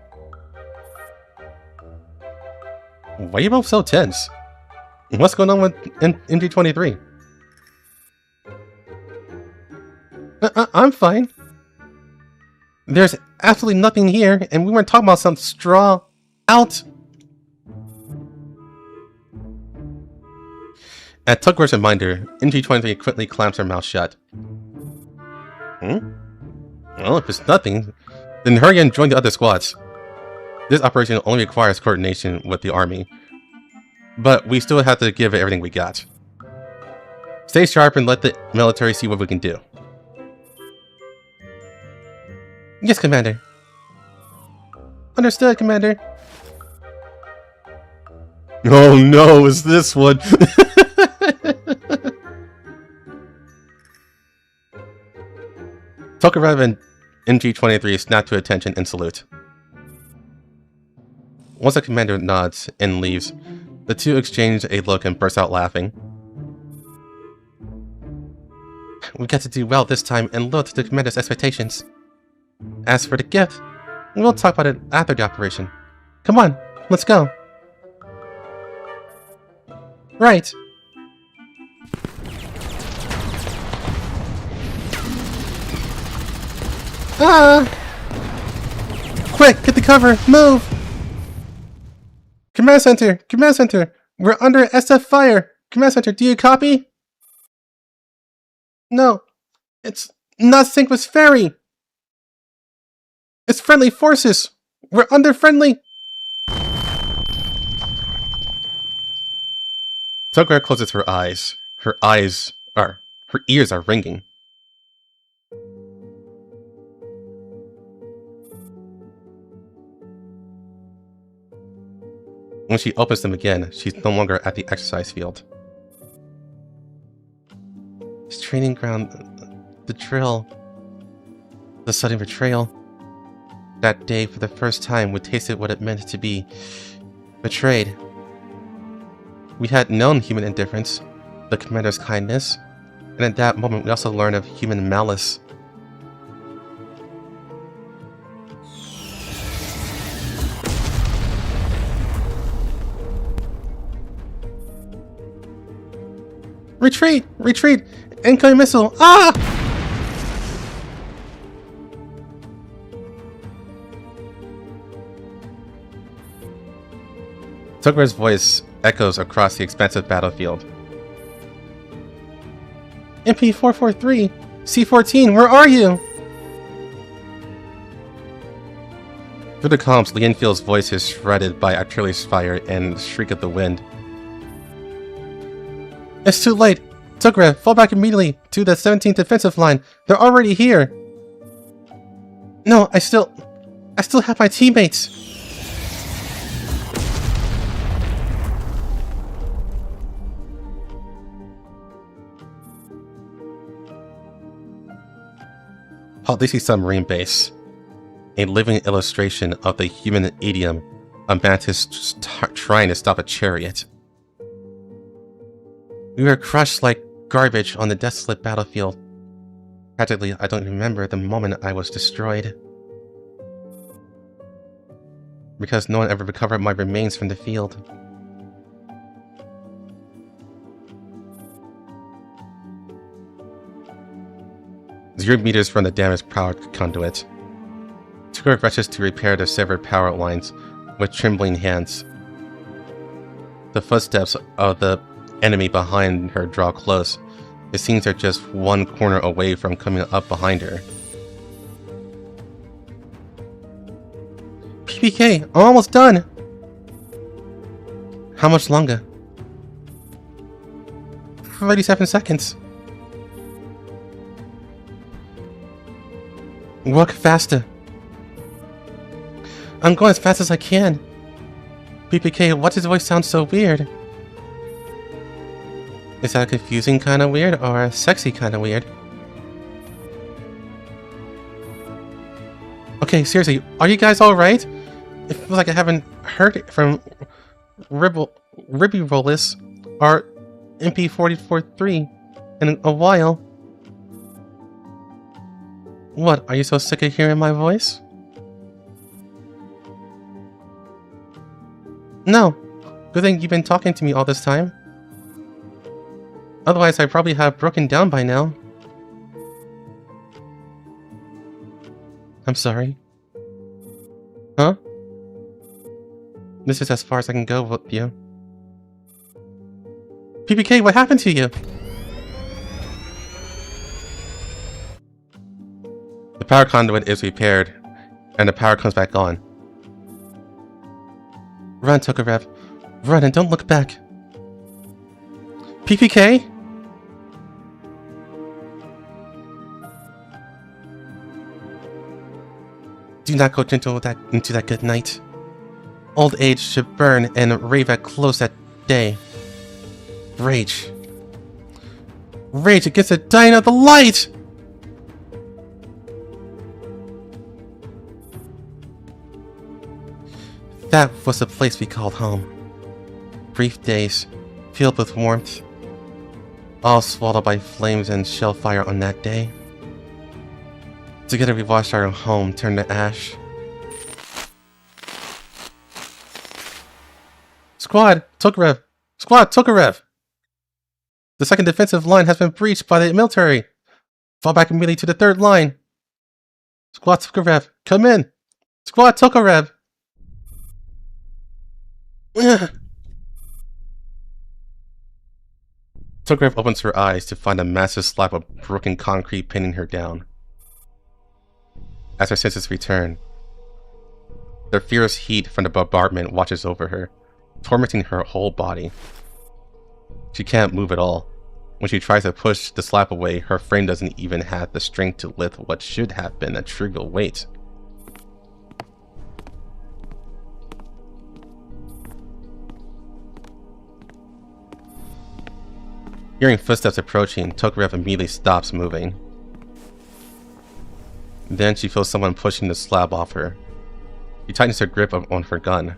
Why are you both so tense? What's going on with MG-23? I'm fine. There's absolutely nothing here, and we weren't talking about some straw out. At Tokarev's reminder, MG-23 quickly clamps her mouth shut. Well, if it's nothing, then hurry and join the other squads. This operation only requires coordination with the army, but we still have to give it everything we got. Stay sharp and let the military see what we can do. Yes, Commander. Understood, Commander. Oh no, it's this one! Tokarev and MG-23 snap to attention and salute. Once the commander nods and leaves, the two exchange a look and burst out laughing. We got to do well this time and live up to the commander's expectations. As for the gift, we'll talk about it after the operation. Come on, let's go. Right. Ah! Quick, get the cover, move! Command Center! Command Center! We're under SF fire! Command Center, do you copy? No, it's not sync with Ferry! It's friendly forces! We're under friendly! Tokarev closes her eyes. Her ears are ringing. When she opens them again, she's no longer at the exercise field. This training ground, the drill, the sudden betrayal. That day, for the first time, we tasted what it meant to be betrayed. We had known human indifference, the commander's kindness, and at that moment we also learned of human malice. Retreat! Retreat! Incoming missile! Ah! Tokarev's voice echoes across the expansive battlefield. MP-443! C-14, where are you? Through the comms, Lianfield's voice is shredded by artillery fire and shriek of the wind. It's too late! Tokarev, fall back immediately to the 17th defensive line. They're already here! No, I still have my teammates! Haldisi submarine base. A living illustration of the human idiom, a mantis trying to stop a chariot. We were crushed like garbage on the desolate battlefield. Practically, I don't remember the moment I was destroyed. Because no one ever recovered my remains from the field. Zero meters from the damaged power conduit. Tokarev rushes to repair the severed power lines with trembling hands. The footsteps of the enemy behind her draw close. It seems they're just one corner away from coming up behind her. PPK, I'm almost done! How much longer? 37 seconds. Work faster. I'm going as fast as I can. PPK, why does his voice sound so weird? Is that confusing kind of weird or sexy kind of weird? Okay, seriously, are you guys alright? It feels like I haven't heard it from Ribby-Rollis or MP-443 in a while. What, are you so sick of hearing my voice? No. Good thing you've been talking to me all this time. Otherwise, I probably have broken down by now. I'm sorry. Huh? This is as far as I can go with you. PPK, what happened to you? The power conduit is repaired, and the power comes back on. Run, Tokarev. Run and don't look back. PPK? Do not go gentle into that good night. Old age should burn and rave at close at day. Rage. Rage against the dying of the light! That was the place we called home. Brief days, filled with warmth, all swallowed by flames and shellfire on that day. Together we watched our home turn to ash. Squad, Tokarev! Squad, Tokarev! The second defensive line has been breached by the military. Fall back immediately to the third line. Squad Tokarev, come in! Squad Tokarev! Tokarev opens her eyes to find a massive slab of broken concrete pinning her down. As her senses return, the fierce heat from the bombardment washes over her, tormenting her whole body. She can't move at all. When she tries to push the slab away, her frame doesn't even have the strength to lift what should have been a trivial weight. Hearing footsteps approaching, Tokarev immediately stops moving. Then she feels someone pushing the slab off her. She tightens her grip on her gun.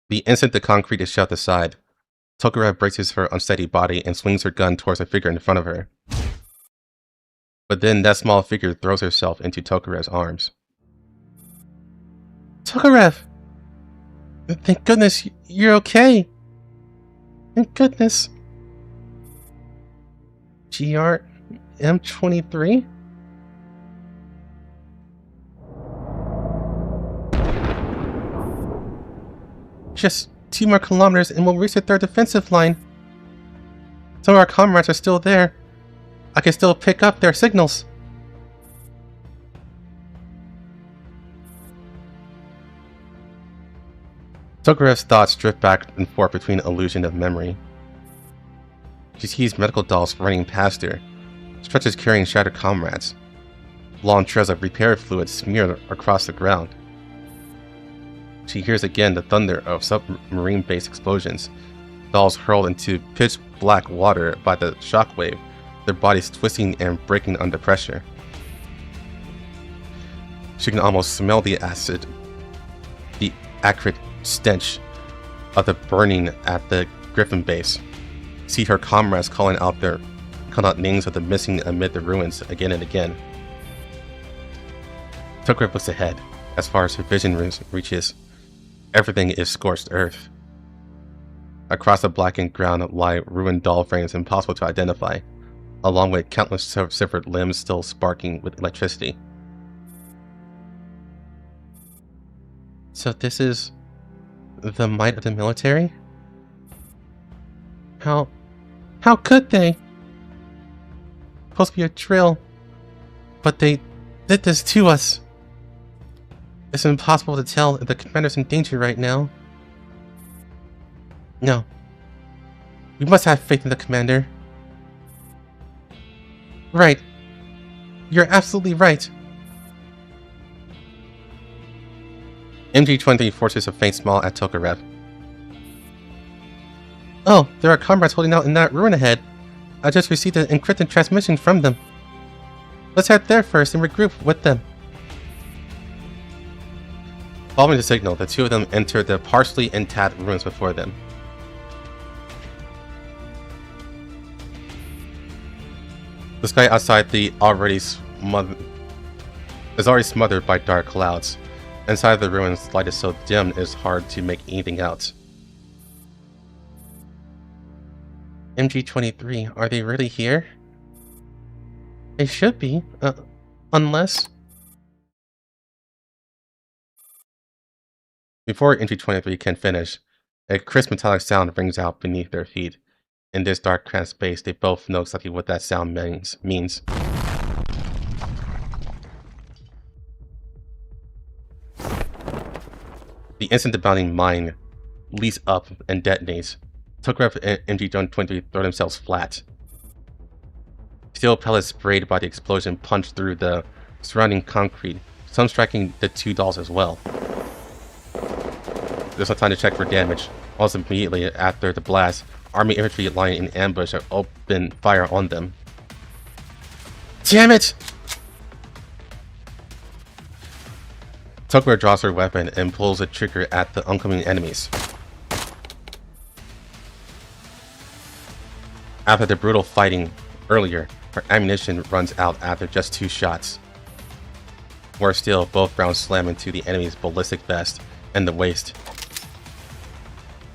The instant the concrete is shoved aside, Tokarev braces her unsteady body and swings her gun towards the figure in front of her. But then that small figure throws herself into Tokarev's arms. Tokarev! Thank goodness you're okay. Thank goodness. GR M23? Just 2 more kilometers and we'll reach the third defensive line. Some of our comrades are still there. I can still pick up their signals. Tokarev's thoughts drift back and forth between illusion of memory. She sees medical dolls running past her, stretchers carrying shattered comrades, long trails of repair fluid smeared across the ground. She hears again the thunder of submarine-based explosions, dolls hurled into pitch-black water by the shockwave, their bodies twisting and breaking under pressure. She can almost smell the acid, the acrid stench of the burning at the Griffin base. See her comrades calling out names of the missing amid the ruins again and again. Tokarev looks ahead. As far as her vision reaches, everything is scorched earth. Across the blackened ground lie ruined doll frames impossible to identify, along with countless severed limbs still sparking with electricity. So this is the might of the military? How could they? Supposed to be a drill, but they did this to us. It's impossible to tell if the commander's in danger right now. No. We must have faith in the commander. Right. You're absolutely right. MG-23 forces a faint smile at Tokarev. Oh, there are comrades holding out in that ruin ahead. I just received an encrypted transmission from them. Let's head there first and regroup with them. Following the signal, the two of them enter the partially intact ruins before them. The sky outside is already smothered by dark clouds. Inside the ruins, the light is so dim it is hard to make anything out. MG-23, are they really here? They should be, unless... Before MG-23 can finish, a crisp metallic sound rings out beneath their feet. In this dark, cramped space, they both know exactly what that sound means. The instant the bounding mine leaps up and detonates, Tokarev and MG-23 throw themselves flat. Steel pellets sprayed by the explosion punch through the surrounding concrete, some striking the two dolls as well. There's no time to check for damage. Almost immediately after the blast, Army infantry lying in ambush open fire on them. Damn it! Tokarev draws her weapon and pulls the trigger at the oncoming enemies. After the brutal fighting earlier, her ammunition runs out after just 2 shots. Worse still, both rounds slam into the enemy's ballistic vest and the waist.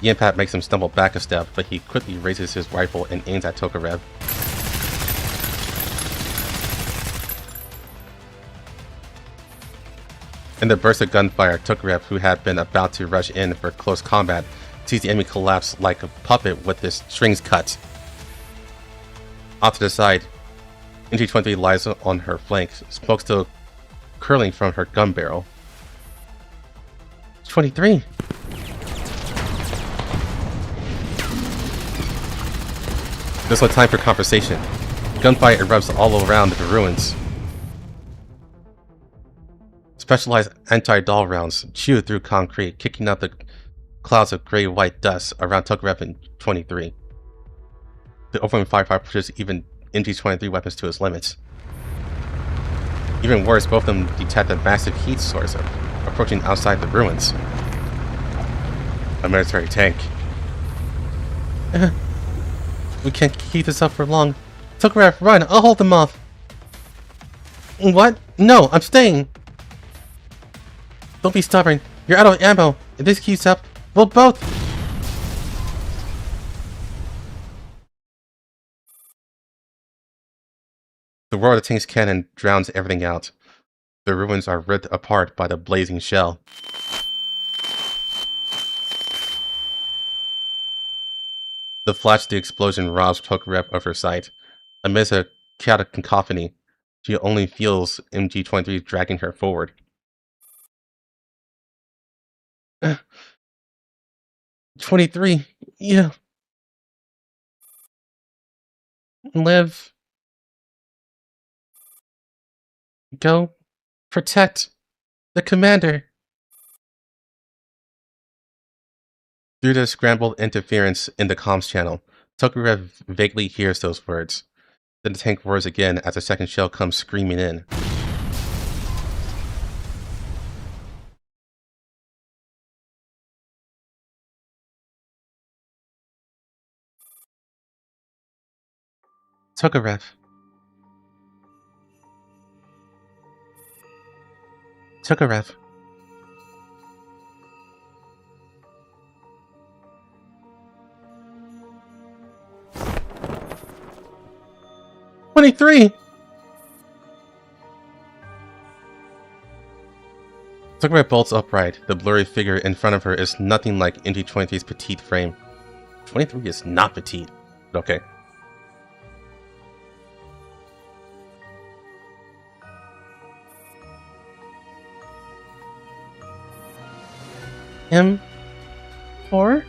The impact makes him stumble back a step, but he quickly raises his rifle and aims at Tokarev. In the burst of gunfire, Tokarev, who had been about to rush in for close combat, sees the enemy collapse like a puppet with his strings cut. Off to the side, MG-23 lies on her flank, smoke still curling from her gun barrel. 23! There's no time for conversation. Gunfire erupts all around the ruins. Specialized anti-doll rounds chew through concrete, kicking out the clouds of gray-white dust around Tokarev and 23. The overwhelming firepower pushes even MG-23 weapons to its limits. Even worse, both of them detect a massive heat source approaching outside the ruins. A military tank. We can't keep this up for long. Tokarev, run! I'll hold them off! What? No, I'm staying! Don't be stubborn. You're out of ammo. If this keeps up, we'll both... The roar of the tank's cannon drowns everything out. The ruins are ripped apart by the blazing shell. The flash of the explosion robs Tokarev of her sight. Amidst a chaotic cacophony, she only feels MG-23 dragging her forward. 23, you... live... Go protect the commander. Through the scrambled interference in the comms channel, Tokarev vaguely hears those words. Then the tank roars again as a second shell comes screaming in. Tokarev. Tokarev. "23!" Tokarev bolts upright. The blurry figure in front of her is nothing like MG-23's petite frame. 23 is not petite. Okay. M4?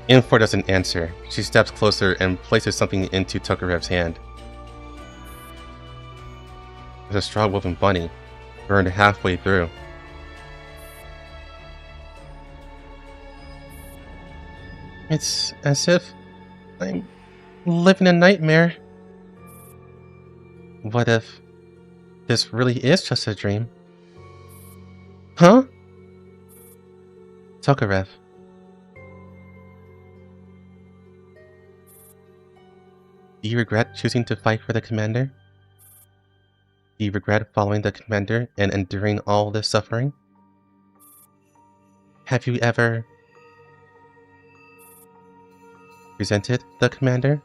M4 doesn't answer. She steps closer and places something into Tokarev's hand. There's a straw woven bunny, burned halfway through. It's as if I'm living a nightmare. What if this really is just a dream? Huh? Tokarev. Do you regret choosing to fight for the commander? Do you regret following the commander and enduring all this suffering? Have you ever resented the commander?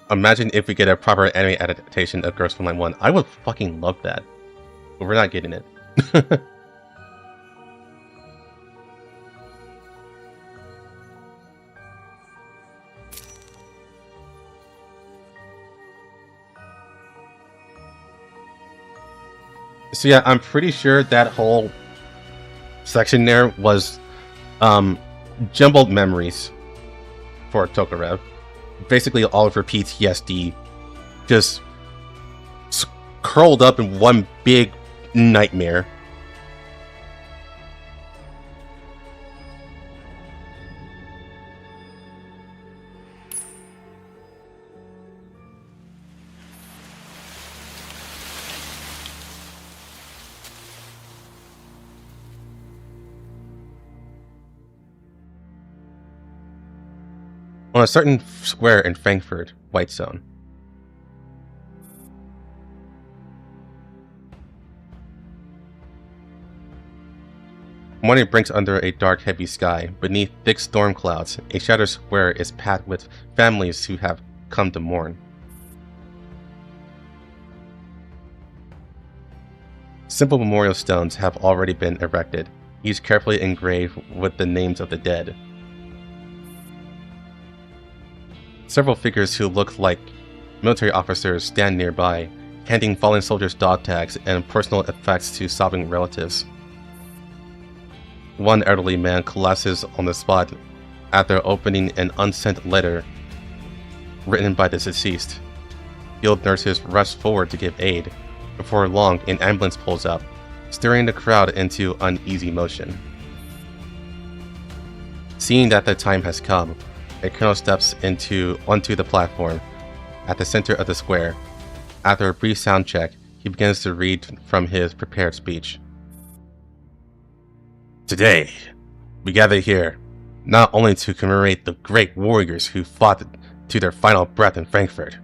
Imagine if we get a proper anime adaptation of Girls Frontline 1. I would fucking love that. But we're not getting it. So yeah, I'm pretty sure that whole section there was jumbled memories for Tokarev. Basically all of her PTSD just curled up in one big nightmare. On a certain square in Frankfurt, White Zone. Morning breaks under a dark, heavy sky. Beneath thick storm clouds, a shattered square is packed with families who have come to mourn. Simple memorial stones have already been erected, each carefully engraved with the names of the dead. Several figures who look like military officers stand nearby, handing fallen soldiers dog tags and personal effects to sobbing relatives. One elderly man collapses on the spot after opening an unsent letter written by the deceased. Field nurses rush forward to give aid. Before long, an ambulance pulls up, stirring the crowd into uneasy motion. Seeing that the time has come, a colonel steps onto the platform at the center of the square. After a brief sound check, he begins to read from his prepared speech. Today, we gather here not only to commemorate the great warriors who fought to their final breath in Frankfurt,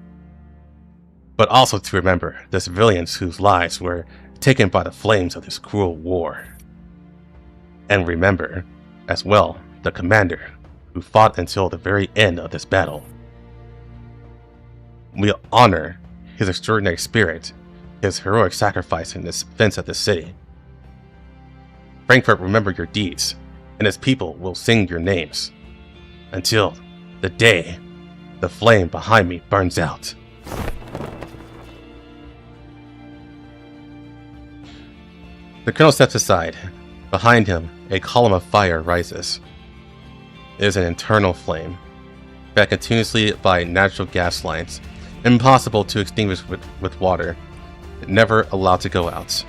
but also to remember the civilians whose lives were taken by the flames of this cruel war. And remember, as well, the commander who fought until the very end of this battle. We honor his extraordinary spirit, his heroic sacrifice in this defense of the city. Frankfurt, remember your deeds, and its people will sing your names, until the day the flame behind me burns out. The colonel steps aside. Behind him, a column of fire rises. It is an internal flame, fed continuously by natural gas lines, impossible to extinguish with water, never allowed to go out.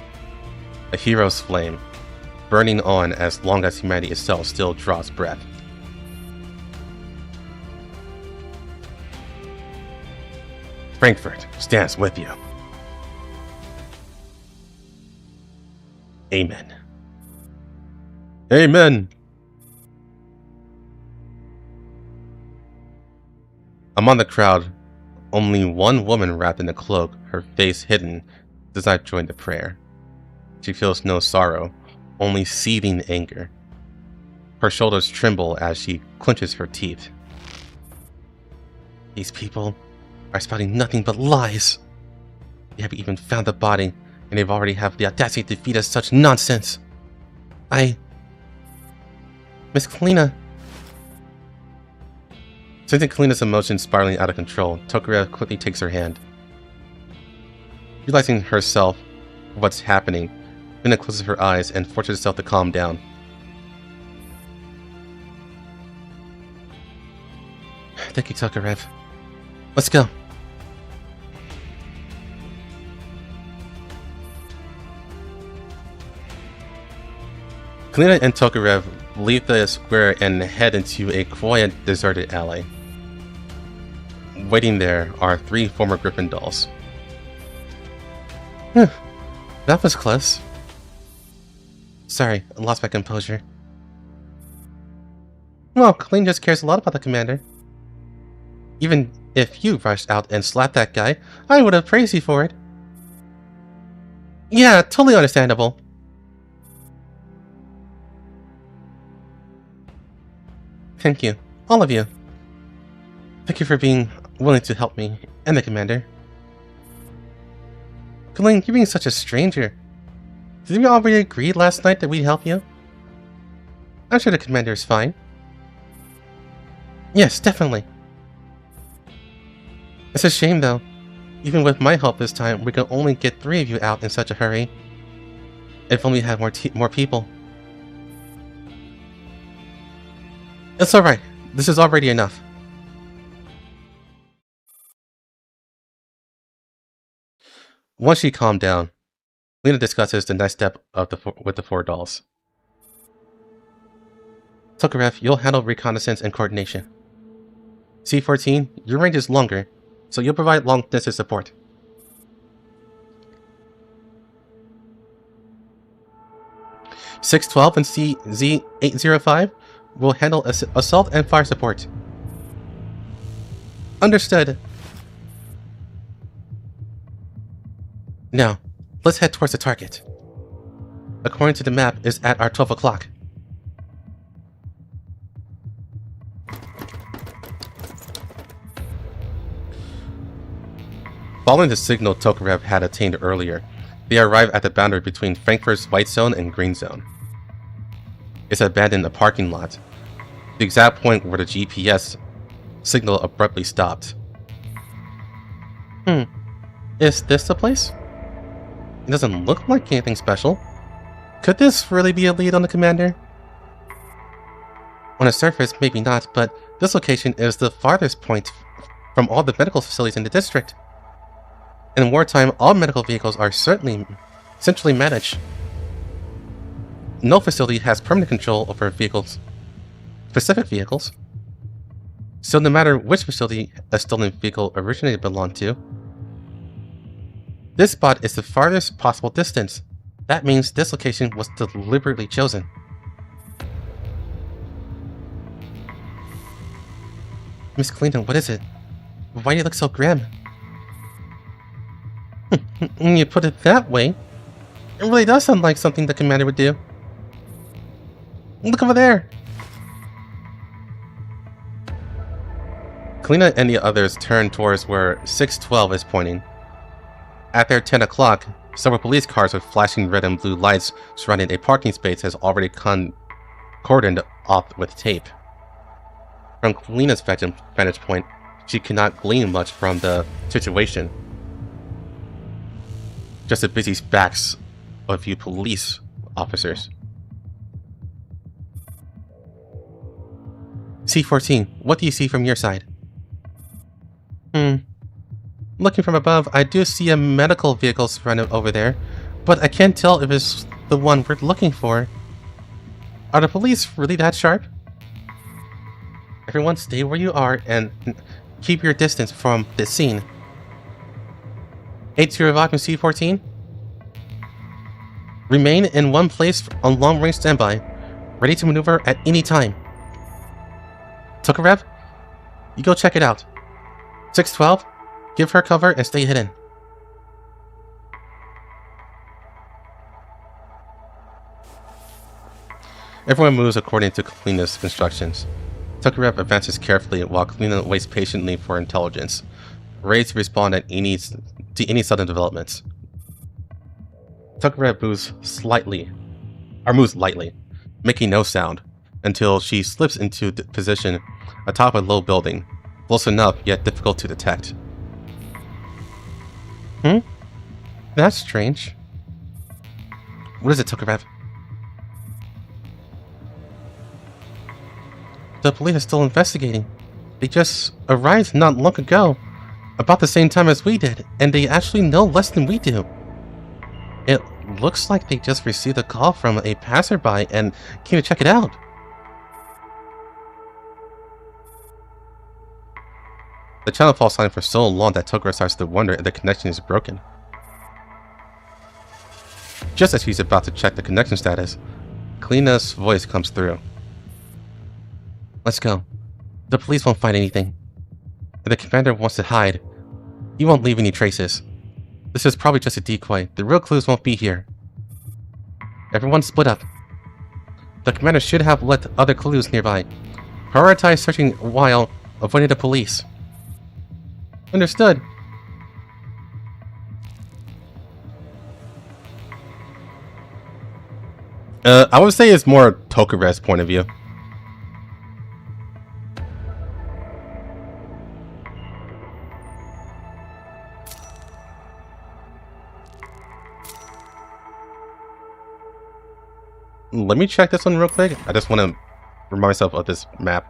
A hero's flame, burning on as long as humanity itself still draws breath. Frankfurt stands with you. Amen. Amen. Among the crowd, only one woman wrapped in a cloak, her face hidden, does not join the prayer. She feels no sorrow, only seething anger. Her shoulders tremble as she clenches her teeth. These people are spouting nothing but lies. They haven't even found the body, and they've already have the audacity to feed us such nonsense. Miss Kalina. Sensing Kalina's emotions spiraling out of control, Tokarev quickly takes her hand. Realizing herself what's happening, Kalina closes her eyes and forces herself to calm down. Thank you, Tokarev. Let's go. Kalina and Tokarev leave the square and head into a quiet, deserted alley. Waiting there are 3 former Griffin dolls. That was close. Sorry, I lost my composure. Well, Kalina just cares a lot about the commander. Even if you rushed out and slapped that guy, I would have praised you for it. Yeah, totally understandable. Thank you, all of you. Thank you for being willing to help me and the commander. Kalina, you're being such a stranger. Didn't we already agree last night that we'd help you? I'm sure the commander is fine. Yes, definitely. It's a shame though. Even with my help this time, we can only get 3 of you out in such a hurry. If only we had more people. It's alright. This is already enough. Once she calmed down, Lena discusses the next step with the 4 dolls. Tokarev, you'll handle reconnaissance and coordination. C-14, your range is longer, so you'll provide long-distance support. C-12 and Z-805 will handle assault and fire support. Understood. Now, let's head towards the target. According to the map, it's at our 12 o'clock. Following the signal Tokarev had attained earlier, they arrive at the boundary between Frankfurt's White Zone and Green Zone. It's abandoned a parking lot, the exact point where the GPS signal abruptly stopped. Is this the place? It doesn't look like anything special. Could this really be a lead on the commander? On the surface, maybe not, but this location is the farthest point from all the medical facilities in the district. In wartime, all medical vehicles are certainly centrally managed. No facility has permanent control over specific vehicles. So no matter which facility a stolen vehicle originally belonged to, this spot is the farthest possible distance. That means this location was deliberately chosen. Miss Cleveland, what is it? Why do you look so grim? When you put it that way, it really does sound like something the commander would do. Look over there! Kalina and the others turn towards where 612 is pointing. At their 10 o'clock, several police cars with flashing red and blue lights surrounding a parking space has already cordoned off with tape. From Kalina's vantage point, she cannot glean much from the situation. Just the busy backs of a few police officers. C-14, what do you see from your side? Looking from above, I do see a medical vehicle surrounded over there, but I can't tell if it's the one we're looking for. Are the police really that sharp? Everyone stay where you are and keep your distance from this scene. 805 and C-14? Remain in one place on long-range standby, ready to maneuver at any time. Tokarev, you go check it out. 612, give her cover and stay hidden. Everyone moves according to Kalina's instructions. Tokarev advances carefully while Kalina waits patiently for intelligence, ready to respond to any sudden developments. Tokarev moves lightly, making no sound, until she slips into position atop a low building, close enough yet difficult to detect. That's strange. What is it, Tokarev? The police are still investigating. They just arrived not long ago, about the same time as we did, and they actually know less than we do. It looks like they just received a call from a passerby and came to check it out. The channel falls silent for so long that Tokarev starts to wonder if the connection is broken. Just as he's about to check the connection status, Kalina's voice comes through. Let's go. The police won't find anything. If the commander wants to hide, he won't leave any traces. This is probably just a decoy. The real clues won't be here. Everyone split up. The commander should have left other clues nearby. Prioritize searching while avoiding the police. Understood. I would say it's more Tokarev's point of view. Let me check this one real quick. I just want to remind myself of this map.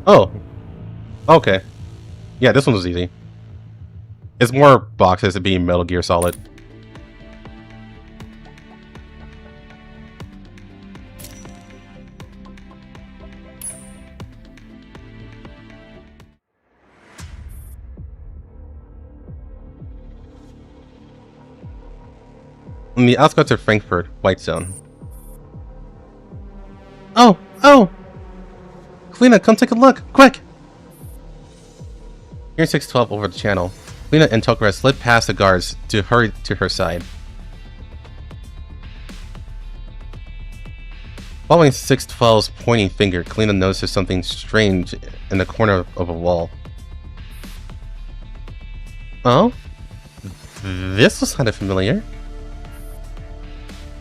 Oh. Okay. Yeah, this one was easy. It's more boxes to be Metal Gear Solid. On the outskirts of Frankfurt, White Zone. Oh! Oh! Kalina, come take a look! Quick! Here 612 over the channel. Kalina and Tokarev slid past the guards to hurry to her side. Following 612's pointing finger, Kalina notices something strange in the corner of a wall. Oh? This was kind of familiar.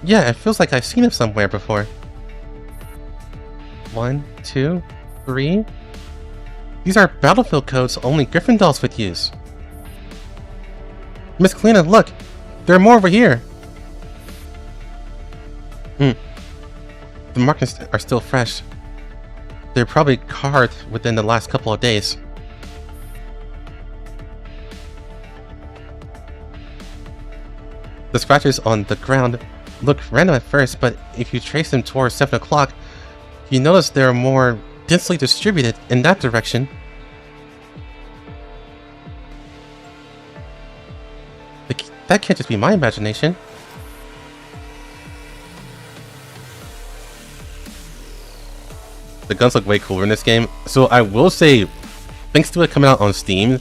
Yeah, it feels like I've seen it somewhere before. 1, 2, 3. These are battlefield codes only Gryffindors would use. Miss Kalina, look! There are more over here! The markings are still fresh. They're probably carved within the last couple of days. The scratches on the ground look random at first, but if you trace them towards 7 o'clock, you notice they are more densely distributed in that direction. That can't just be my imagination. The guns look way cooler in this game, so I will say, thanks to it coming out on Steam,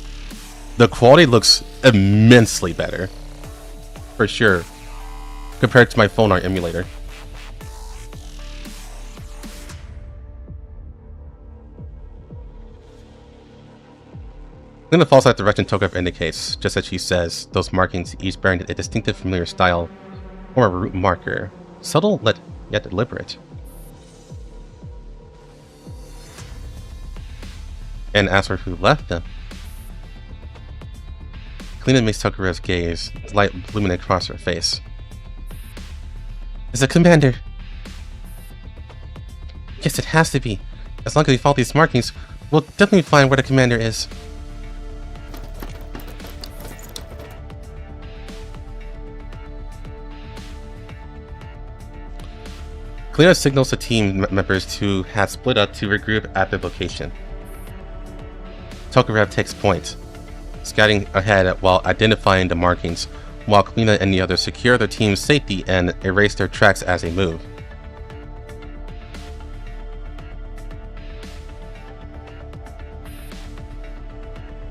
the quality looks immensely better. For sure. Compared to my phone art emulator. In the false light direction Tokarev indicates, just as she says, those markings each bearing a distinctive familiar style, or a route marker, subtle yet deliberate. And as for who left them, Kalina makes Tokarev's gaze, the light blooming across her face. It's a commander! Yes, it has to be. As long as we follow these markings, we'll definitely find where the commander is. Kalina signals the team members who had split up to regroup at the location. Tokarev takes point, scouting ahead while identifying the markings, while Kalina and the others secure their team's safety and erase their tracks as they move.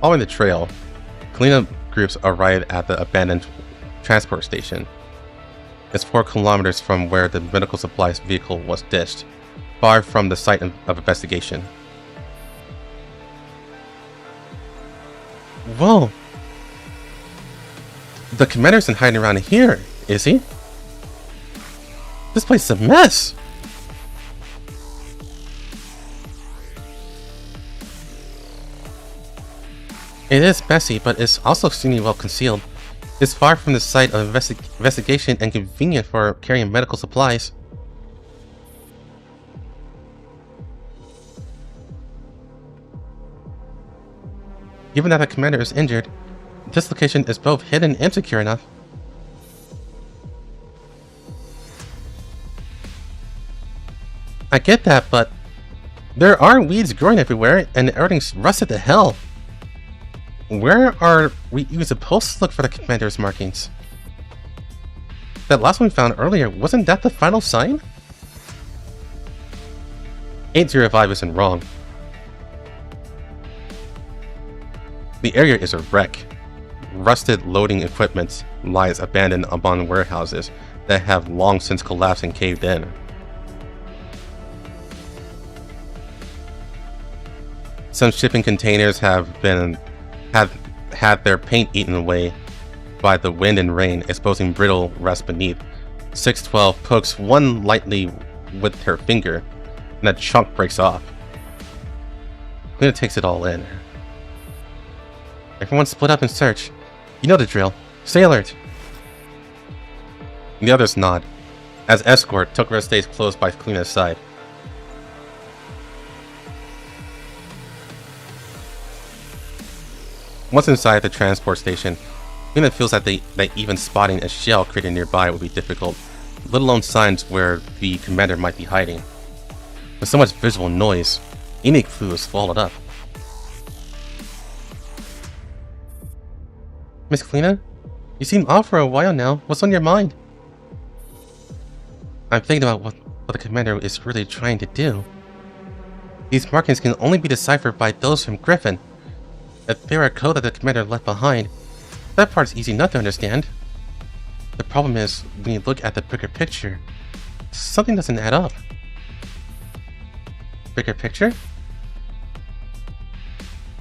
Following the trail, Kalina groups arrive at the abandoned transport station. It's 4 kilometers from where the medical supplies vehicle was ditched, far from the site of investigation. Whoa! The commander isn't hiding around here, is he? This place is a mess! It is messy, but it's also extremely well concealed. It's far from the site of investigation and convenient for carrying medical supplies. Given that the commander is injured, this location is both hidden and secure enough. I get that, but there are weeds growing everywhere and everything's rusted to hell. Where are we even supposed to look for the commander's markings? That last one we found earlier, wasn't that the final sign? 805 isn't wrong. The area is a wreck. Rusted loading equipment lies abandoned among warehouses that have long since collapsed and caved in. Some shipping containers have had their paint eaten away by the wind and rain, exposing brittle rust beneath. 612 pokes one lightly with her finger, and a chunk breaks off. Lena takes it all in. Everyone split up and search. You know the drill. Stay alert. The others nod. As escort, Tokura stays close by Klena's side. Once inside the transport station, Klena feels that even spotting a shell created nearby would be difficult, let alone signs where the commander might be hiding. With so much visual noise, any clue is swallowed up. Miss Klena, you seem off for a while now. What's on your mind? I'm thinking about what the commander is really trying to do. These markings can only be deciphered by those from Griffin. If they're a code that the commander left behind, that part's easy enough to understand. The problem is, when you look at the bigger picture, something doesn't add up. Bigger picture?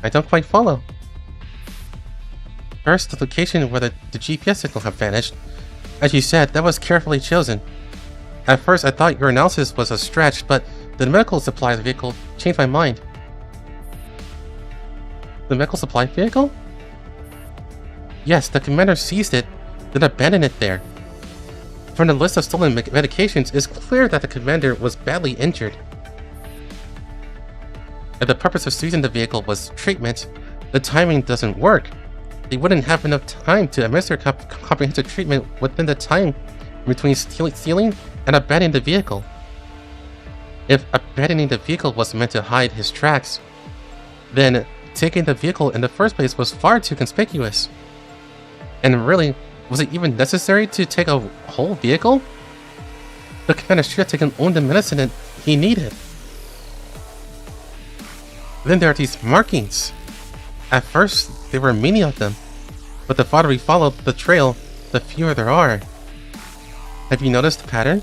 I don't quite follow. First, the location where the GPS signal had vanished. As you said, that was carefully chosen. At first, I thought your analysis was a stretch, but the medical supplies vehicle changed my mind. The medical supply vehicle? Yes, the commander seized it, then abandoned it there. From the list of stolen medications, it's clear that the commander was badly injured. If the purpose of seizing the vehicle was treatment, the timing doesn't work. They wouldn't have enough time to administer comprehensive treatment within the time between stealing and abandoning the vehicle. If abandoning the vehicle was meant to hide his tracks, then taking the vehicle in the first place was far too conspicuous. And really, was it even necessary to take a whole vehicle? The commander should have taken only the medicine he needed. Then there are these markings. At first, there were many of them, but the farther we follow the trail, the fewer there are. Have you noticed the pattern?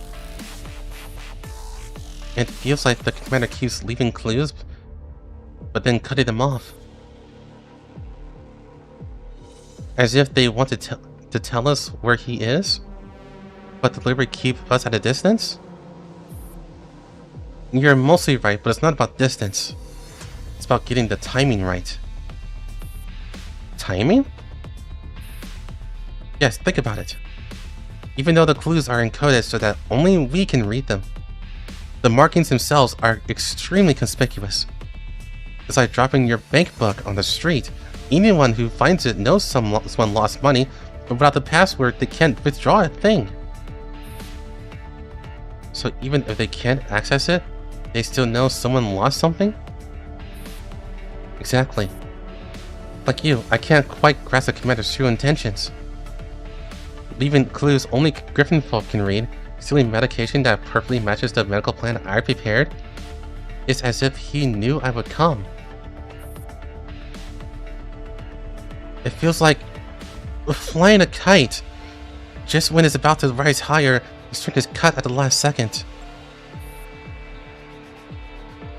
It feels like the commander keeps leaving clues, but then cutting them off. As if they want to tell us where he is, but deliberately keep us at a distance? You're mostly right, but it's not about distance. It's about getting the timing right. Timing? Yes, think about it. Even though the clues are encoded so that only we can read them, the markings themselves are extremely conspicuous. It's like dropping your bank book on the street. Anyone who finds it knows someone lost money, but without the password, they can't withdraw a thing. So even if they can't access it, they still know someone lost something? Exactly. Like you, I can't quite grasp the commander's true intentions. Leaving clues only Griffin folk can read, stealing medication that perfectly matches the medical plan I prepared. It's as if he knew I would come. It feels like flying a kite. Just when it's about to rise higher, the string is cut at the last second.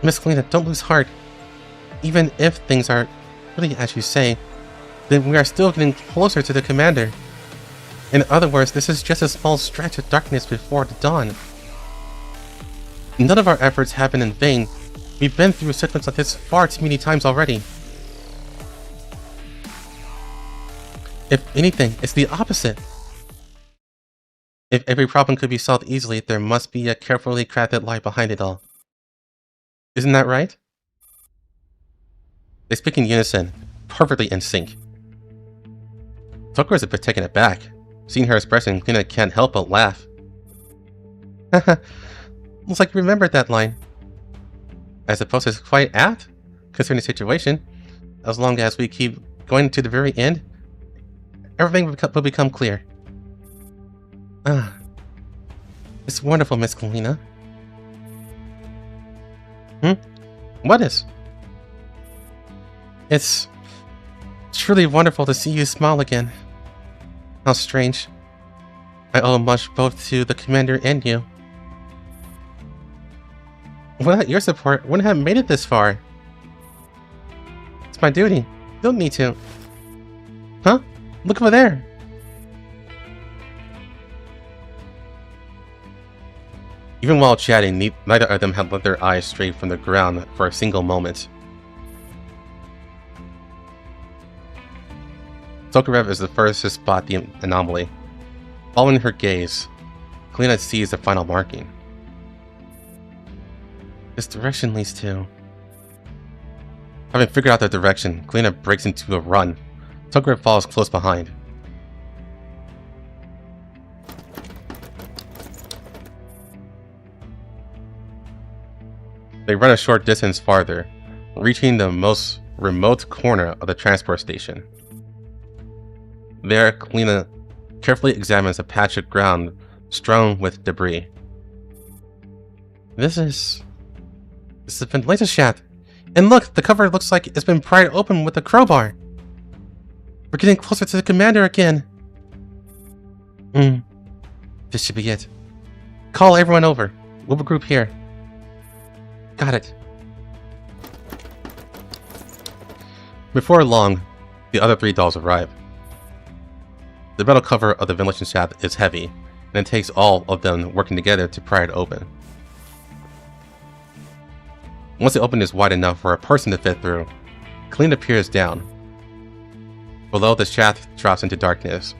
Miss Klena, don't lose heart. Even if things are really as you say, then we are still getting closer to the commander. In other words, this is just a small stretch of darkness before the dawn. None of our efforts have been in vain. We've been through situations like this far too many times already. If anything, it's the opposite. If every problem could be solved easily, there must be a carefully crafted lie behind it all. Isn't that right? They speak in unison, perfectly in sync. Tokura is a bit taken aback. Seeing her expression, Klena can't help but laugh. Looks like you remembered that line. I suppose it's quite apt, considering the situation. As long as we keep going to the very end, everything will become clear. Ah, it's wonderful, Miss Klena. What is? It's truly wonderful to see you smile again. How strange. I owe much both to the commander and you. Without your support, I wouldn't have made it this far. It's my duty. You don't need to. Huh? Look over there. Even while chatting, neither of them had let their eyes stray from the ground for a single moment. Tokarev is the first to spot the anomaly. Following her gaze, Kalina sees the final marking. This direction leads to... Having figured out the direction, Kalina breaks into a run. Tokarev follows close behind. They run a short distance farther, reaching the most remote corner of the transport station. There, Kalina carefully examines a patch of ground strewn with debris. This is a ventilation shaft. And look, the cover looks like it's been pried open with a crowbar. We're getting closer to the commander again. This should be it. Call everyone over. We'll regroup here. Got it. Before long, the other 3 dolls arrive. The metal cover of the ventilation shaft is heavy, and it takes all of them working together to pry it open. Once the opening is wide enough for a person to fit through, Kalina peers down. Below, the shaft drops into darkness,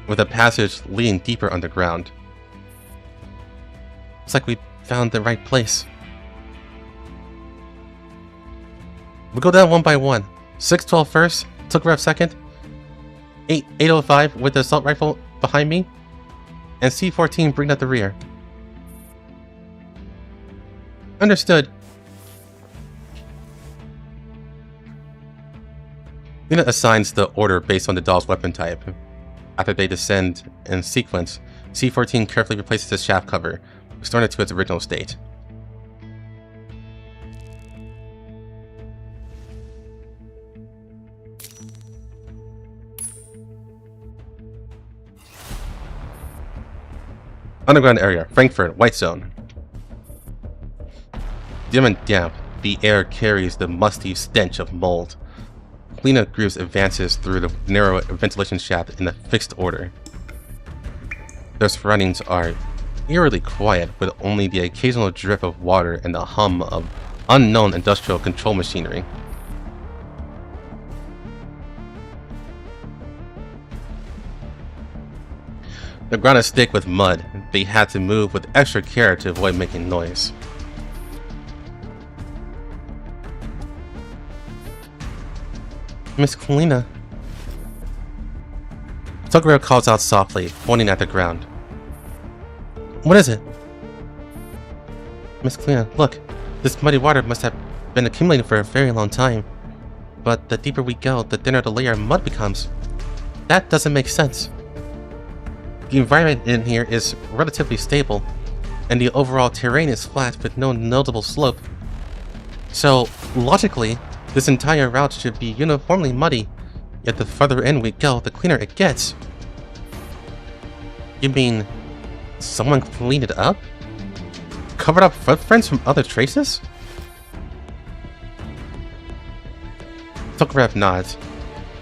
with a passage leading deeper underground. Looks like we found the right place. We'll go down one by one. 612 first, Tokarev second, 805 with the assault rifle behind me, and C14 bring up the rear. Understood. Lina assigns the order based on the doll's weapon type. After they descend in sequence, C14 carefully replaces the shaft cover, restoring it to its original state. Underground area, Frankfurt, White Zone. Dim and damp, the air carries the musty stench of mold. Kalina groups advances through the narrow ventilation shaft in a fixed order. Their surroundings are eerily quiet, with only the occasional drip of water and the hum of unknown industrial control machinery. The ground is thick with mud. They had to move with extra care to avoid making noise. Miss Kalina. Tokarev calls out softly, pointing at the ground. What is it? Miss Kalina, look. This muddy water must have been accumulating for a very long time. But the deeper we go, the thinner the layer of mud becomes. That doesn't make sense. The environment in here is relatively stable, and the overall terrain is flat with no notable slope. So, logically, this entire route should be uniformly muddy, yet the further in we go, the cleaner it gets. You mean, someone cleaned it up? Covered up footprints from other traces? Tokarev nods.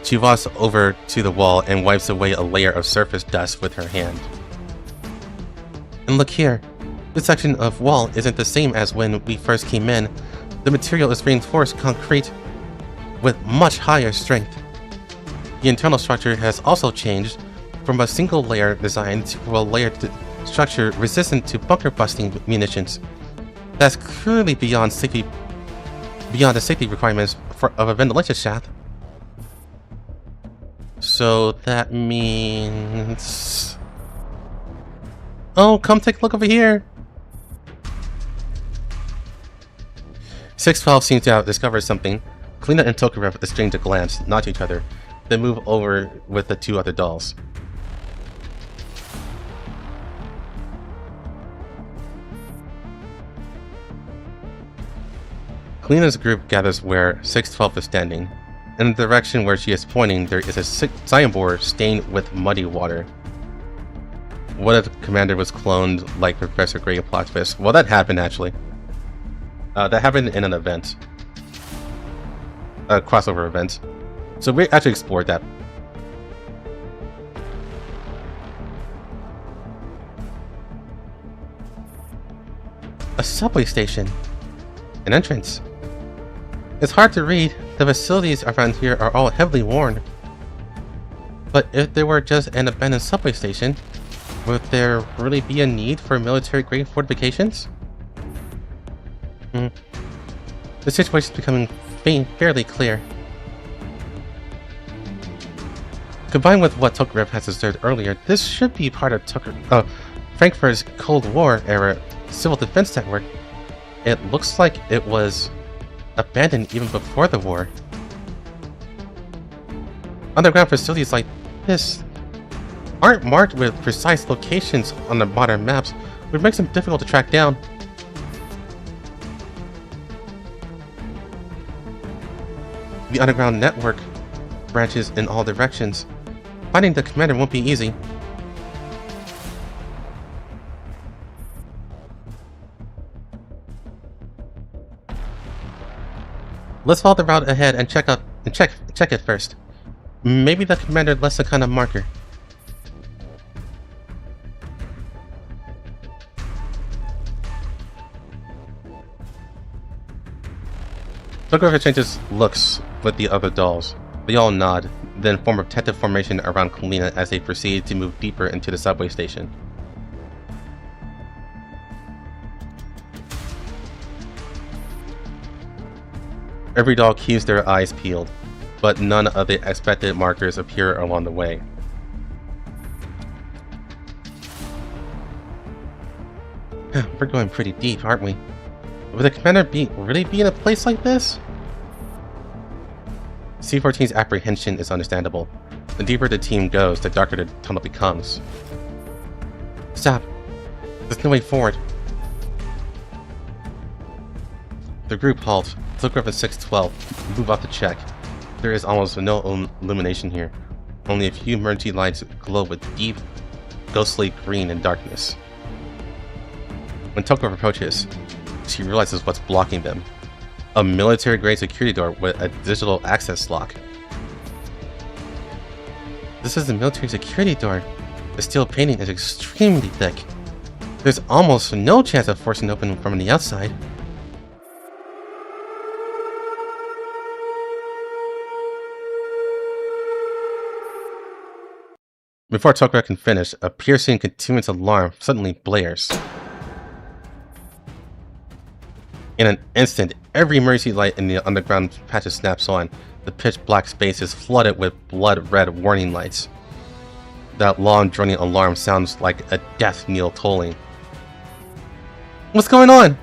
She walks over to the wall and wipes away a layer of surface dust with her hand. And look here. This section of wall isn't the same as when we first came in. The material is reinforced concrete with much higher strength. The internal structure has also changed from a single layer design to a layered structure resistant to bunker busting munitions. That's clearly beyond the safety requirements of a ventilation shaft. So that means... Oh, come take a look over here! 612 seems to have discovered something. Kalina and Tokarev exchange a glance, nod to each other, then move over with the 2 other dolls. Kalina's group gathers where 612 is standing. In the direction where she is pointing, there is a signboard stained with muddy water. What if the commander was cloned like Professor Grey plot twist? Well, that happened actually. That happened in an event. A crossover event. So we actually explored that. A subway station. An entrance. It's hard to read. The facilities around here are all heavily worn. But if there were just an abandoned subway station, would there really be a need for military-grade fortifications? The situation is becoming fairly clear. Combined with what Tokarev has observed earlier, this should be part of Frankfurt's Cold War era civil defense network. It looks like it was abandoned even before the war. Underground facilities like this aren't marked with precise locations on the modern maps, which makes them difficult to track down. The underground network branches in all directions. Finding the commander won't be easy. Let's follow the route ahead and check it first. Maybe the commander left some kind of marker. Tokarev changes looks with the other dolls. They all nod, then form a protective formation around Kalina as they proceed to move deeper into the subway station. Every doll keeps their eyes peeled, but none of the expected markers appear along the way. We're going pretty deep, aren't we? Would the commander really be in a place like this? C-14's apprehension is understandable. The deeper the team goes, the darker the tunnel becomes. Stop! There's no way forward. The group halts. Tokarev and 612 move off to check. There is almost no illumination here. Only a few emergency lights glow with deep, ghostly green in darkness. When Tokarev approaches, she realizes what's blocking them. A military-grade security door with a digital access lock. This is a military security door. The steel painting is extremely thick. There's almost no chance of forcing it open from the outside. Before Tokarev can finish, a piercing, continuous alarm suddenly blares. In an instant, every emergency light in the underground passage snaps on. The pitch-black space is flooded with blood-red warning lights. That long, droning alarm sounds like a death knell tolling. What's going on?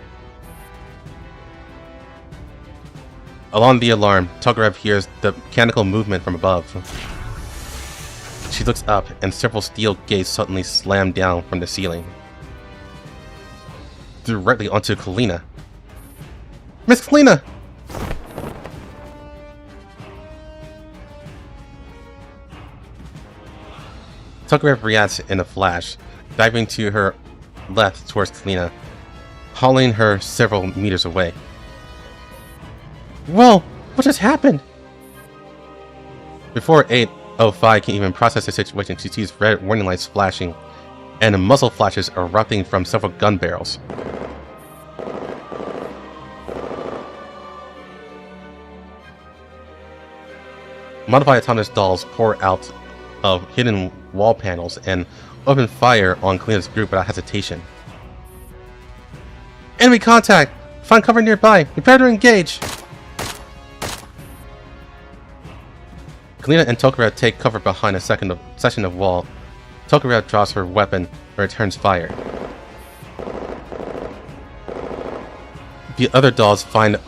Along the alarm, Tokarev hears the mechanical movement from above. She looks up, and several steel gates suddenly slam down from the ceiling, directly onto Kalina. Miss Kalina! Tokarev reacts in a flash, diving to her left towards Kalina, hauling her several meters away. Whoa! What just happened? Before 805 can even process the situation, she sees red warning lights flashing and muzzle flashes erupting from several gun barrels. Modified autonomous dolls pour out of hidden wall panels and open fire on Kalina's group without hesitation. Enemy contact! Find cover nearby! Prepare to engage! Kalina and Tokarev take cover behind a section of wall. Tokarev draws her weapon and returns fire. The other dolls find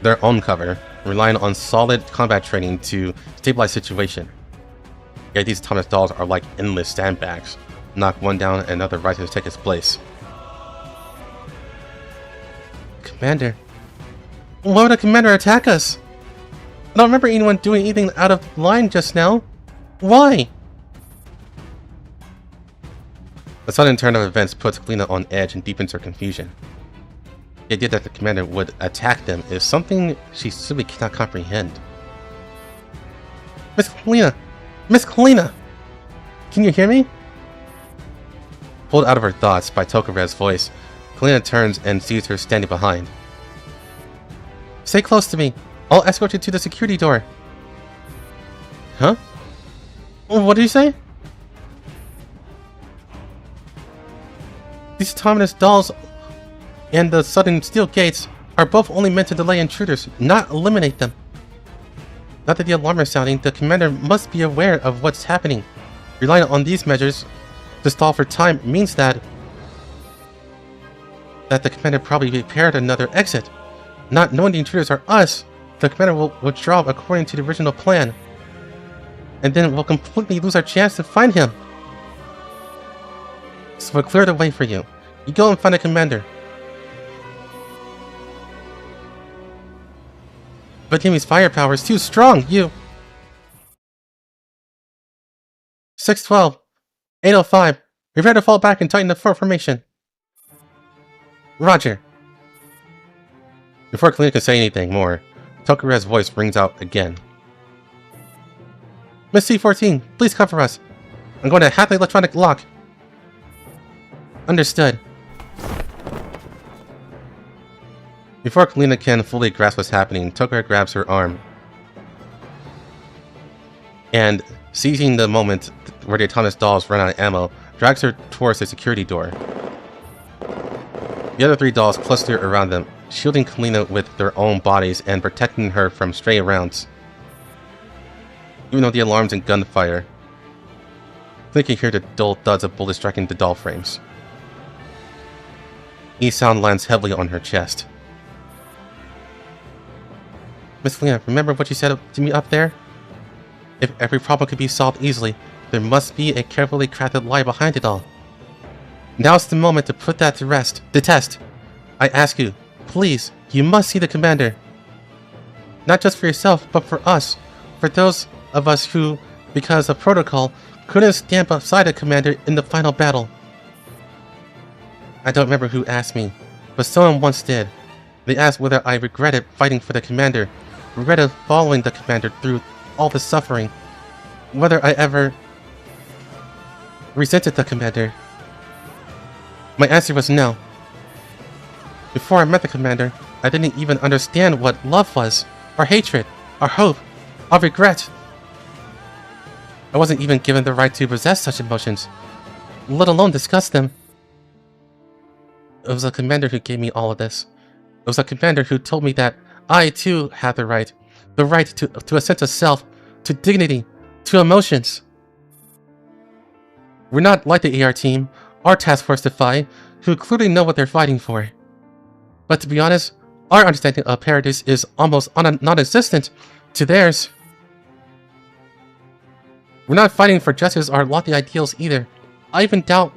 their own cover, relying on solid combat training to stabilize the situation. Yet these autonomous dolls are like endless sandbags. Knock one down and another rises to take its place. Commander. Why would a commander attack us? I don't remember anyone doing anything out of line just now. Why? The sudden turn of events puts Kalina on edge and deepens her confusion. The idea that the commander would attack them is something she simply cannot comprehend. Miss Kalina! Miss Kalina! Can you hear me? Pulled out of her thoughts by Tokarev's voice, Kalina turns and sees her standing behind. Stay close to me. I'll escort you to the security door. Huh? What did you say? These autonomous dolls and the sudden steel gates are both only meant to delay intruders, not eliminate them. Now that the alarm is sounding, the commander must be aware of what's happening. Relying on these measures to stall for time means that the commander probably prepared another exit. Not knowing the intruders are us, the commander will withdraw according to the original plan. And then we'll completely lose our chance to find him. So we'll clear the way for you. You go and find the commander. But Jimmy's firepower is too strong, you... 612, 805, prepare to fall back and tighten the formation. Roger. Before Kalina can say anything more, Tokure's voice rings out again. Miss C-14, please cover us. I'm going to hack the electronic lock. Understood. Before Kalina can fully grasp what's happening, Tokure grabs her arm. And, seizing the moment where the autonomous dolls run out of ammo, drags her towards the security door. The other three dolls cluster around them, shielding Kalina with their own bodies and protecting her from stray rounds. Even though the alarms and gunfire, Kalina can hear the dull thuds of bullets striking the doll frames. Each sound lands heavily on her chest. Miss Kalina, remember what you said to me up there? If every problem could be solved easily, there must be a carefully crafted lie behind it all. Now's the moment to put that to rest. The test. I ask you, please, you must see the commander. Not just for yourself, but for us. For those of us who, because of protocol, couldn't stand beside the commander in the final battle. I don't remember who asked me, but someone once did. They asked whether I regretted fighting for the commander, regretted following the commander through all the suffering, whether I ever resented the commander. My answer was no. Before I met the commander, I didn't even understand what love was, or hatred, or hope, or regret. I wasn't even given the right to possess such emotions, let alone discuss them. It was the commander who gave me all of this. It was the commander who told me that I too had the right to a sense of self, to dignity, to emotions. We're not like the AR team, our task force defy, who clearly know what they're fighting for. But to be honest, our understanding of paradise is almost non-existent to theirs. We're not fighting for justice or lofty ideals either. I even doubt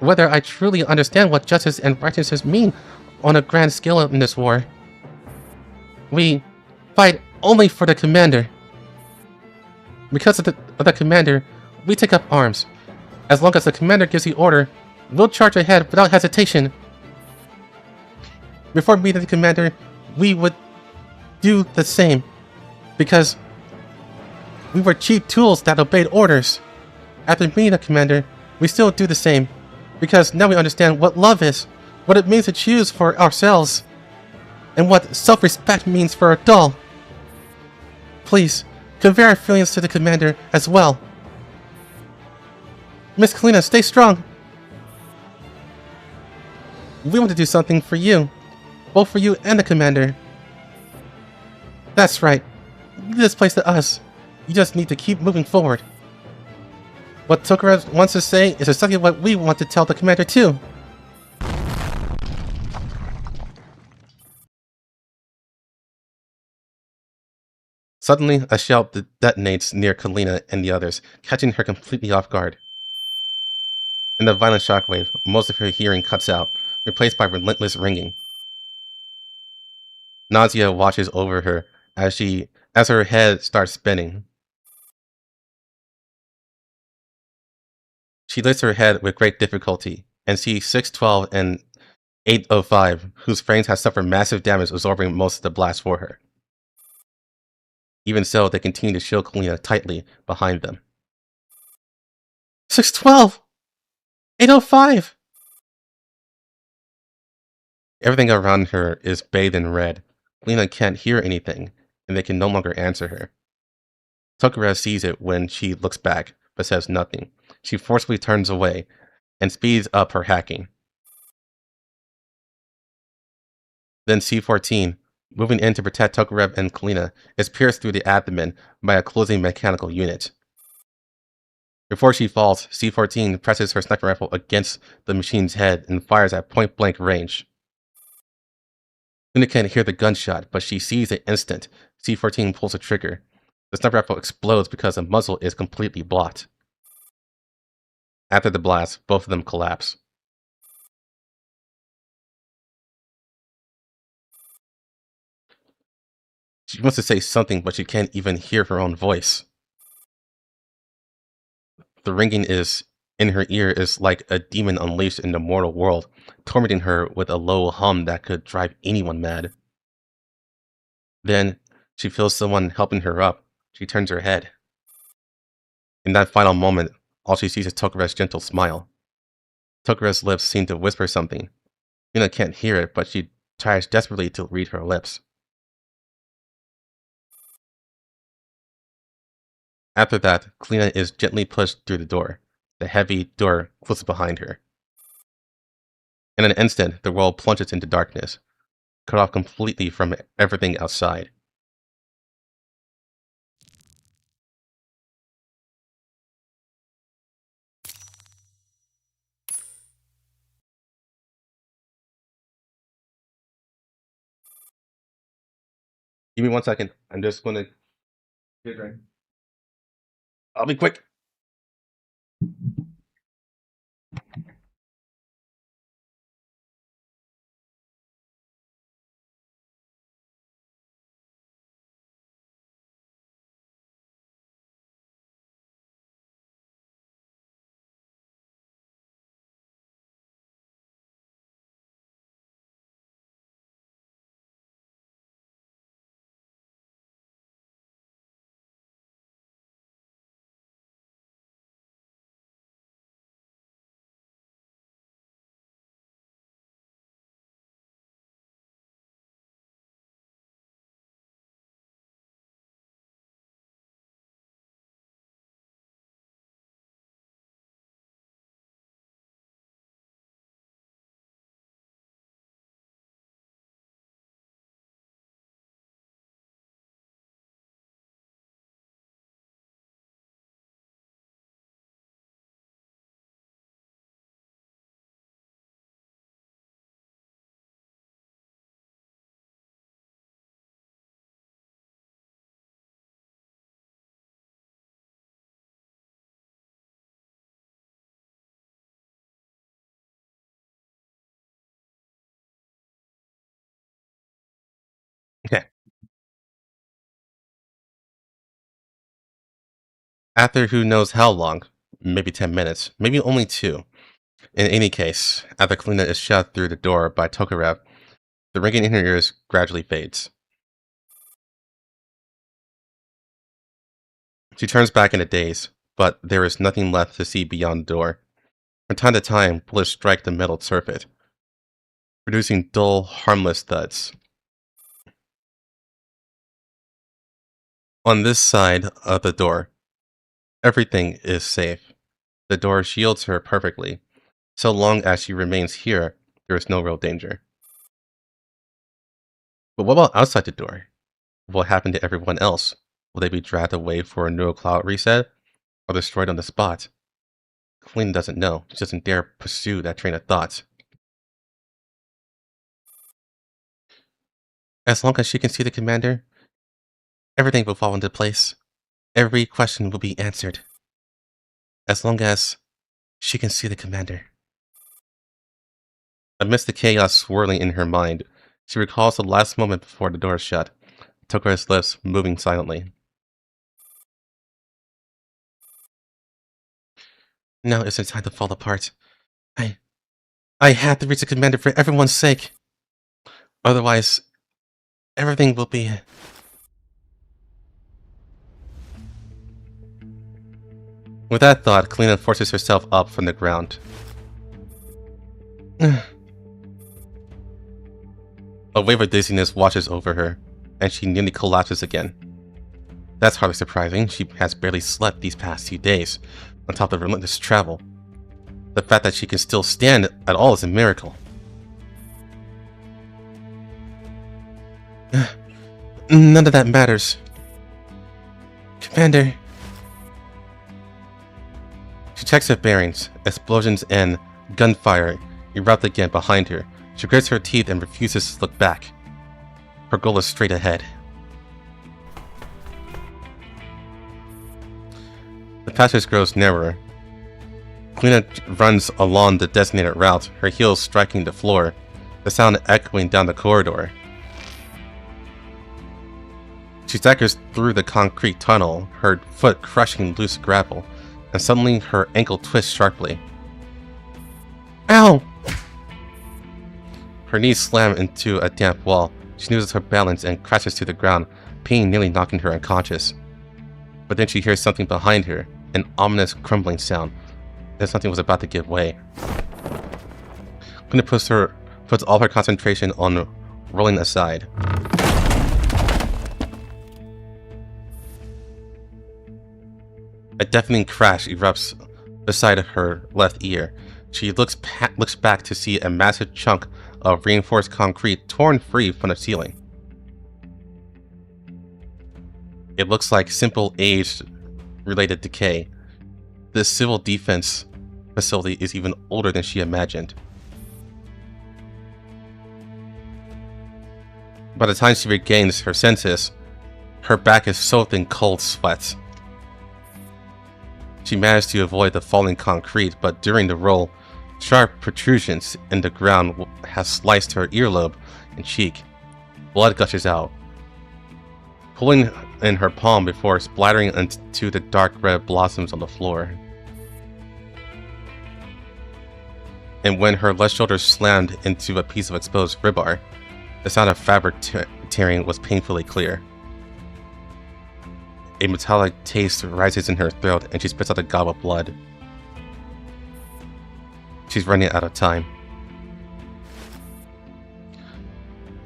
whether I truly understand what justice and righteousness mean on a grand scale in this war. We fight only for the commander. Because of the commander, we take up arms. As long as the commander gives the order, we'll charge ahead without hesitation. Before meeting the commander, we would do the same. Because we were cheap tools that obeyed orders. After meeting the commander, we still do the same. Because now we understand what love is, what it means to choose for ourselves, and what self-respect means for a doll. Please, convey our feelings to the commander as well. Miss Kalina, stay strong. We want to do something for you, both for you and the commander. That's right. Leave this place to us. You just need to keep moving forward. What Tokure wants to say is exactly what we want to tell the commander too. Suddenly, a shell detonates near Kalina and the others, catching her completely off guard. In the violent shockwave, most of her hearing cuts out, replaced by relentless ringing. Nausea washes over her as her head starts spinning. She lifts her head with great difficulty and sees 612 and 805, whose frames have suffered massive damage absorbing most of the blast for her. Even so, they continue to shield Kalina tightly behind them. 612! 805! Everything around her is bathed in red. Lena can't hear anything, and they can no longer answer her. Tokura sees it when she looks back, but says nothing. She forcefully turns away and speeds up her hacking. Then C-14, moving in to protect Tokarev and Kalina, is pierced through the abdomen by a closing mechanical unit. Before she falls, C-14 presses her sniper rifle against the machine's head and fires at point-blank range. Luna can't hear the gunshot, but she sees the instant C-14 pulls the trigger. The sniper rifle explodes because the muzzle is completely blocked. After the blast, both of them collapse. She wants to say something, but she can't even hear her own voice. The ringing in her ear is like a demon unleashed in the mortal world, tormenting her with a low hum that could drive anyone mad. Then, she feels someone helping her up. She turns her head. In that final moment, all she sees is Tokurev's gentle smile. Tokurev's lips seem to whisper something. Yuna can't hear it, but she tries desperately to read her lips. After that, Kalina is gently pushed through the door. The heavy door closes behind her. In an instant, the world plunges into darkness, cut off completely from everything outside. Give me 1 second. I'm just going to get a drink. I'll be quick. Okay. After who knows how long, maybe 10 minutes, maybe only 2. In any case, after Kalina is shot through the door by Tokarev, the ringing in her ears gradually fades. She turns back in a daze, but there is nothing left to see beyond the door. From time to time, bullets strike the metal surface, producing dull, harmless thuds. On this side of the door, everything is safe. The door shields her perfectly. So long as she remains here, there is no real danger. But what about outside the door? What will happen to everyone else? Will they be dragged away for a neural cloud reset? Or destroyed on the spot? Colleen doesn't know. She doesn't dare pursue that train of thought. As long as she can see the commander, everything will fall into place. Every question will be answered. As long as she can see the commander. Amidst the chaos swirling in her mind, she recalls the last moment before the door shut. Tokura's lips moving silently. Now isn't time to fall apart. I have to reach the commander for everyone's sake. Otherwise, everything will be... With that thought, Kalina forces herself up from the ground. A wave of dizziness washes over her, and she nearly collapses again. That's hardly surprising. She has barely slept these past 2 days, on top of relentless travel. The fact that she can still stand at all is a miracle. None of that matters. Commander. She checks her bearings. Explosions and gunfire erupt again behind her. She grits her teeth and refuses to look back. Her goal is straight ahead. The passage grows narrower. Kalina runs along the designated route, her heels striking the floor, the sound echoing down the corridor. She staggers through the concrete tunnel, her foot crushing loose gravel, and suddenly her ankle twists sharply. Ow! Her knees slam into a damp wall. She loses her balance and crashes to the ground, pain nearly knocking her unconscious. But then she hears something behind her, an ominous crumbling sound, that something was about to give way. Kalina puts all her concentration on rolling aside. A deafening crash erupts beside her left ear. She looks back to see a massive chunk of reinforced concrete torn free from the ceiling. It looks like simple age-related decay. This civil defense facility is even older than she imagined. By the time she regains her senses, her back is soaked in cold sweat. She managed to avoid the falling concrete, but during the roll, sharp protrusions in the ground has sliced her earlobe and cheek. Blood gushes out, pulling in her palm before splattering into the dark red blossoms on the floor. And when her left shoulder slammed into a piece of exposed rebar, the sound of fabric tearing was painfully clear. A metallic taste rises in her throat and she spits out a gob of blood. She's running out of time.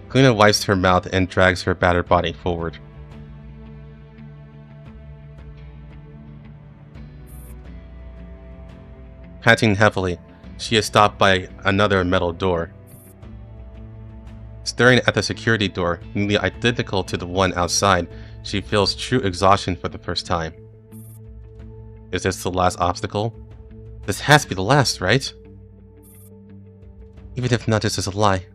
Kalina wipes her mouth and drags her battered body forward. Panting heavily, she is stopped by another metal door. Staring at the security door, nearly identical to the one outside, she feels true exhaustion for the first time. Is this the last obstacle? This has to be the last, right? Even if not, this is a lie.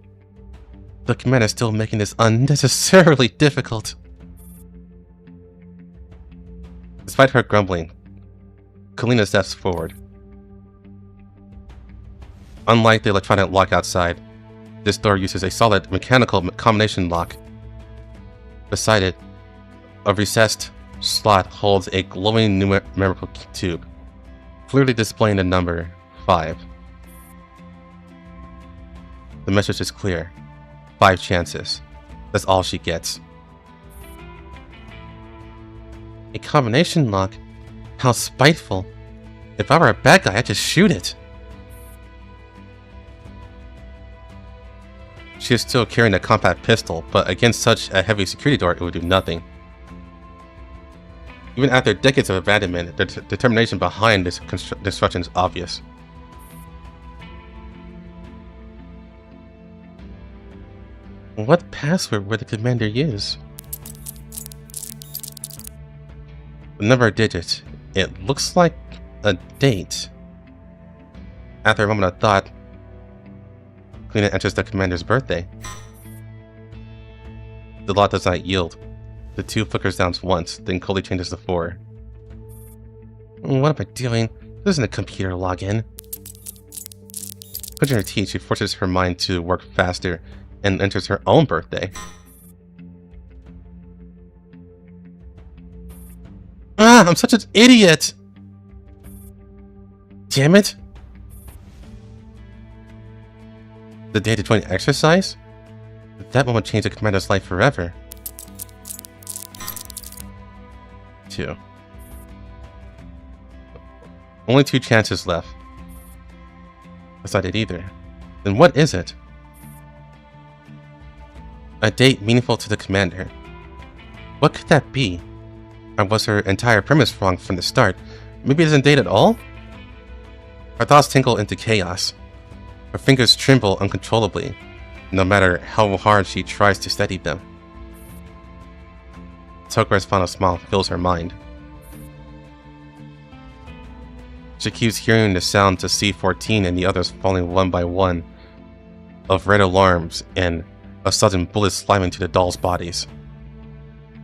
The commander is still making this unnecessarily difficult. Despite her grumbling, Kalina steps forward. Unlike the electronic lock outside, this door uses a solid mechanical combination lock. Beside it, a recessed slot holds a glowing numerical tube, clearly displaying the number 5. The message is clear. 5 chances. That's all she gets. A combination lock? How spiteful. If I were a bad guy, I'd just shoot it. She is still carrying a compact pistol, but against such a heavy security door, it would do nothing. Even after decades of abandonment, the determination behind this destruction is obvious. What password would the commander use? The number of digits. It looks like a date. After a moment of thought, Kalina enters the commander's birthday. The lock does not yield. The 2 flickers down once, then coldly changes to 4. What am I doing? This isn't a computer login. Clenching her teeth, she forces her mind to work faster and enters her own birthday. Ah, I'm such an idiot! Damn it! The day to join exercise? That moment changed the commander's life forever. 2. Only 2 chances left. That's not it either. Then what is it? A date meaningful to the commander. What could that be? Or was her entire premise wrong from the start? Maybe it doesn't date at all? Her thoughts tinkle into chaos. Her fingers tremble uncontrollably, no matter how hard she tries to steady them. Tokura's final smile fills her mind. She keeps hearing the sound to C-14 and the others falling one by one, of red alarms and a sudden bullet slamming into the dolls' bodies.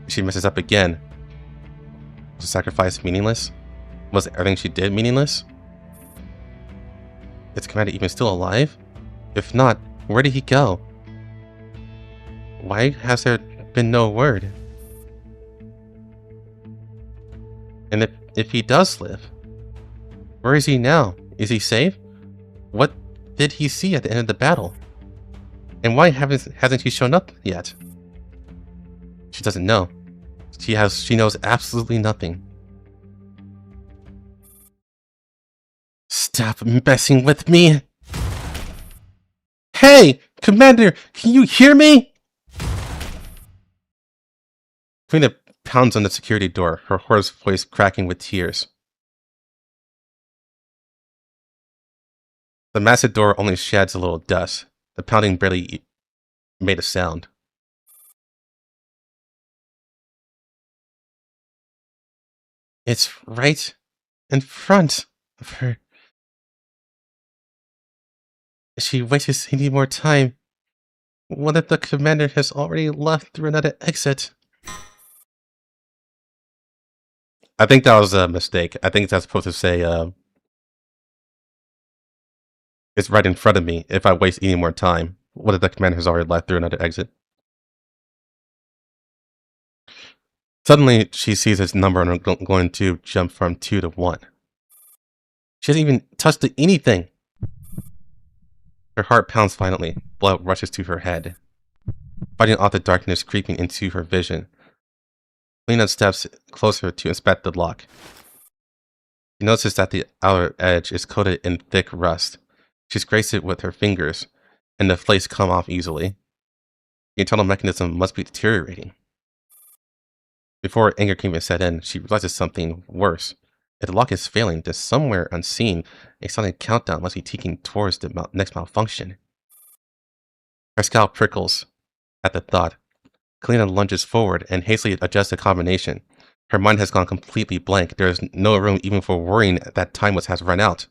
She messes up again. Was the sacrifice meaningless? Was everything she did meaningless? Is Commander even still alive? If not, where did he go? Why has there been no word? And if he does live, where is he now? Is he safe? What did he see at the end of the battle? And why hasn't he shown up yet? She doesn't know. She knows absolutely nothing. Stop messing with me! Hey! Commander! Can you hear me? Kalina pounds on the security door, her hoarse voice cracking with tears. The massive door only sheds a little dust. The pounding barely made a sound. It's right in front of her. If she wastes any more time, what if the commander has already left through another exit? I think that was a mistake. I think that's supposed to say, it's right in front of me. If I waste any more time, what if the commander has already left through another exit? Suddenly, she sees his number and going to jump from 2 to 1. She hasn't even touched anything. Her heart pounds violently. Blood rushes to her head, fighting off the darkness creeping into her vision. Lena steps closer to inspect the lock. She notices that the outer edge is coated in thick rust. She scrapes it with her fingers, and the flakes come off easily. The internal mechanism must be deteriorating. Before anger can even set in, she realizes something worse. If the lock is failing, then somewhere unseen, a silent countdown must be ticking towards the next malfunction. Her scalp prickles at the thought. Kalina lunges forward and hastily adjusts the combination. Her mind has gone completely blank. There is no room even for worrying that time has run out.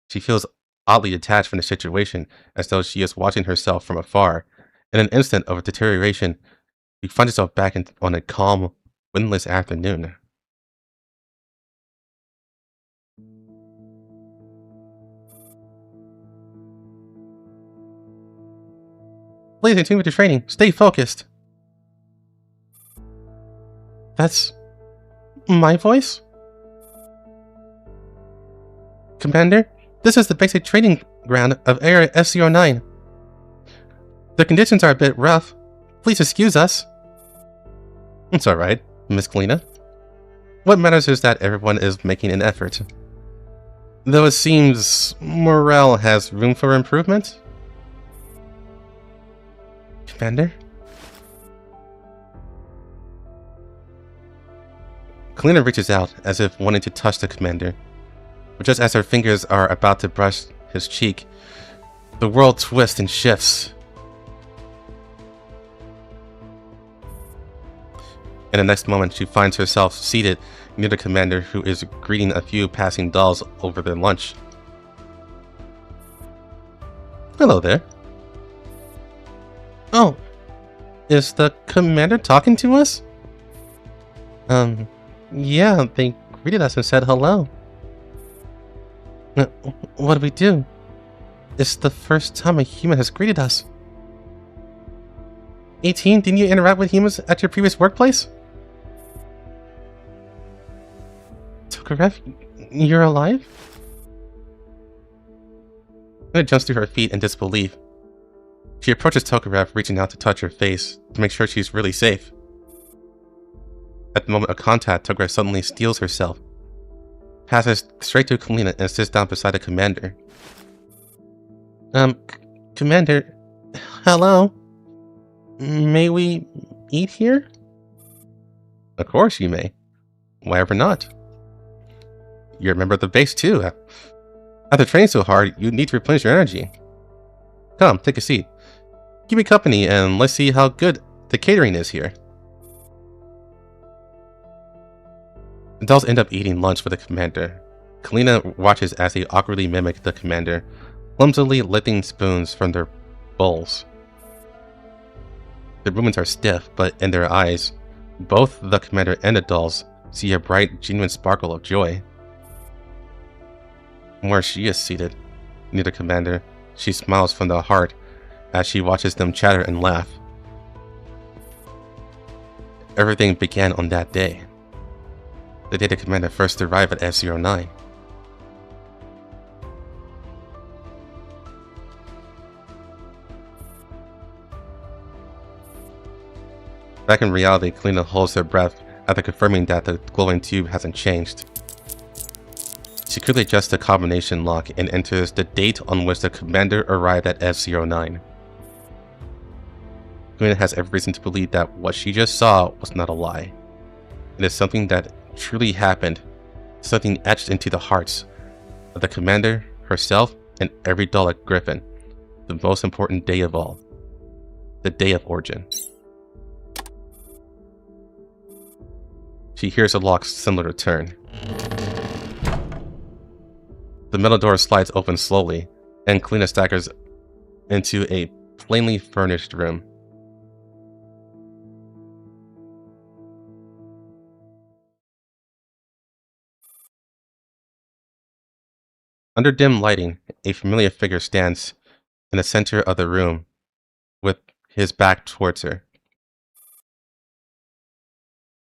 She feels oddly detached from the situation, as though she is watching herself from afar. In an instant of deterioration, she finds herself back on a calm, windless afternoon. Please continue with your training. Stay focused. That's my voice? Commander, this is the basic training ground of Area SC09. The conditions are a bit rough. Please excuse us. It's alright, Miss Kalina. What matters is that everyone is making an effort. Though it seems morale has room for improvement. Commander? Kalina reaches out as if wanting to touch the commander, but just as her fingers are about to brush his cheek, the world twists and shifts. In the next moment, she finds herself seated near the commander, who is greeting a few passing dolls over their lunch. Hello there. Oh, is the commander talking to us? Yeah, they greeted us and said hello. What do we do? It's the first time a human has greeted us. 18, didn't you interact with humans at your previous workplace? Tokarev, you're alive? It jumps to her feet in disbelief. She approaches Tokarev, reaching out to touch her face to make sure she's really safe. At the moment of contact, Tokarev suddenly steels herself, passes straight to Kalina, and sits down beside the commander. Commander, hello? May we eat here? Of course you may. Why ever not? You're a member of the base too. After training so hard, you need to replenish your energy. Come, take a seat. Keep me company and let's see how good the catering is here. The dolls end up eating lunch with the commander. Kalina watches as they awkwardly mimic the commander, clumsily lifting spoons from their bowls. Their movements are stiff, but in their eyes, both the commander and the dolls see a bright, genuine sparkle of joy. Where she is seated, near the commander, she smiles from the heart as she watches them chatter and laugh. Everything began on that day. The day the commander first arrived at F-09. Back in reality, Kalina holds her breath after confirming that the glowing tube hasn't changed. She quickly adjusts the combination lock and enters the date on which the commander arrived at F-09. Kalina has every reason to believe that what she just saw was not a lie. It is something that truly happened, something etched into the hearts of the commander, herself, and every doll at Griffin. The most important day of all. The day of origin. She hears a lock similar to turn. The metal door slides open slowly, and Kalina staggers into a plainly furnished room. Under dim lighting, a familiar figure stands in the center of the room, with his back towards her.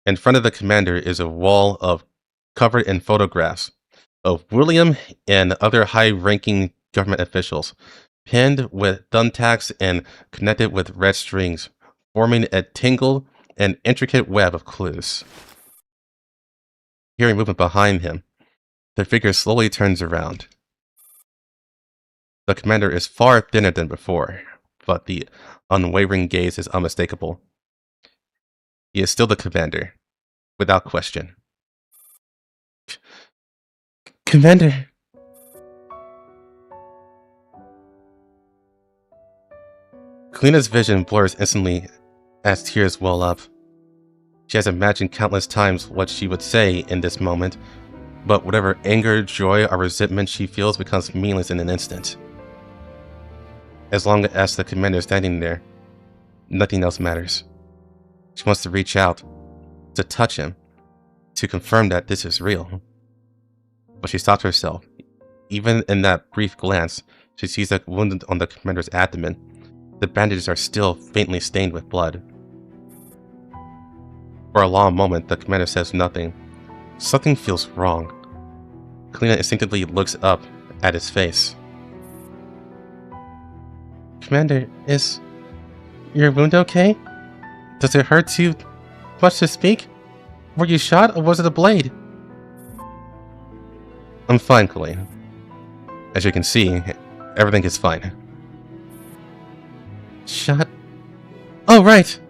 In front of the commander is a wall covered in photographs of William and other high-ranking government officials, pinned with thumbtacks and connected with red strings, forming a tangled and intricate web of clues. Hearing movement behind him, the figure slowly turns around. The commander is far thinner than before, but the unwavering gaze is unmistakable. He is still the commander, without question. Commander! Kalina's vision blurs instantly as tears well up. She has imagined countless times what she would say in this moment, but whatever anger, joy, or resentment she feels becomes meaningless in an instant. As long as the commander is standing there, nothing else matters. She wants to reach out, to touch him, to confirm that this is real. But she stops herself. Even in that brief glance, she sees a wound on the commander's abdomen. The bandages are still faintly stained with blood. For a long moment, the commander says nothing. Something feels wrong. Kalina instinctively looks up at his face. Commander, is your wound okay? Does it hurt too much to speak? Were you shot or was it a blade? I'm fine, Kalina. As you can see, everything is fine. Shot? Oh, right!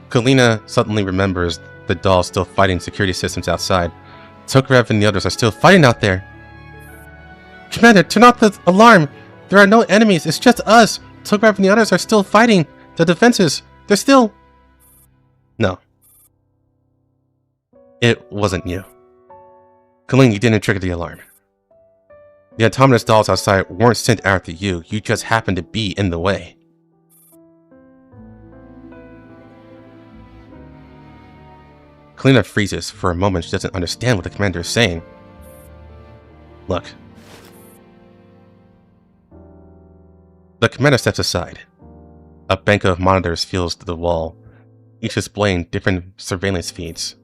Kalina suddenly remembers the dolls still fighting security systems outside. Tokarev and the others are still fighting out there. Commander, turn off the alarm! There are no enemies, it's just us! Tokarev and the others are still fighting! The defenses, they're still... No. It wasn't you. Kalina, you didn't trigger the alarm. The autonomous dolls outside weren't sent after you, you just happened to be in the way. Kalina freezes. For a moment, she doesn't understand what the commander is saying. Look. The commander steps aside. A bank of monitors fills the wall, each displaying different surveillance feeds.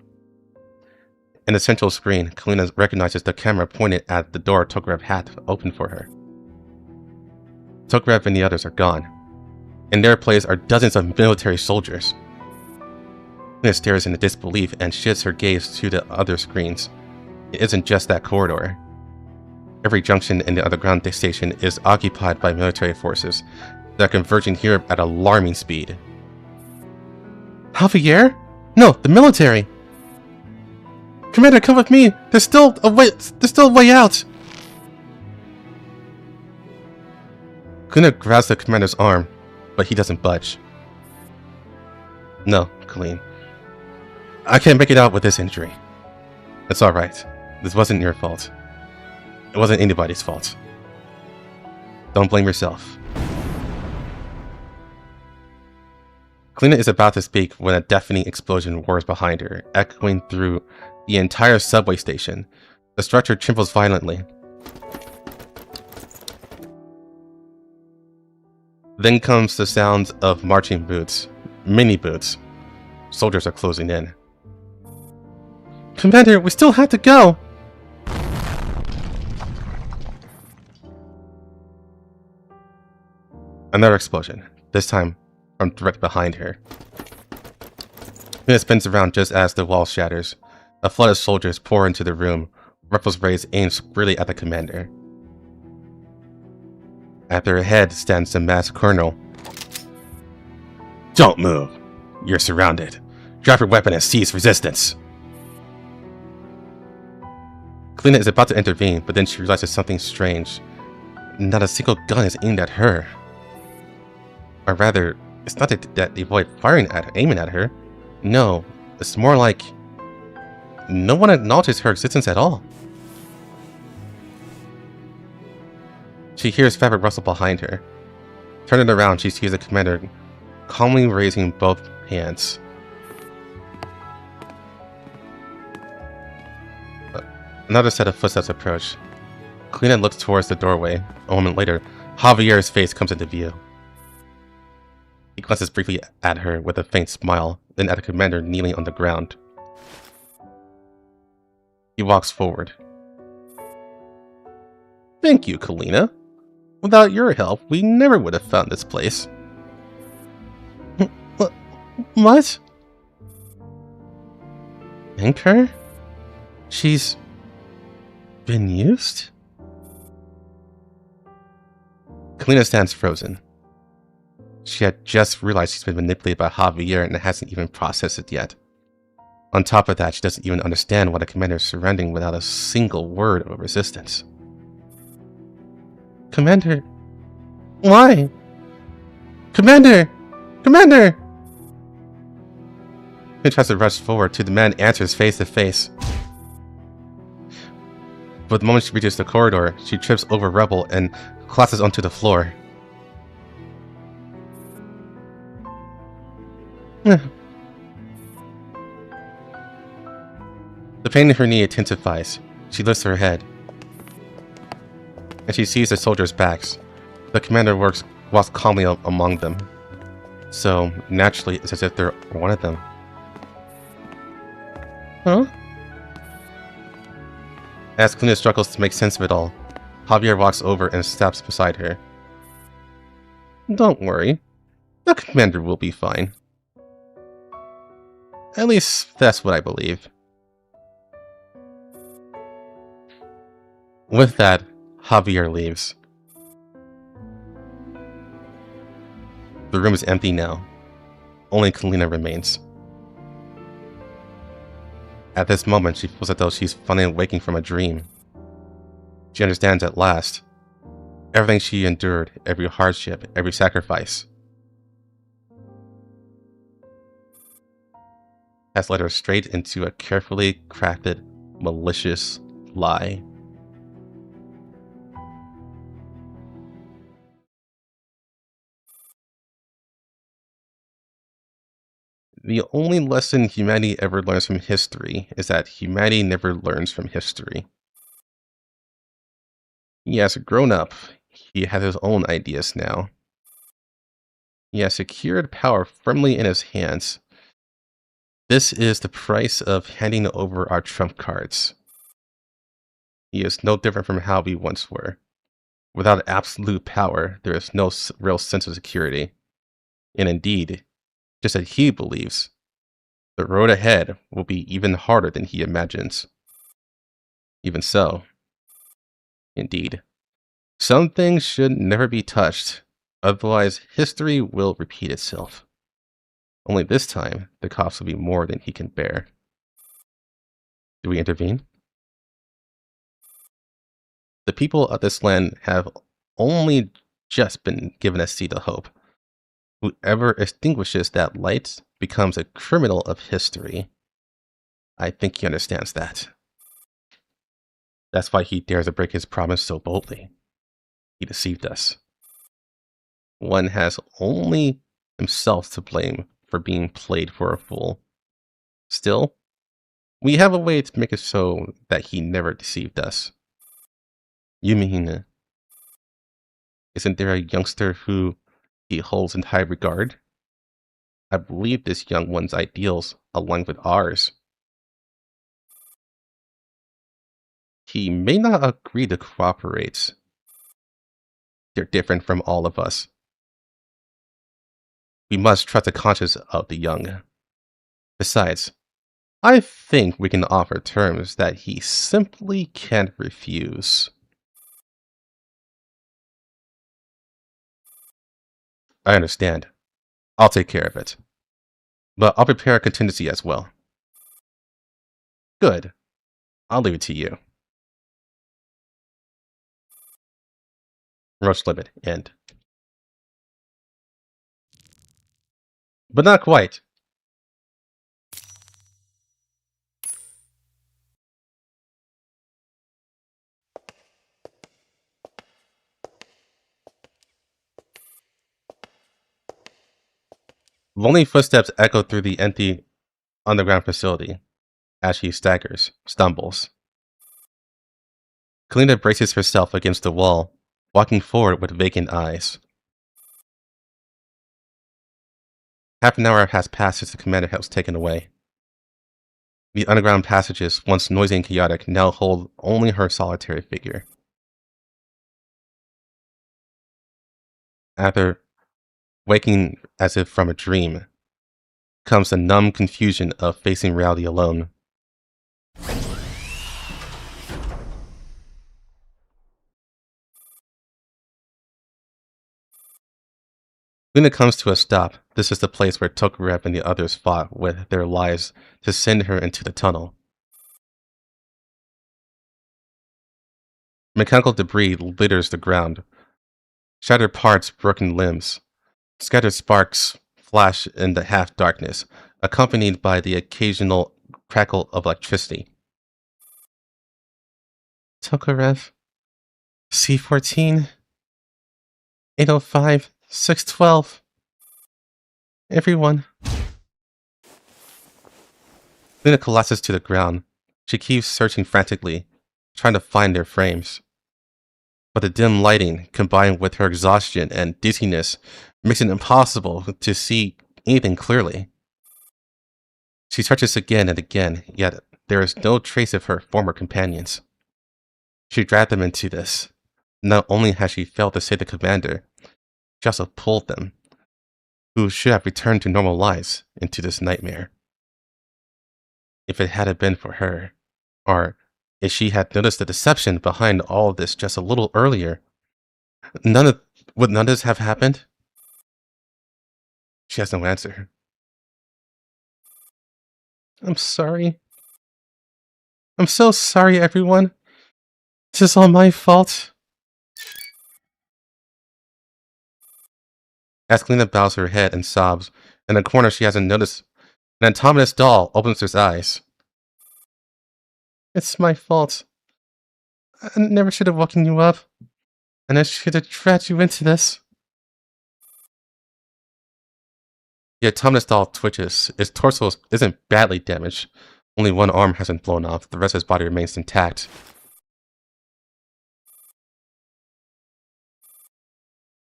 In the central screen, Kalina recognizes the camera pointed at the door Tokarev had opened for her. Tokarev and the others are gone. In their place are dozens of military soldiers. Kalina stares in disbelief and shifts her gaze to the other screens. It isn't just that corridor. Every junction in the underground station is occupied by military forces that are converging here at alarming speed. Javier? No, the military! Commander, come with me! There's still a way out! Kuna grabs the commander's arm, but he doesn't budge. No, Colleen. I can't make it out with this injury. It's alright. This wasn't your fault. It wasn't anybody's fault. Don't blame yourself. Kalina is about to speak when a deafening explosion roars behind her, echoing through the entire subway station. The structure trembles violently. Then comes the sounds of marching boots. Many boots. Soldiers are closing in. Commander, we still have to go! Another explosion, this time from direct behind her. Mina spins around just as the wall shatters. A flood of soldiers pour into the room, rifles raised aimed squarely at the commander. At their head stands the masked colonel. Don't move! You're surrounded. Drop your weapon and cease resistance! Kalina is about to intervene, but then she realizes something strange. Not a single gun is aimed at her. Or rather, it's not that they avoid aiming at her. No, it's more like no one acknowledges her existence at all. She hears fabric rustle behind her. Turning around, she sees the commander calmly raising both hands. Another set of footsteps approach. Kalina looks towards the doorway. A moment later, Javier's face comes into view. He glances briefly at her with a faint smile, then at the commander kneeling on the ground. He walks forward. Thank you, Kalina. Without your help, we never would have found this place. What? Anchor? She's been used? Kalina stands frozen. She had just realized she's been manipulated by Javier and hasn't even processed it yet. On top of that, she doesn't even understand why the commander is surrendering without a single word of resistance. Commander? Why? Commander! Commander! He tries to rush forward to the man answers face to face. But the moment she reaches the corridor, she trips over rubble and collapses onto the floor. The pain in her knee intensifies. She lifts her head, and she sees the soldiers' backs. The commander walks calmly among them. So, naturally, it's as if they're one of them. Huh? As Kalina struggles to make sense of it all, Javier walks over and steps beside her. Don't worry. The commander will be fine. At least, that's what I believe. With that, Javier leaves. The room is empty now. Only Kalina remains. At this moment, she feels as though she's finally waking from a dream. She understands at last. Everything she endured, every hardship, every sacrifice, has led her straight into a carefully crafted, malicious lie. The only lesson humanity ever learns from history is that humanity never learns from history. He has grown up. He has his own ideas now. He has secured power firmly in his hands. This is the price of handing over our trump cards. He is no different from how we once were. Without absolute power, there is no real sense of security. And indeed, just as he believes, the road ahead will be even harder than he imagines. Even so, Indeed. Some things should never be touched, otherwise history will repeat itself. Only this time, the cost will be more than he can bear. Do we intervene? The people of this land have only just been given a seed of hope. Whoever extinguishes that light becomes a criminal of history. I think he understands that. That's why he dares to break his promise so boldly. He deceived us. One has only himself to blame for being played for a fool. Still, we have a way to make it so that he never deceived us. You mean, isn't there a youngster who he holds in high regard? I believe this young one's ideals align with ours. He may not agree to cooperate. They're different from all of us. We must trust the conscience of the young. Besides, I think we can offer terms that he simply can't refuse. I understand. I'll take care of it. But I'll prepare a contingency as well. Good. I'll leave it to you. Roche limit, end. But not quite. Lonely footsteps echo through the empty underground facility as she staggers, stumbles. Kalina braces herself against the wall, walking forward with vacant eyes. Half an hour has passed since the commander was taken away. The underground passages, once noisy and chaotic, now hold only her solitary figure. After waking as if from a dream, comes the numb confusion of facing reality alone. When it comes to a stop, this is the place where Tokarev and the others fought with their lives to send her into the tunnel. Mechanical debris litters the ground. Shattered parts, broken limbs. Scattered sparks flash in the half-darkness, accompanied by the occasional crackle of electricity. Tokarev, C14, 805, 612. Everyone. Lena collapses to the ground. She keeps searching frantically, trying to find their frames. But the dim lighting, combined with her exhaustion and dizziness, makes it impossible to see anything clearly. She searches again and again, yet there is no trace of her former companions. She dragged them into this. Not only has she failed to save the commander, she also pulled them, who should have returned to normal lives, into this nightmare. If it hadn't been for her, or if she had noticed the deception behind all of this just a little earlier, would none of this have happened? She has no answer. I'm sorry. I'm so sorry, everyone. This is all my fault. As Kalina bows her head and sobs, in a corner she hasn't noticed, an autonomous doll opens its eyes. It's my fault. I never should have woken you up, and I should have dragged you into this. The autonomous doll twitches. Its torso isn't badly damaged. Only one arm hasn't blown off. The rest of his body remains intact.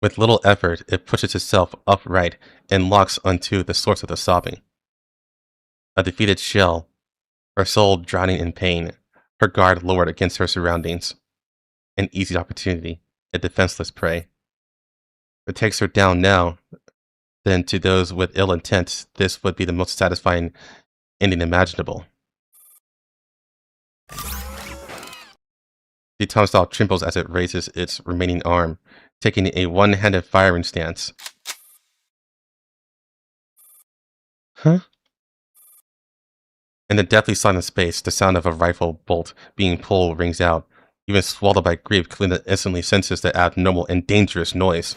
With little effort, it pushes itself upright and locks onto the source of the sobbing. A defeated shell, her soul drowning in pain, her guard lowered against her surroundings. An easy opportunity, a defenseless prey. It takes her down now. Then to those with ill intent, this would be the most satisfying ending imaginable. The Tomstyle trembles as it raises its remaining arm, taking a one-handed firing stance. Huh? In the deathly silent space, the sound of a rifle bolt being pulled rings out. Even swallowed by grief, Kalina instantly senses the abnormal and dangerous noise.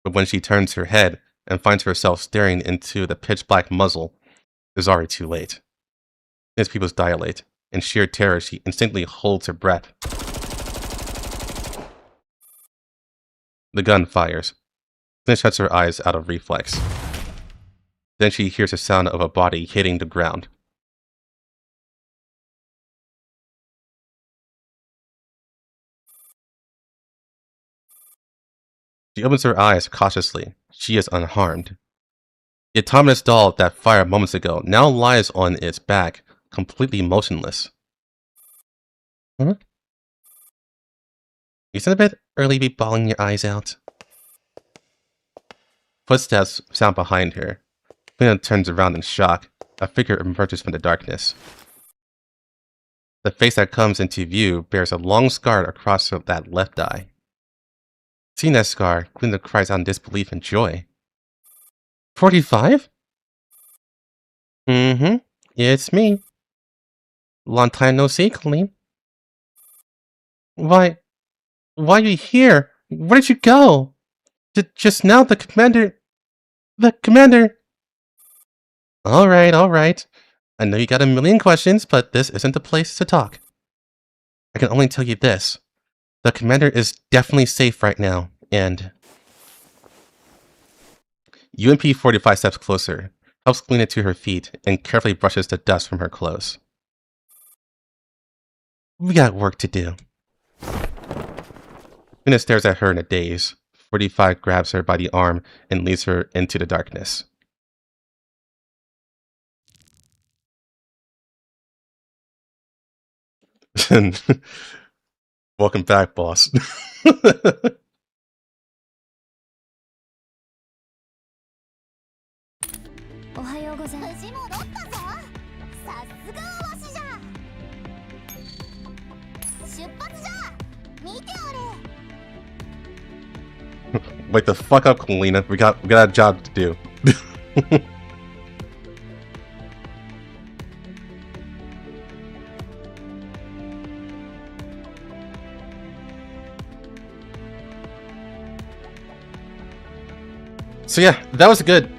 But when she turns her head and finds herself staring into the pitch-black muzzle, it's already too late. His pupils dilate. In sheer terror, she instinctively holds her breath. The gun fires. Then shuts her eyes out of reflex. Then she hears the sound of a body hitting the ground. She opens her eyes cautiously. She is unharmed. The autonomous doll that fired moments ago now lies on its back, completely motionless. Huh? Isn't it a bit early to be bawling your eyes out? Footsteps sound behind her. Kalina turns around in shock. A figure emerges from the darkness. The face that comes into view bears a long scar across that left eye. Seeing that scar, Kalina cries out in disbelief and joy. 45? Mm-hmm. It's me. Long time no see, Kalina. Why are you here? Where did you go? Just now the commander... Alright. I know you got a million questions, but this isn't the place to talk. I can only tell you this. The commander is definitely safe right now, and... UMP 45 steps closer, helps Kalina to her feet, and carefully brushes the dust from her clothes. We got work to do. Kalina stares at her in a daze. 45 grabs her by the arm and leads her into the darkness. Welcome back, boss. Wake the fuck up, Kalina. We got a job to do. So yeah, that was good.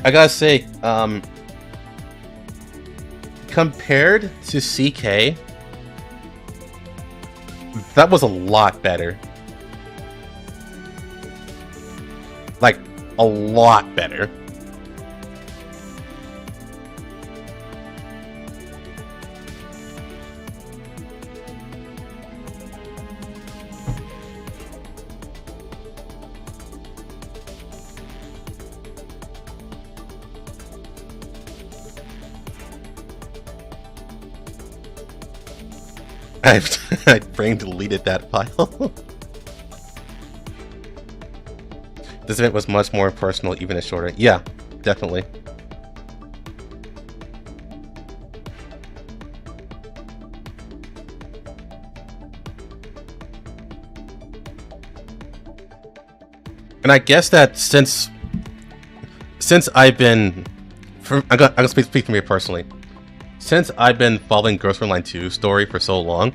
I gotta say, compared to CK, that was a lot better. Like, a lot better. I brain deleted that file. This event was much more personal, even if shorter. Yeah, definitely. And I guess that since I've been, I'm gonna speak for me personally. Since I've been following Ghost Frontline 2 story for so long,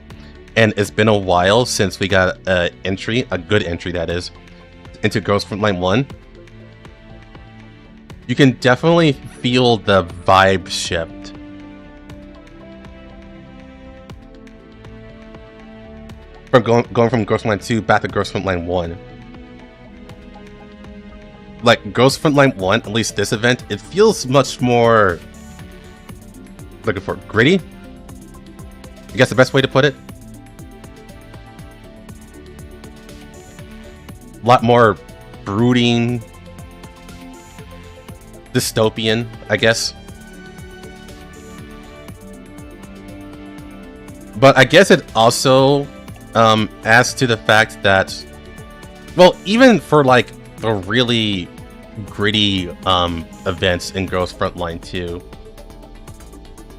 and it's been a while since we got a good entry that is, into Ghost Frontline 1, you can definitely feel the vibe shift. From going from Ghost Frontline 2 back to Ghost Frontline 1. Like, Ghost Frontline 1, at least this event, it feels much more... looking for gritty? I guess the best way to put it? A lot more brooding, dystopian, I guess. But I guess it also adds to the fact that, well, even for like the really gritty events in Girls Frontline 2,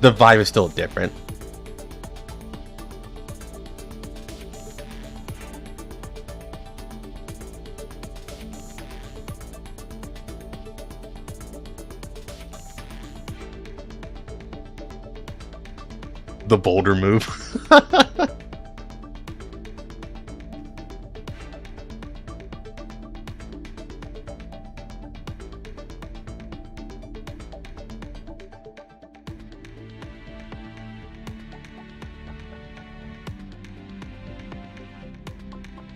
the vibe is still different. The boulder move.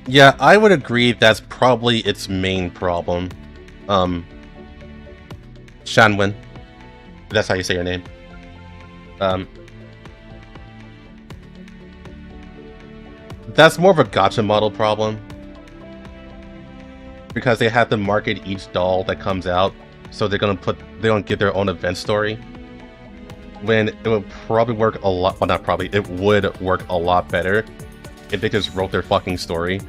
Yeah, I would agree that's probably its main problem. Shanwen. That's how you say your name. That's more of a gacha model problem. Because they have to market each doll that comes out, so they don't give their own event story. When it would probably work a lot, well, not probably, it would work a lot better if they just wrote their fucking story.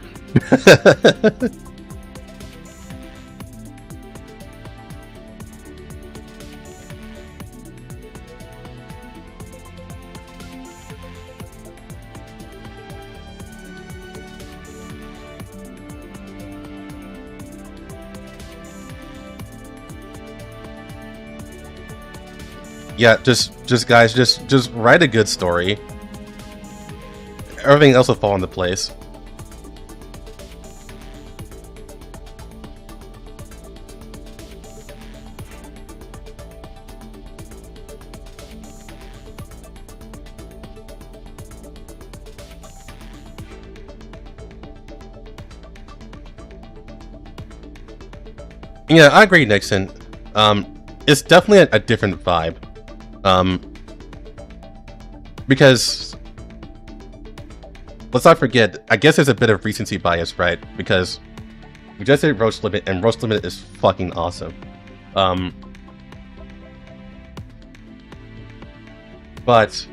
Yeah, just guys, just write a good story. Everything else will fall into place. Yeah, I agree, Nixon. It's definitely a different vibe. Because let's not forget, I guess there's a bit of recency bias, right? Because we just did Roche Limit, and Roche Limit is fucking awesome. But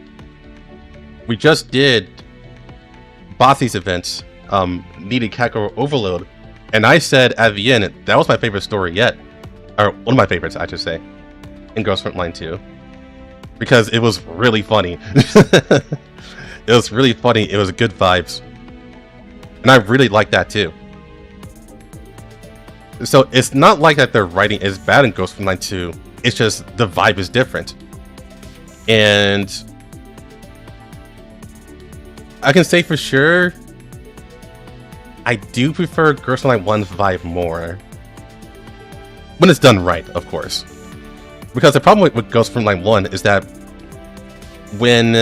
we just did Bossy's events, needed Kakarot Overload, and I said at the end, that was my favorite story yet. Or one of my favorites, I should say, in Girls Frontline 2. Because it was really funny. It was really funny. It was good vibes. And I really like that too. So it's not like that their writing is bad in Girls Frontline 2. It's just the vibe is different. And I can say for sure, I do prefer Girls Frontline 1's vibe more. When it's done right, of course. Because the problem with Girls Frontline 1 is that when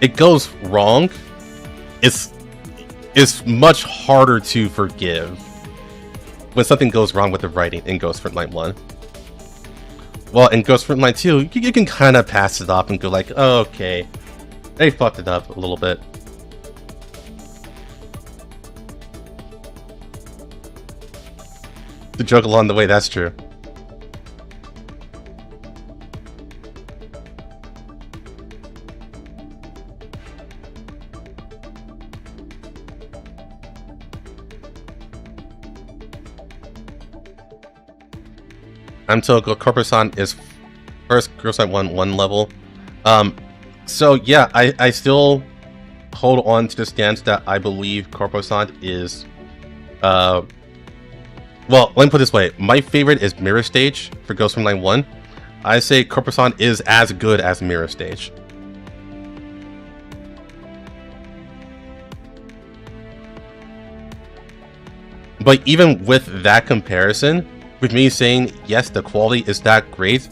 it goes wrong, it's much harder to forgive when something goes wrong with the writing in Ghost Frontline 1. Well, in Ghost Frontline 2, you can kind of pass it off and go like, oh, okay, they fucked it up a little bit. The joke along the way, that's true. I'm told Corporation is first Girls Frontline 1 level. So yeah, I still hold on to the stance that I believe Corporation is well, let me put it this way. My favorite is Mirror Stage for Ghost Frontline 1. I say Corporation is as good as Mirror Stage. But even with that comparison, with me saying, yes, the quality is that great,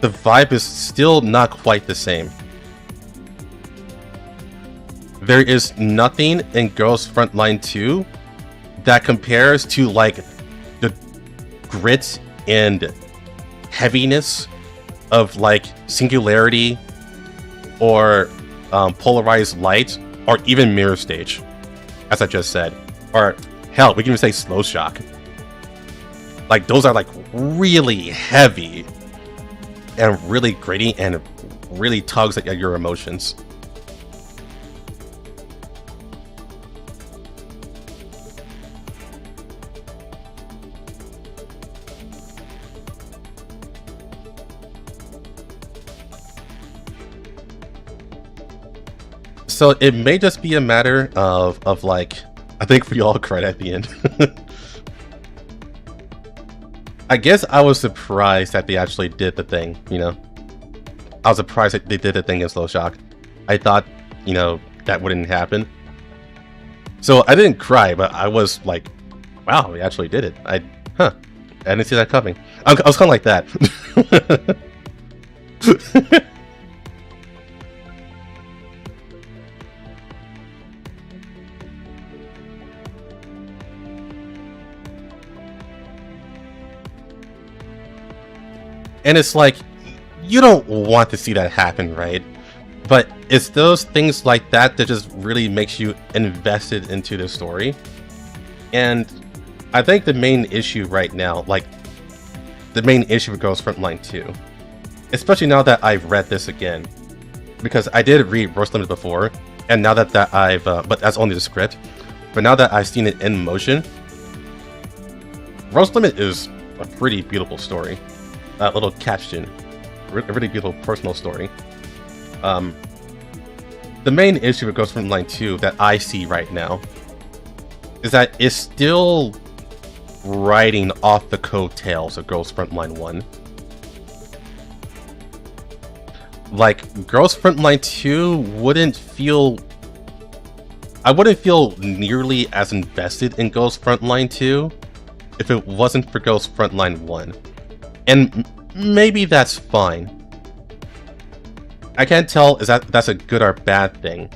the vibe is still not quite the same. There is nothing in Girls Frontline 2 that compares to like the grit and heaviness of like Singularity or Polarized Light or even Mirror Stage, as I just said. Or hell, we can even say Slow Shock. Like those are like really heavy and really gritty and really tugs at your emotions. So it may just be a matter of like, I think we all cried at the end. I guess I was surprised that they actually did the thing, you know? I was surprised that they did the thing in Slow Shock. I thought, you know, that wouldn't happen. So I didn't cry, but I was like, wow, we actually did it. I didn't see that coming. I was kind of like that. And it's like, you don't want to see that happen, right? But it's those things like that that just really makes you invested into the story. And I think the main issue right now, like, the main issue with Ghost Frontline 2, especially now that I've read this again, because I did read Roche Limit before, and now that I've, but that's only the script, but now that I've seen it in motion, Roche Limit is a pretty beautiful story. Little caption, a really beautiful personal story. The main issue with Ghost Frontline 2 that I see right now is that it's still riding off the coattails of Ghost Frontline 1. Like, Ghost Frontline 2 I wouldn't feel nearly as invested in Ghost Frontline 2 if it wasn't for Ghost Frontline 1. And maybe that's fine. I can't tell if that's a good or bad thing.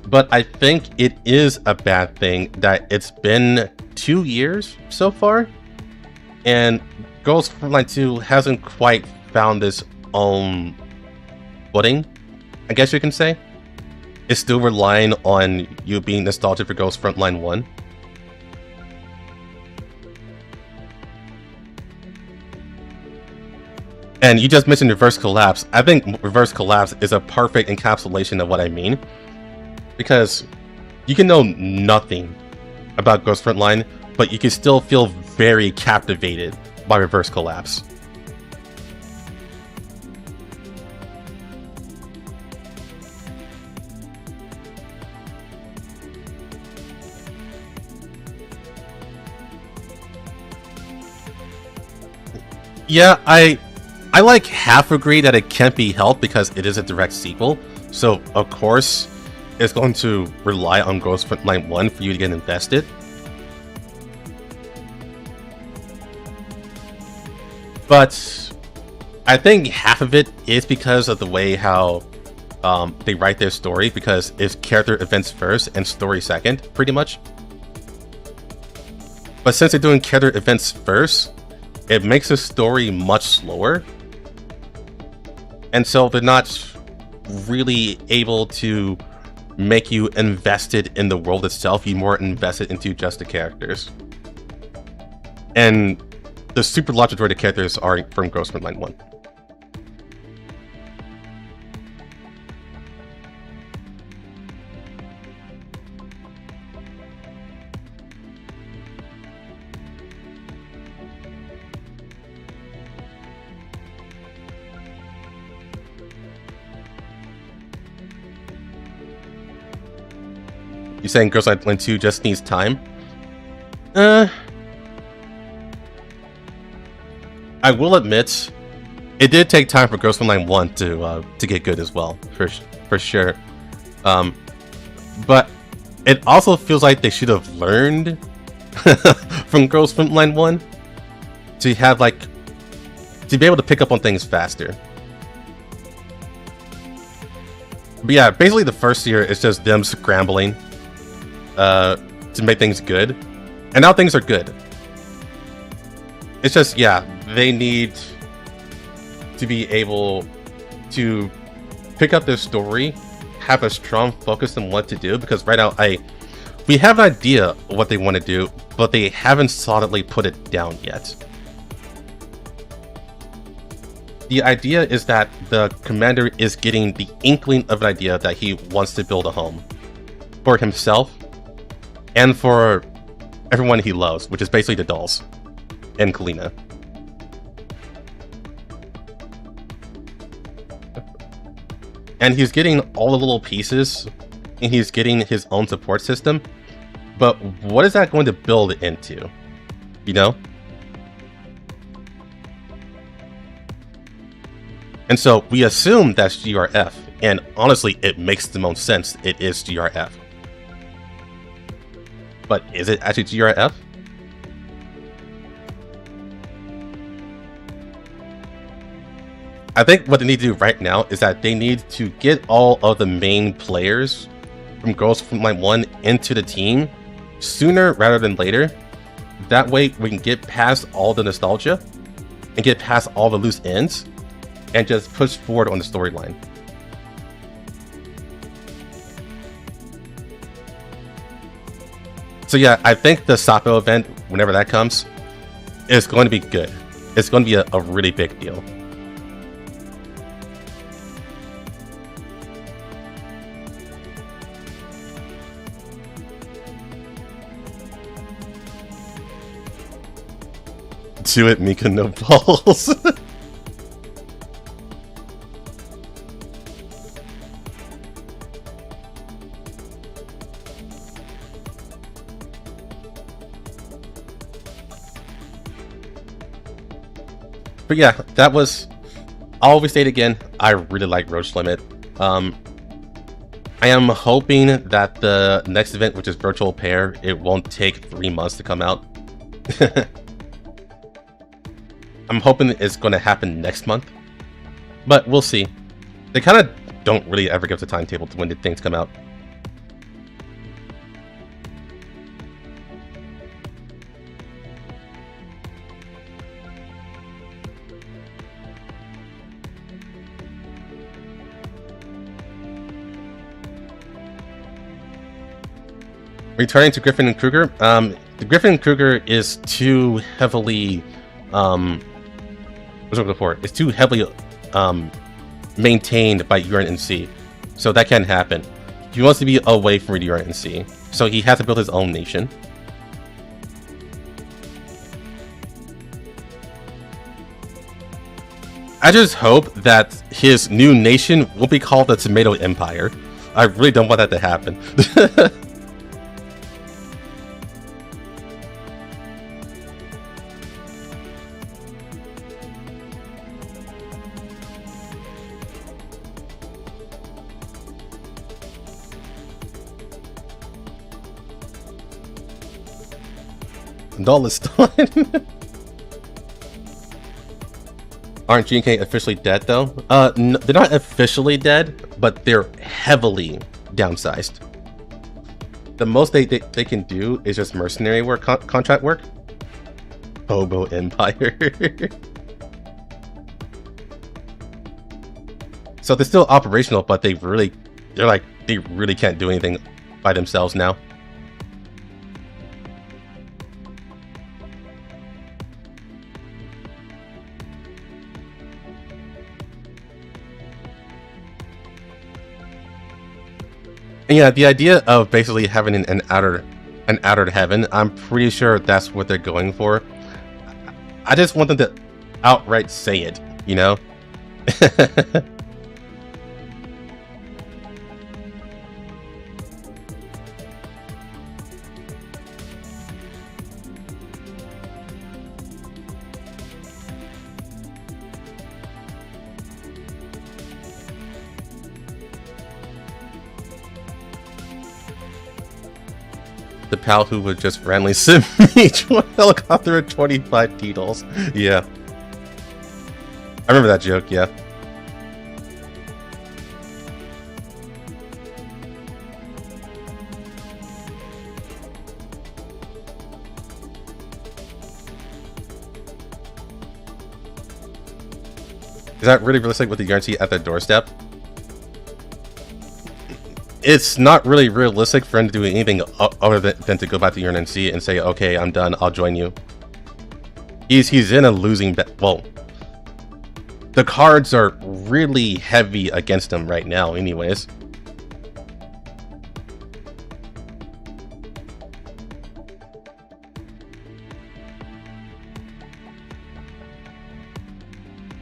But I think it is a bad thing that it's been 2 years so far, and Ghost Frontline 2 hasn't quite found its own footing, I guess you can say. It's still relying on you being nostalgic for Ghost Frontline 1. And you just mentioned Reverse Collapse. I think Reverse Collapse is a perfect encapsulation of what I mean. Because you can know nothing about Ghost Frontline, but you can still feel very captivated by Reverse Collapse. Yeah, I like half agree that it can't be helped because it is a direct sequel. So, of course, it's going to rely on Ghost Frontline 1 for you to get invested. But I think half of it is because of the way how they write their story, because it's character events first and story second, pretty much. But since they're doing character events first, it makes the story much slower. And so they're not really able to make you invested in the world itself. You're more invested into just the characters. And the super large majority of characters are from Ghost Frontline 1. You saying Ghost Frontline 2 just needs time? I will admit, it did take time for Ghost Frontline 1 to get good as well, for sure. But it also feels like they should have learned from Ghost Frontline 1 to have to be able to pick up on things faster. But yeah, basically the first year is just them scrambling to make things good, and now things are good. It's just, yeah, they need to be able to pick up their story, have a strong focus on what to do, because right now we have an idea of what they want to do, but they haven't solidly put it down yet. The idea is that the commander is getting the inkling of an idea that he wants to build a home for himself and for everyone he loves, which is basically the dolls and Kalina. And he's getting all the little pieces and he's getting his own support system. But what is that going to build into? You know? And so we assume that's GRF, and honestly, it makes the most sense. It is GRF. But is it actually GRF? I think what they need to do right now is that they need to get all of the main players from Girls Frontline 1 into the team sooner rather than later. That way we can get past all the nostalgia and get past all the loose ends and just push forward on the storyline. So yeah, I think the Sapo event, whenever that comes, is going to be good. It's going to be a really big deal. Do it, Mika, no balls. But yeah, that was... I'll always say it again, I really like Roche Limit. I am hoping that the next event, which is Virtual Pair, it won't take 3 months to come out. I'm hoping it's going to happen next month, but we'll see. They kind of don't really ever give the timetable to when the things come out. Returning to Griffin and Kruger, the Griffin and Kruger is too heavily, it's too heavily maintained by UNC, so that can't happen. He wants to be away from UNC, so he has to build his own nation. I just hope that his new nation will be called the Tomato Empire. I really don't want that to happen. Dollistan. Aren't G&K officially dead though? No, they're not officially dead, but they're heavily downsized. The most they can do is just mercenary work, contract work. Bobo Empire. So they're still operational, but they really can't do anything by themselves now. And yeah, the idea of basically having an outer heaven, I'm pretty sure that's what they're going for. I just want them to outright say it, you know? The pal who would just randomly send me to a helicopter at 25 needles. Yeah. I remember that joke, yeah. Is that really realistic with the guarantee at their doorstep? It's not really realistic for him to do anything other than to go back to UNC and say, okay, I'm done, I'll join you. He's in a losing bet. Well, the cards are really heavy against him right now anyways.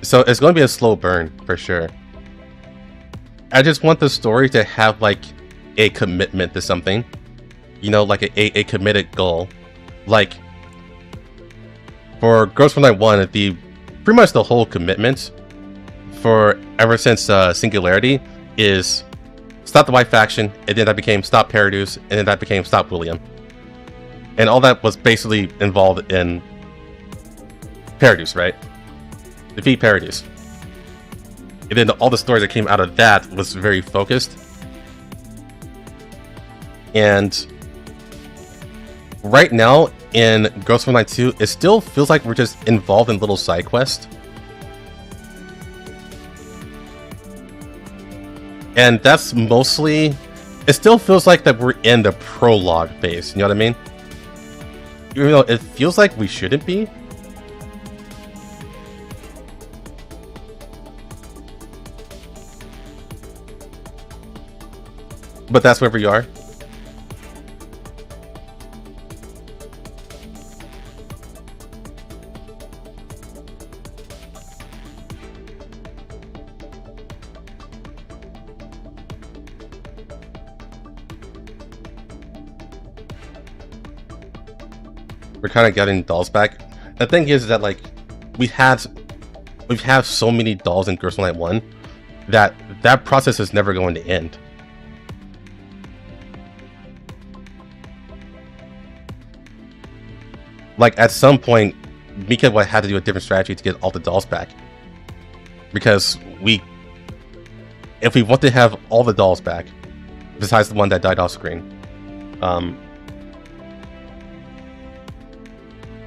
So it's going to be a slow burn for sure. I just want the story to have like a commitment to something. You know, like a committed goal. Like, for Ghost Frontline 1, pretty much the whole commitment for ever since Singularity is stop the White Faction, and then that became stop Paradox, and then that became stop William. And all that was basically involved in Paradox, right? Defeat Paradox. And then all the stories that came out of that was very focused. And right now in Ghost Frontline 2, it still feels like we're just involved in little side quests. And that's mostly... It still feels like that we're in the prologue phase, you know what I mean? Even though it feels like we shouldn't be. But that's where we are. We're kind of getting dolls back. The thing is that, like, we've had so many dolls in Ghost Frontline 1 that process is never going to end. Like, at some point, Mika would have to do a different strategy to get all the dolls back. Because if we want to have all the dolls back, besides the one that died off screen,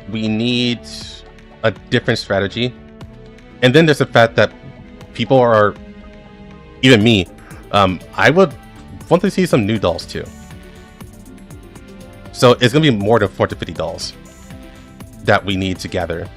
we need a different strategy. And then there's the fact that people are, even me, I would want to see some new dolls too. So it's going to be more than 450 dolls that we need to gather.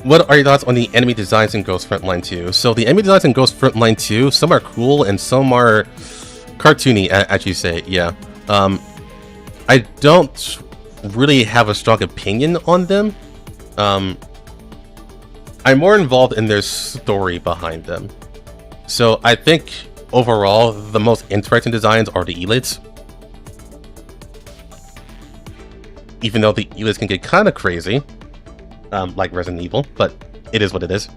What are your thoughts on the enemy designs in Ghost Frontline 2? So the enemy designs in Ghost Frontline 2, some are cool and some are cartoony, as you say, yeah. I don't really have a strong opinion on them. I'm more involved in their story behind them. So I think overall, the most interesting designs are the elites. Even though the elites can get kind of crazy. Like Resident Evil, but it is what it is.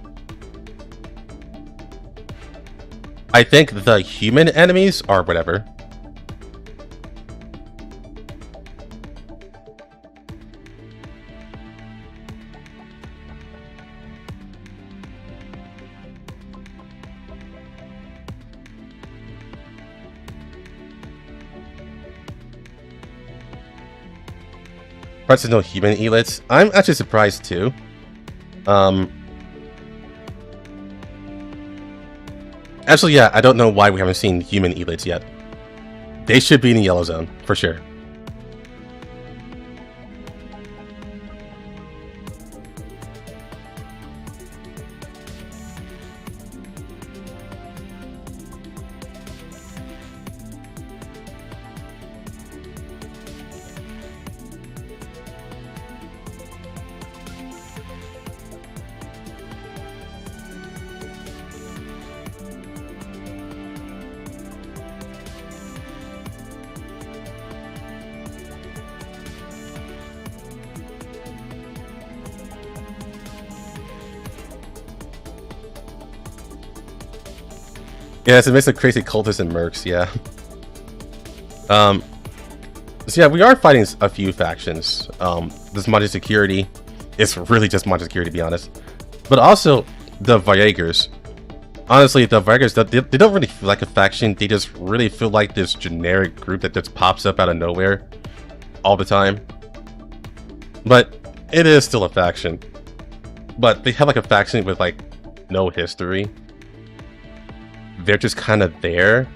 I think the human enemies are whatever. There's no human elites. I'm actually surprised too. Actually, yeah, I don't know why we haven't seen human elites yet. They should be in the yellow zone, for sure. Yeah, it's a mix of crazy cultists and mercs, yeah. So yeah, we are fighting a few factions. This Modern Security, it's really just Modern Security to be honest. But also, the Viagers. Honestly, the Viagers, they don't really feel like a faction, they just really feel like this generic group that just pops up out of nowhere all the time. But it is still a faction. But they have like a faction with like no history. They're just kind of there,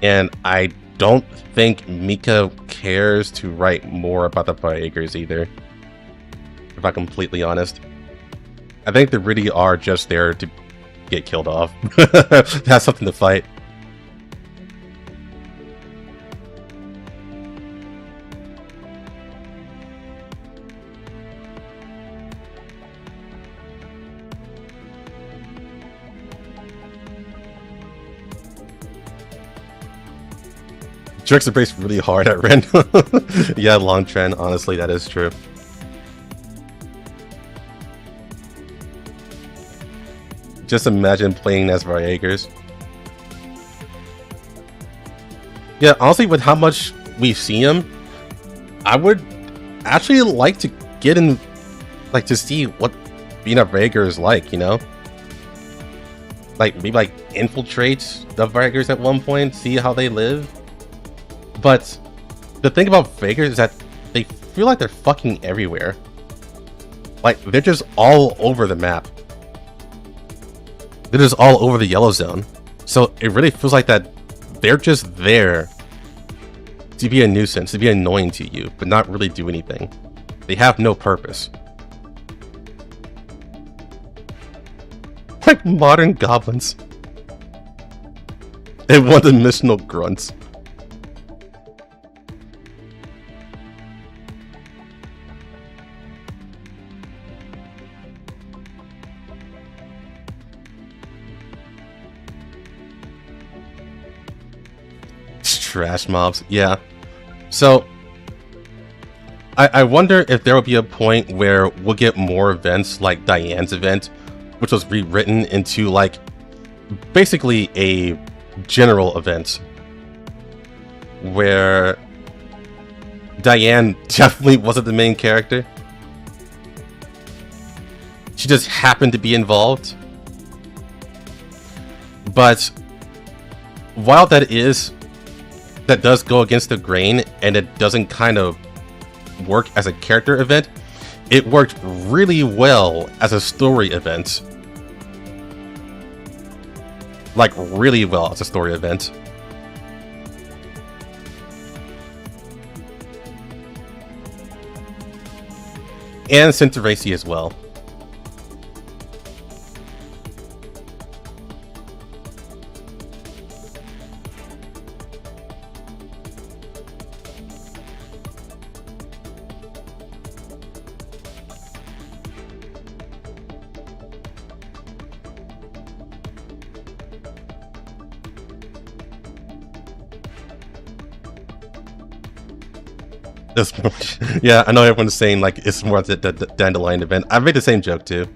and I don't think Mika cares to write more about the Viagers either, if I'm completely honest. I think they really are just there to get killed off. Have something to fight. Jerks are based really hard at Ren. Yeah, long trend. Honestly, that is true. Just imagine playing as Variegas. Yeah, honestly, with how much we've seen him, I would actually like to get in, like, to see what being a Variegas is like, you know? Like, maybe, like, infiltrate the Variegas at one point, see how they live. But the thing about Variegas is that they feel like they're fucking everywhere. Like, they're just all over the map. They're just all over the yellow zone. So it really feels like that they're just there to be a nuisance, to be annoying to you, but not really do anything. They have no purpose. Like modern goblins. And one-dimensional grunts. Trash mobs, yeah. So I wonder if there will be a point where we'll get more events like Diane's event, which was rewritten into like basically a general event where Diane definitely wasn't the main character. She just happened to be involved. But while that does go against the grain and it doesn't kind of work as a character event, it worked really well as a story event. Like, really well as a story event. And Centeracy as well. Yeah, I know everyone's saying like it's more the Dandelion event. I made the same joke too.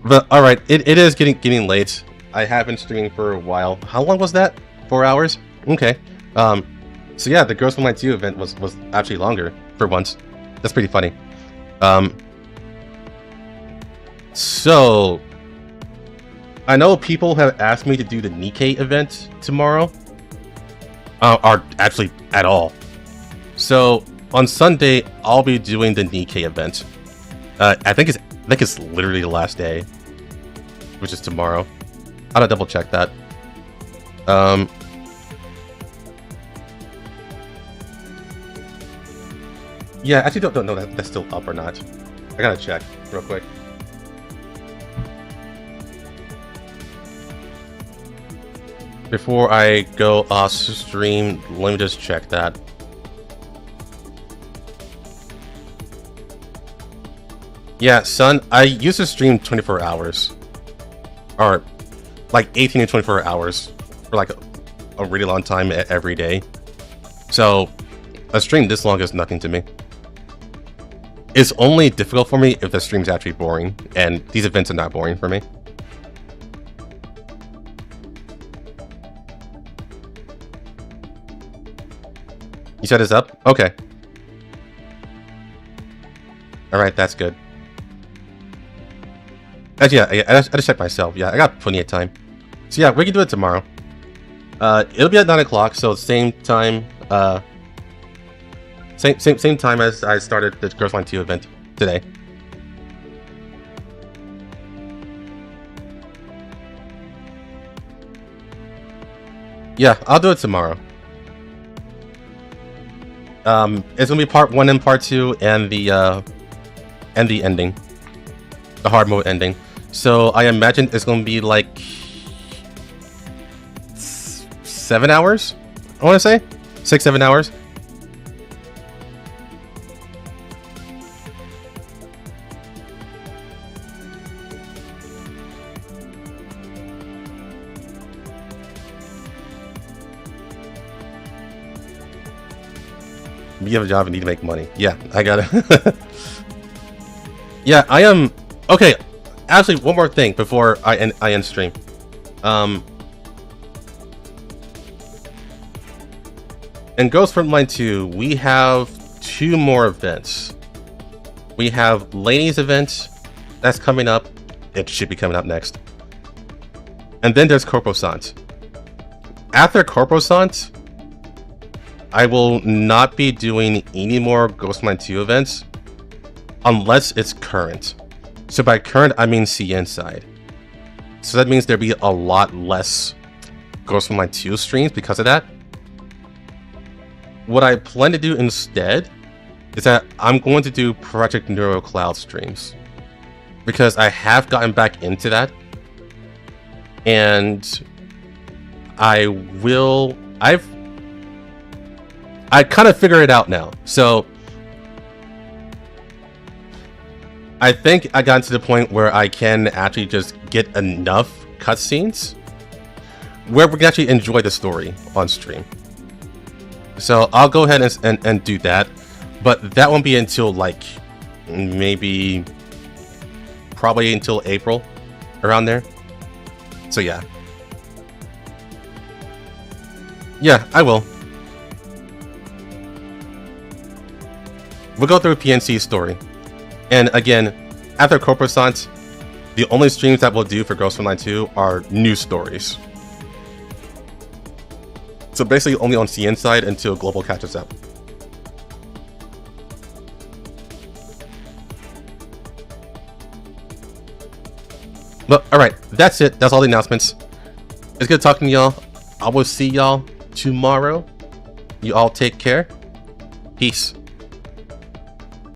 But all right, it is getting late. I have been streaming for a while. How long was that? 4 hours? Okay. So yeah, the Girls Frontline 2 event was actually longer for once. That's pretty funny. So I know people have asked me to do the Nikkei event tomorrow. Or actually at all. So on Sunday I'll be doing the Nikkei event. I think it's literally the last day, which is tomorrow. I gotta double check that. Yeah, I actually don't know that that's still up or not. I gotta check real quick. Before I go off stream, let me just check that. Yeah, son, I used to stream 24 hours. Or like 18 to 24 hours for like a really long time every day. So a stream this long is nothing to me. It's only difficult for me if the stream's actually boring, and these events are not boring for me. You said it's up? Okay. Alright, that's good. Actually, yeah, I just checked myself. Yeah, I got plenty of time. So yeah, we can do it tomorrow. It'll be at 9 o'clock, so same time, same time as I started the Girls Line 2 event today. Yeah, I'll do it tomorrow. It's gonna be part 1 and part 2, and the ending, the hard mode ending. So I imagine it's gonna be like 7 hours. I want to say 6-7 hours. You have a job and need to make money. Yeah, I got it. Yeah, I am... Okay, actually, one more thing before I end stream. In Ghost Frontline 2, we have 2 more events. We have Lainey's event that's coming up. It should be coming up next. And then there's Corposant. After Corposant, I will not be doing any more Ghost Frontline 2 events unless it's current. So by current, I mean CN side. So that means there'll be a lot less Ghost Frontline 2 streams because of that. What I plan to do instead is that I'm going to do Project Neuro Cloud streams, because I have gotten back into that, and I kind of figured it out now. So I think I got to the point where I can actually just get enough cutscenes where we can actually enjoy the story on stream. So I'll go ahead and do that, but that won't be until like maybe probably until April, around there. So yeah, I will. We'll go through PNC's story, and again, after Corposant, the only streams that we'll do for Ghost Frontline 2 are new stories. So basically only on CN side until Global catches up. But alright, that's it. That's all the announcements. It's good talking to y'all. I will see y'all tomorrow. You all take care. Peace.